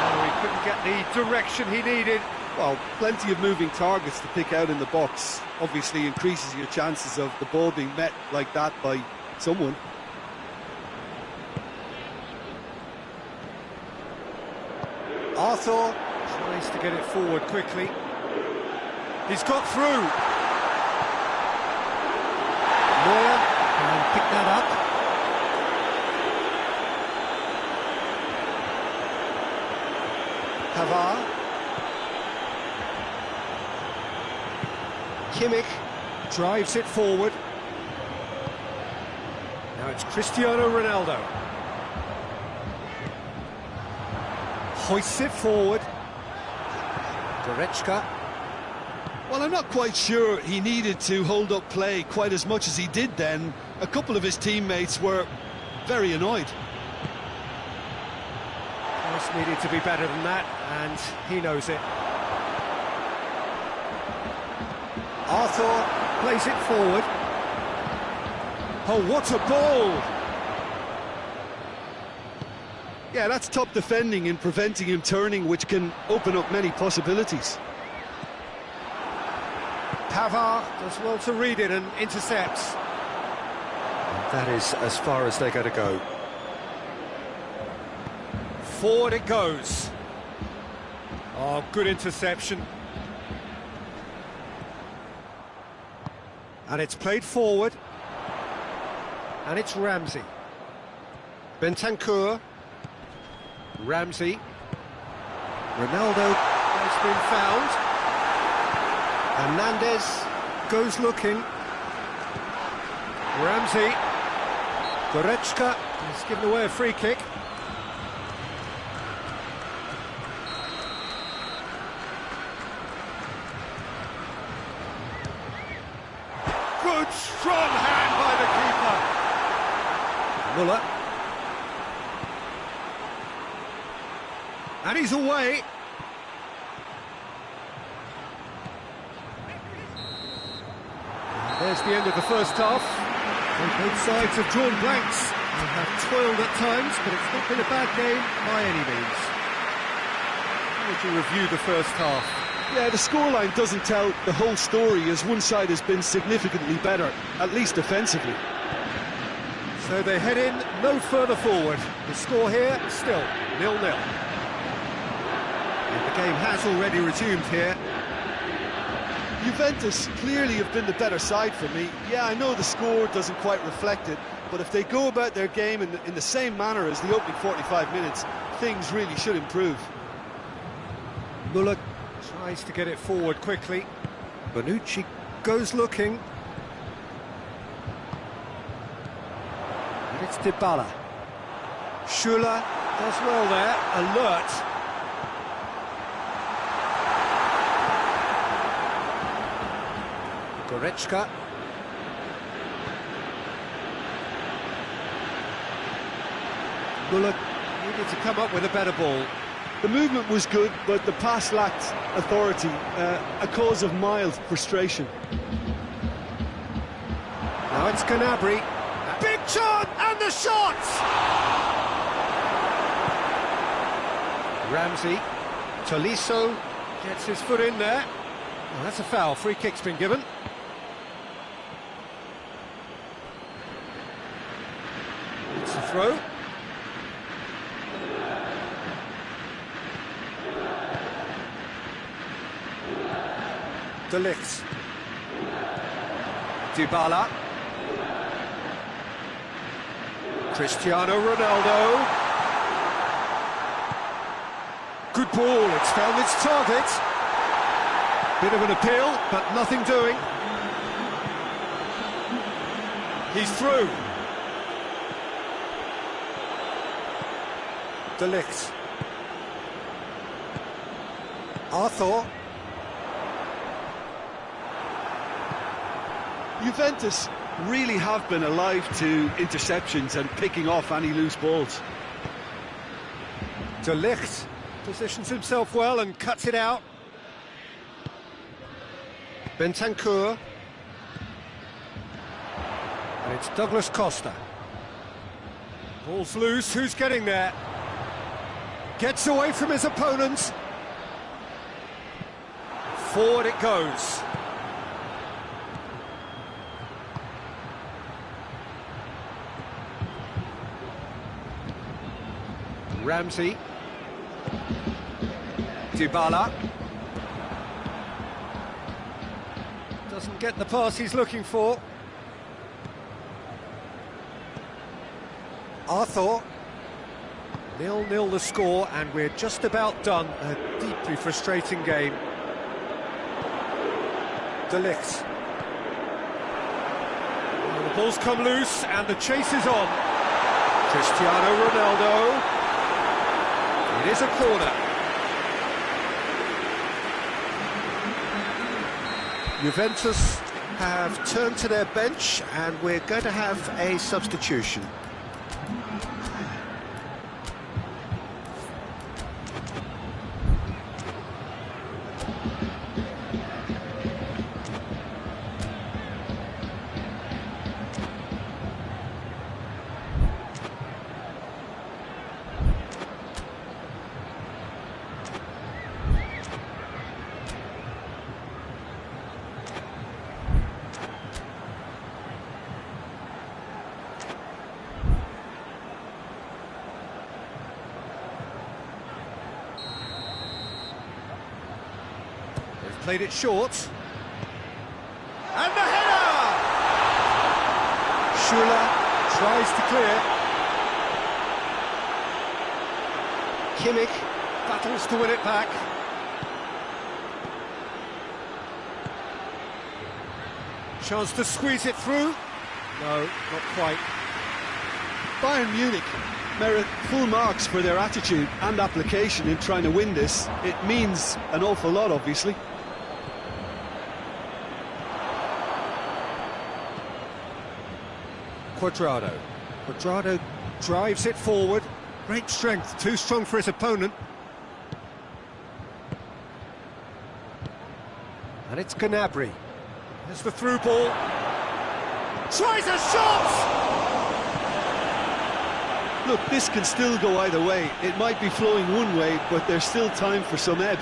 Oh, he couldn't get the direction he needed. Well, plenty of moving targets to pick out in the box. Obviously increases your chances of the ball being met like that by someone. Arthur tries to get it forward quickly. He's got through. Neuer can pick that up. Pavard. Kimmich drives it forward. Now it's Cristiano Ronaldo. Hoists it forward. Goretzka. Well, I'm not quite sure he needed to hold up play quite as much as he did then. A couple of his teammates were very annoyed. This needed to be better than that, and he knows it. Arthur plays it forward. Oh, what a ball! Yeah, that's top defending and preventing him turning, which can open up many possibilities. Pavard does well to read it and intercepts. That is as far as they're going to go. Forward it goes. Oh, good interception. And it's played forward. And it's Ramsey. Bentancur. Ramsey. Ronaldo has been found. Hernandez goes looking. Ramsey. Goretzka has given away a free kick. Good strong hand by the keeper. Muller. And he's away. There's the end of the first half. And both sides have drawn blanks. They have toiled at times, but it's not been a bad game by any means. How would you review the first half? Yeah, the scoreline doesn't tell the whole story, as one side has been significantly better, at least defensively. So they head in no further forward. The score here, still 0-0. And the game has already resumed here. Juventus clearly have been the better side for me. Yeah, I know the score doesn't quite reflect it, but if they go about their game in the same manner as the opening 45 minutes, things really should improve. Muller tries to get it forward quickly. Bonucci goes looking. And it's Dybala. Schuller does well there, alert. Goretzka. Muller needed to come up with a better ball. The movement was good, but the pass lacked authority, a cause of mild frustration. Now it's Gnabry. Big shot, and the shot! Ramsey. Tolisso gets his foot in there. Oh, that's a foul. Free kick's been given. It's a throw. De Ligt. Dybala. Cristiano Ronaldo. Good ball, it's found its target. Bit of an appeal, but nothing doing. He's through. De Ligt. Arthur. Juventus really have been alive to interceptions and picking off any loose balls. De Ligt positions himself well and cuts it out. Bentancur. And it's Douglas Costa. Ball's loose, who's getting there? Gets away from his opponents. Forward it goes. Ramsey. Dybala. Doesn't get the pass he's looking for. Arthur. 0-0 the score, and we're just about done. A deeply frustrating game. De Ligt. Well, the ball's come loose, and the chase is on. Cristiano Ronaldo. It is a corner. Juventus have turned to their bench, and we're going to have a substitution. Played it short. And the header! Shula tries to clear. Kimmich battles to win it back. Chance to squeeze it through. No, not quite. Bayern Munich merit full marks for their attitude and application in trying to win this. It means an awful lot, obviously. Cuadrado drives it forward. Great strength, too strong for his opponent. And it's Gnabry. There's the through ball. Tries a shot! Look, this can still go either way. It might be flowing one way, but there's still time for some ebb.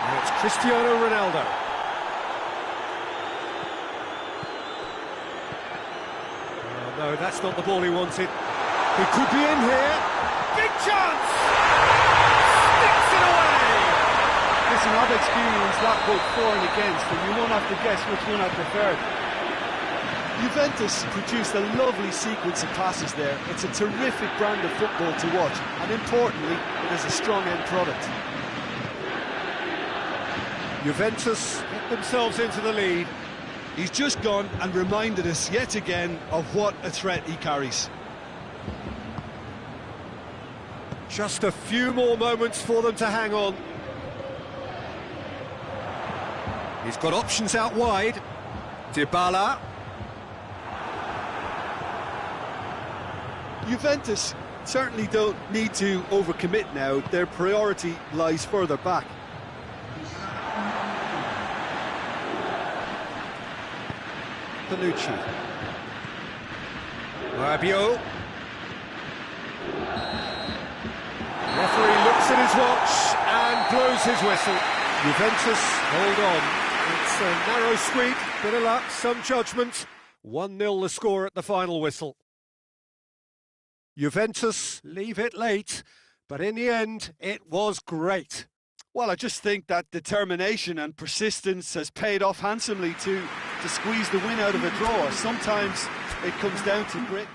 And it's Cristiano Ronaldo. Oh, no, that's not the ball he wanted. He could be in here. Big chance! Sticks it away! Listen, I've experienced that both for and against, and you won't have to guess which one I preferred. Juventus produced a lovely sequence of passes there. It's a terrific brand of football to watch, and importantly, it is a strong end product. Juventus get themselves into the lead. He's just gone and reminded us yet again of what a threat he carries. Just a few more moments for them to hang on. He's got options out wide. Dybala. Juventus certainly don't need to overcommit now. Their priority lies further back. Bonucci. Rabiot. Referee looks at his watch and blows his whistle. Juventus hold on. It's a narrow squeak, bit of luck, some judgment. 1-0 the score at the final whistle. Juventus leave it late, but in the end, it was great. Well, I just think that determination and persistence has paid off handsomely to squeeze the win out of a draw. Sometimes it comes down to grit.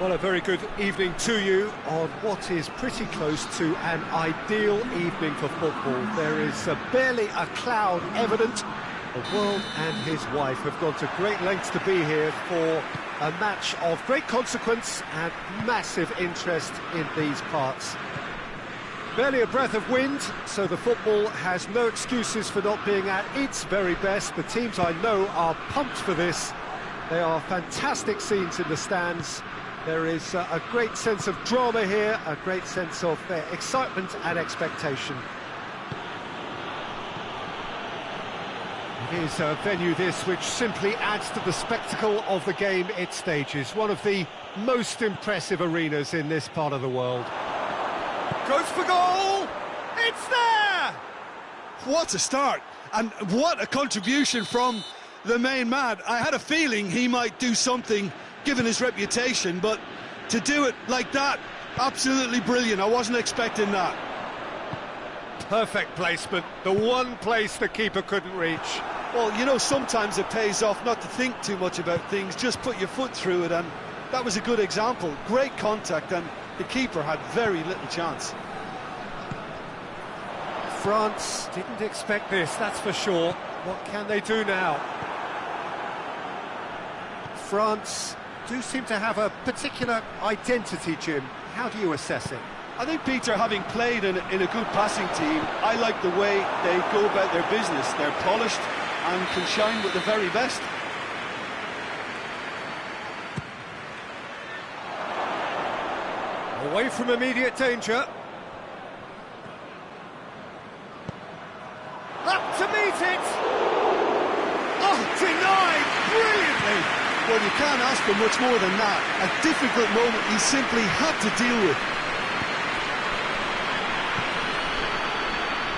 Well, a very good evening to you on what is pretty close to an ideal evening for football. There is barely a cloud evident. The world and his wife have gone to great lengths to be here for a match of great consequence and massive interest in these parts. Barely a breath of wind, so the football has no excuses for not being at its very best. The teams I know are pumped for this. They are fantastic scenes in the stands. There is a great sense of drama here, a great sense of excitement and expectation. It is a venue this which simply adds to the spectacle of the game it stages. One of the most impressive arenas in this part of the world. Goes for goal! It's there! What a start, and what a contribution from the main man. I had a feeling he might do something given his reputation, but to do it like that, absolutely brilliant. I wasn't expecting that. Perfect placement, the one place the keeper couldn't reach. Well, you know, sometimes it pays off not to think too much about things, just put your foot through it, and that was a good example. Great contact, and the keeper had very little chance. France didn't expect this, that's for sure. What can they do now? France do seem to have a particular identity, Jim. How do you assess it? I think, Peter, having played in a good passing team, I like the way they go about their business. They're polished and can shine with the very best. Away from immediate danger. Up to meet it! Oh, denied brilliantly! Well, you can't ask for much more than that. A difficult moment he simply had to deal with.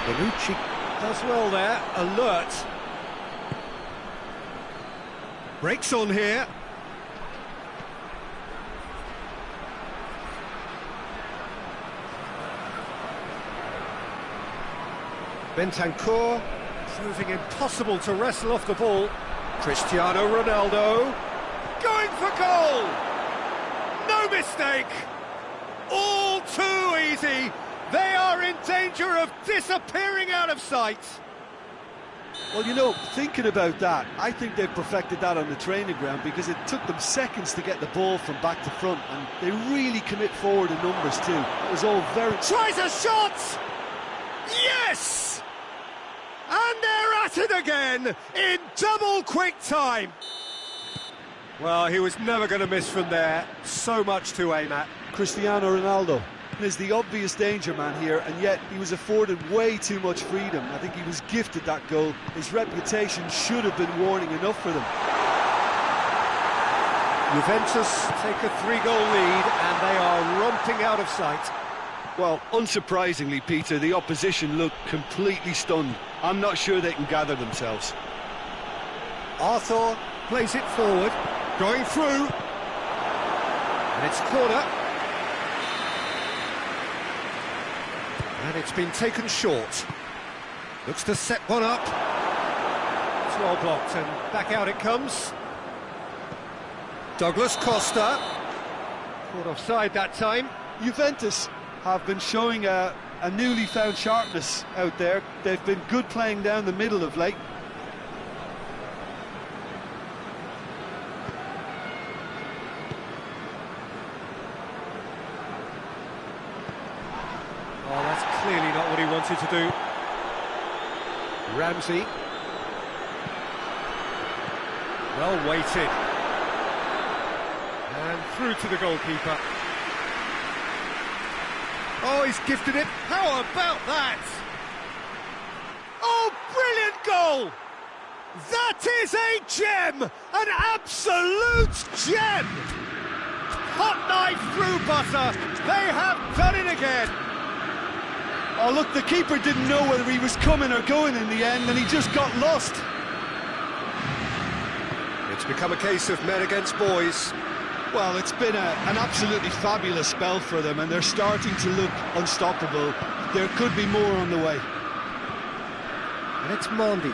Bonucci does well there, alert. Breaks on here. Bentancur proving impossible to wrestle off the ball. Cristiano Ronaldo going for goal! No mistake! All too easy! They are in danger of disappearing out of sight! Well, you know, thinking about that, I think they've perfected that on the training ground, because it took them seconds to get the ball from back to front, and they really commit forward in numbers too. It was all very... Tries a shot! Yes! And they're at it again, in double quick time! Well, he was never going to miss from there. So much to aim at. Cristiano Ronaldo is the obvious danger man here, and yet he was afforded way too much freedom. I think he was gifted that goal. His reputation should have been warning enough for them. Juventus take a 3-goal lead, and they are romping out of sight. Well, unsurprisingly, Peter, the opposition looked completely stunned. I'm not sure they can gather themselves. Arthur plays it forward, going through, and it's corner. And it's been taken short. Looks to set one up. It's well blocked, and back out it comes. Douglas Costa. Caught offside that time. Juventus have been showing a newly found sharpness out there. They've been good playing down the middle of late. Oh, that's clearly not what he wanted to do. Ramsey. Well weighted. And through to the goalkeeper. Oh, he's gifted it. How about that? Oh, brilliant goal! That is a gem! An absolute gem! Hot knife through butter. They have done it again. Oh, look, the keeper didn't know whether he was coming or going in the end, and he just got lost. It's become a case of men against boys. Well, it's been an absolutely fabulous spell for them, and they're starting to look unstoppable. There could be more on the way. And it's Mondi.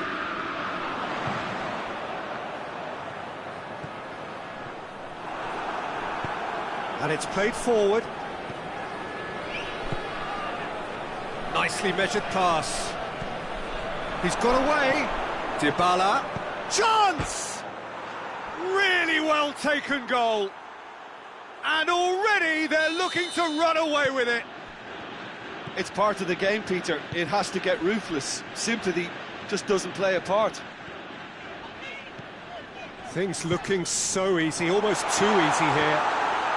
And it's played forward. Nicely measured pass. He's got away. Dybala. Chance! Really well taken goal. And already they're looking to run away with it. It's part of the game, Peter. It has to get ruthless. Sympathy just doesn't play a part. Things looking so easy, almost too easy here.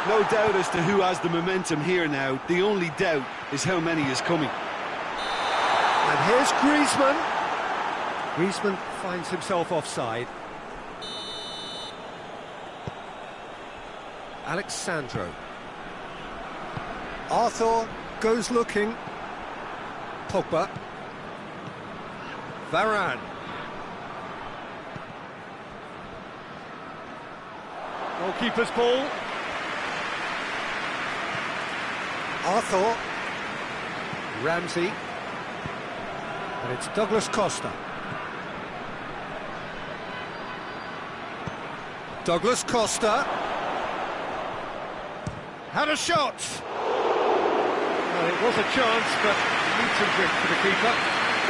No doubt as to who has the momentum here now. The only doubt is how many is coming. And here's Griezmann. Griezmann finds himself offside. Alexandro. Arthur goes looking. Pogba. Varane. Goalkeeper's ball. Arthur. Ramsey. And it's Douglas Costa. Douglas Costa. Had a shot. Well, it was a chance, but needs some grip for the keeper.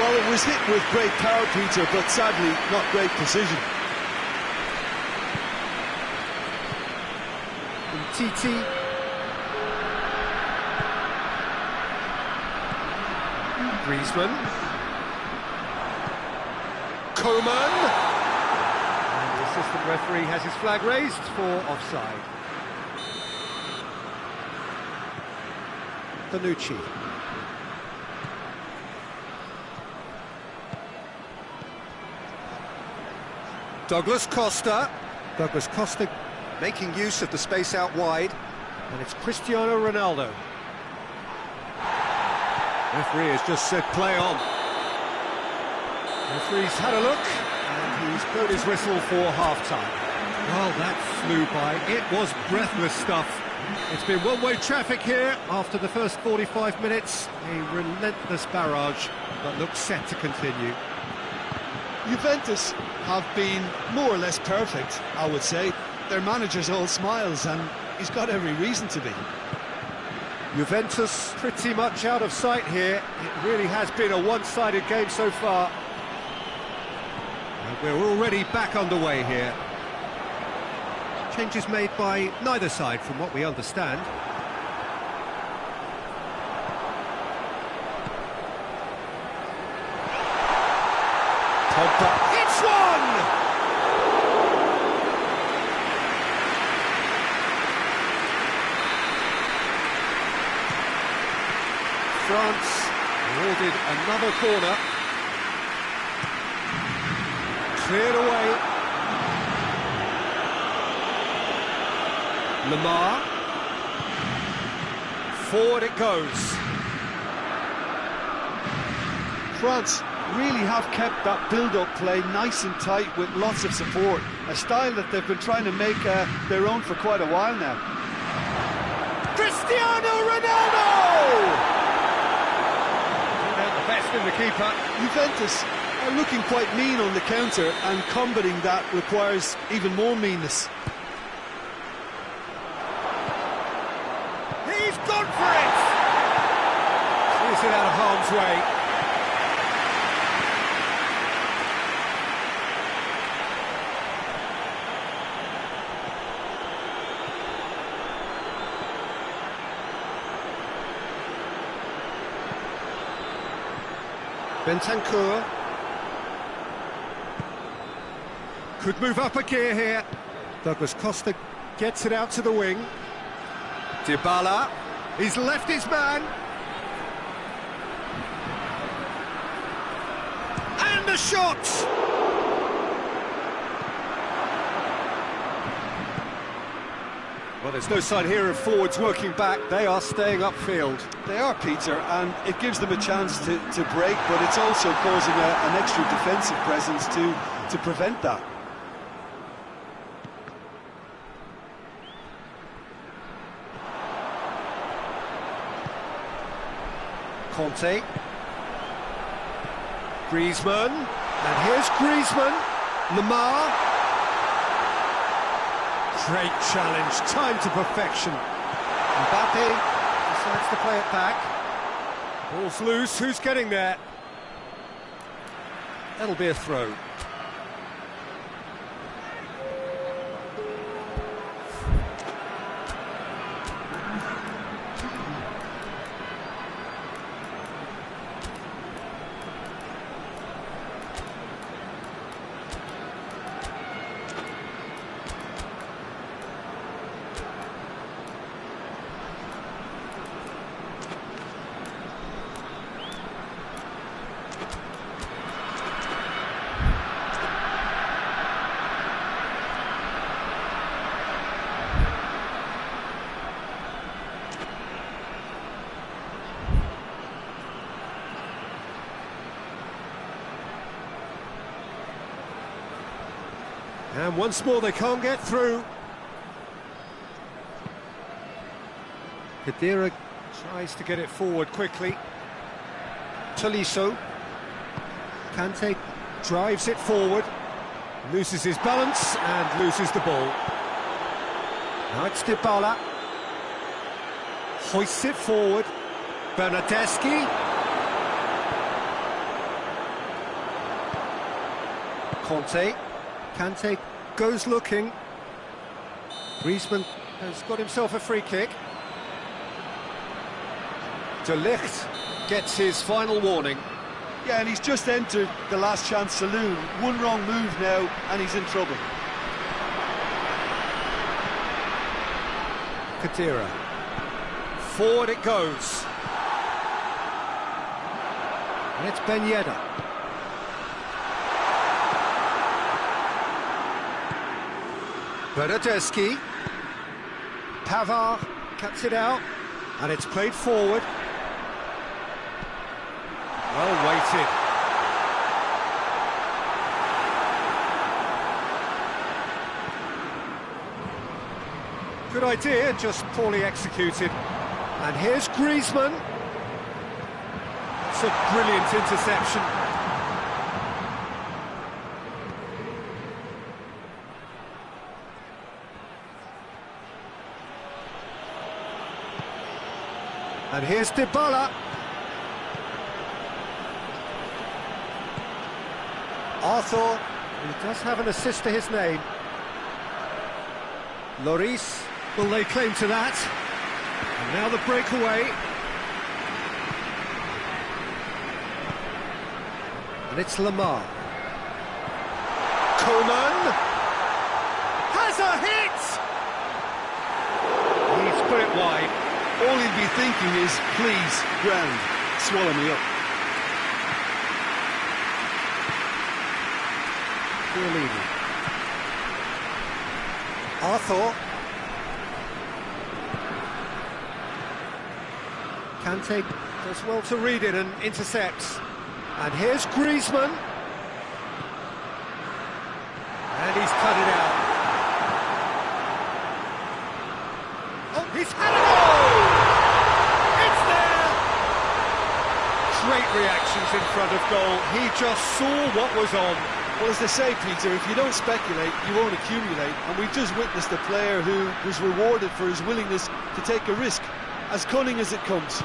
Well, it was hit with great power, Peter, but sadly, not great precision. Titi. Griezmann. Coman. And the assistant referee has his flag raised for offside. Bonucci. Douglas Costa. Douglas Costa making use of the space out wide. And it's Cristiano Ronaldo. Referee has just said play on. Referee's had a look, and he's blown his whistle for half-time. Well, that flew by. It was breathless stuff. It's been one-way traffic here after the first 45 minutes. A relentless barrage that looks set to continue. Juventus have been more or less perfect, I would say. Their manager's all smiles, and he's got every reason to be. Juventus pretty much out of sight here. It really has been a one-sided game so far. And we're already back underway here. Changes made by neither side, from what we understand. Pogba hits one! France awarded another corner. Cleared away. Lamar. Forward it goes. France really have kept that build-up play nice and tight with lots of support. A style that they've been trying to make their own for quite a while now. Cristiano Ronaldo! The best in the keeper. Juventus are looking quite mean on the counter, and combating that requires even more meanness. He's gone for it! Clears it out of harm's way. Bentancur could move up a gear here. Douglas Costa gets it out to the wing. Dybala, he's left his man. And the shot! Well, there's no sign here of forwards working back. They are staying upfield. They are, Peter, and it gives them a chance to break, but it's also causing an extra defensive presence to prevent that. Conte. Griezmann. And here's Griezmann. Lamar. Great challenge, timed to perfection. Mbappe decides to play it back. Ball's loose, who's getting there? That'll be a throw. And once more they can't get through. Khedira tries to get it forward quickly. Tolisso. Kante drives it forward. Loses his balance and loses the ball. Now it's Dybala. Hoists it forward. Bernardeschi. Conte. Kante goes looking. Griezmann has got himself a free kick. De Ligt gets his final warning. Yeah, and he's just entered the last chance saloon. One wrong move now, and he's in trouble. Khedira. Forward it goes. And it's Ben Yedder. Bernardeschi. Pavard cuts it out, and it's played forward. Well weighted. Good idea, just poorly executed. And here's Griezmann. It's a brilliant interception. And here's Dybala. Arthur, he does have an assist to his name. Lloris will lay claim to that. And now the breakaway. And it's Lamar. Coman has a hit! He's put it wide. All he'd be thinking is, please, ground, swallow me up. Arthur. Kante does well to read it and intercepts. And here's Griezmann. And he's cut it out. Oh, he's had a goal! It's there! Great reactions in front of goal. He just saw what was on. Well, as they say, Peter, if you don't speculate, you won't accumulate. And we've just witnessed a player who was rewarded for his willingness to take a risk, as cunning as it comes.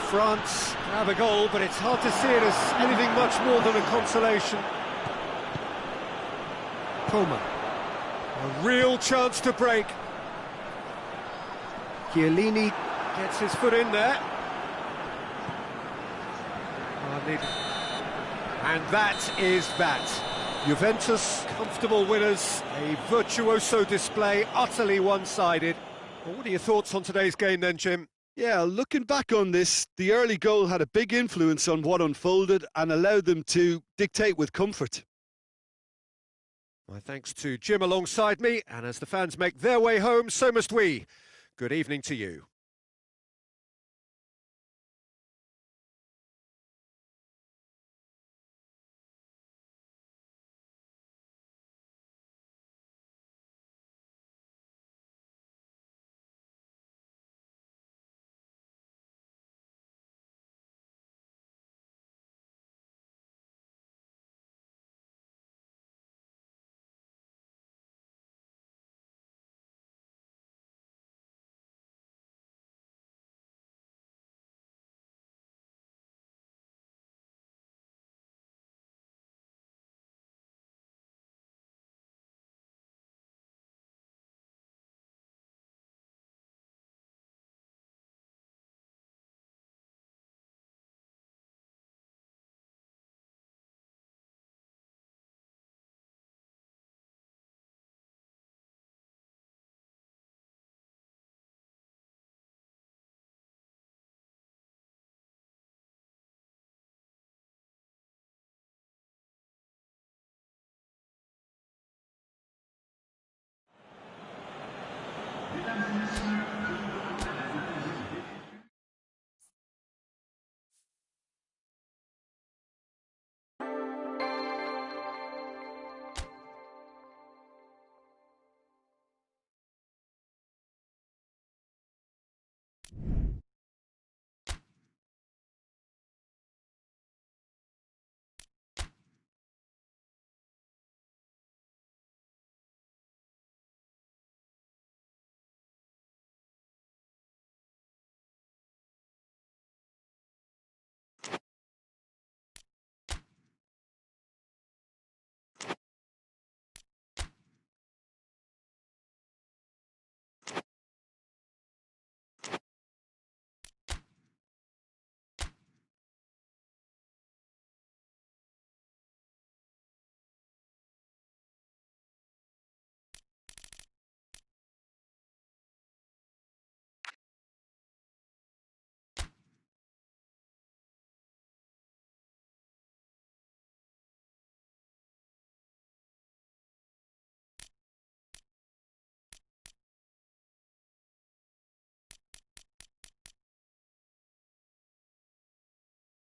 France have a goal, but it's hard to see it as anything much more than a consolation. Coman. A real chance to break. Chiellini gets his foot in there. And that is that. Juventus, comfortable winners, a virtuoso display, utterly one-sided. Well, what are your thoughts on today's game then, Jim? Yeah, looking back on this, the early goal had a big influence on what unfolded and allowed them to dictate with comfort. My thanks to Jim alongside me, and as the fans make their way home, so must we. Good evening to you.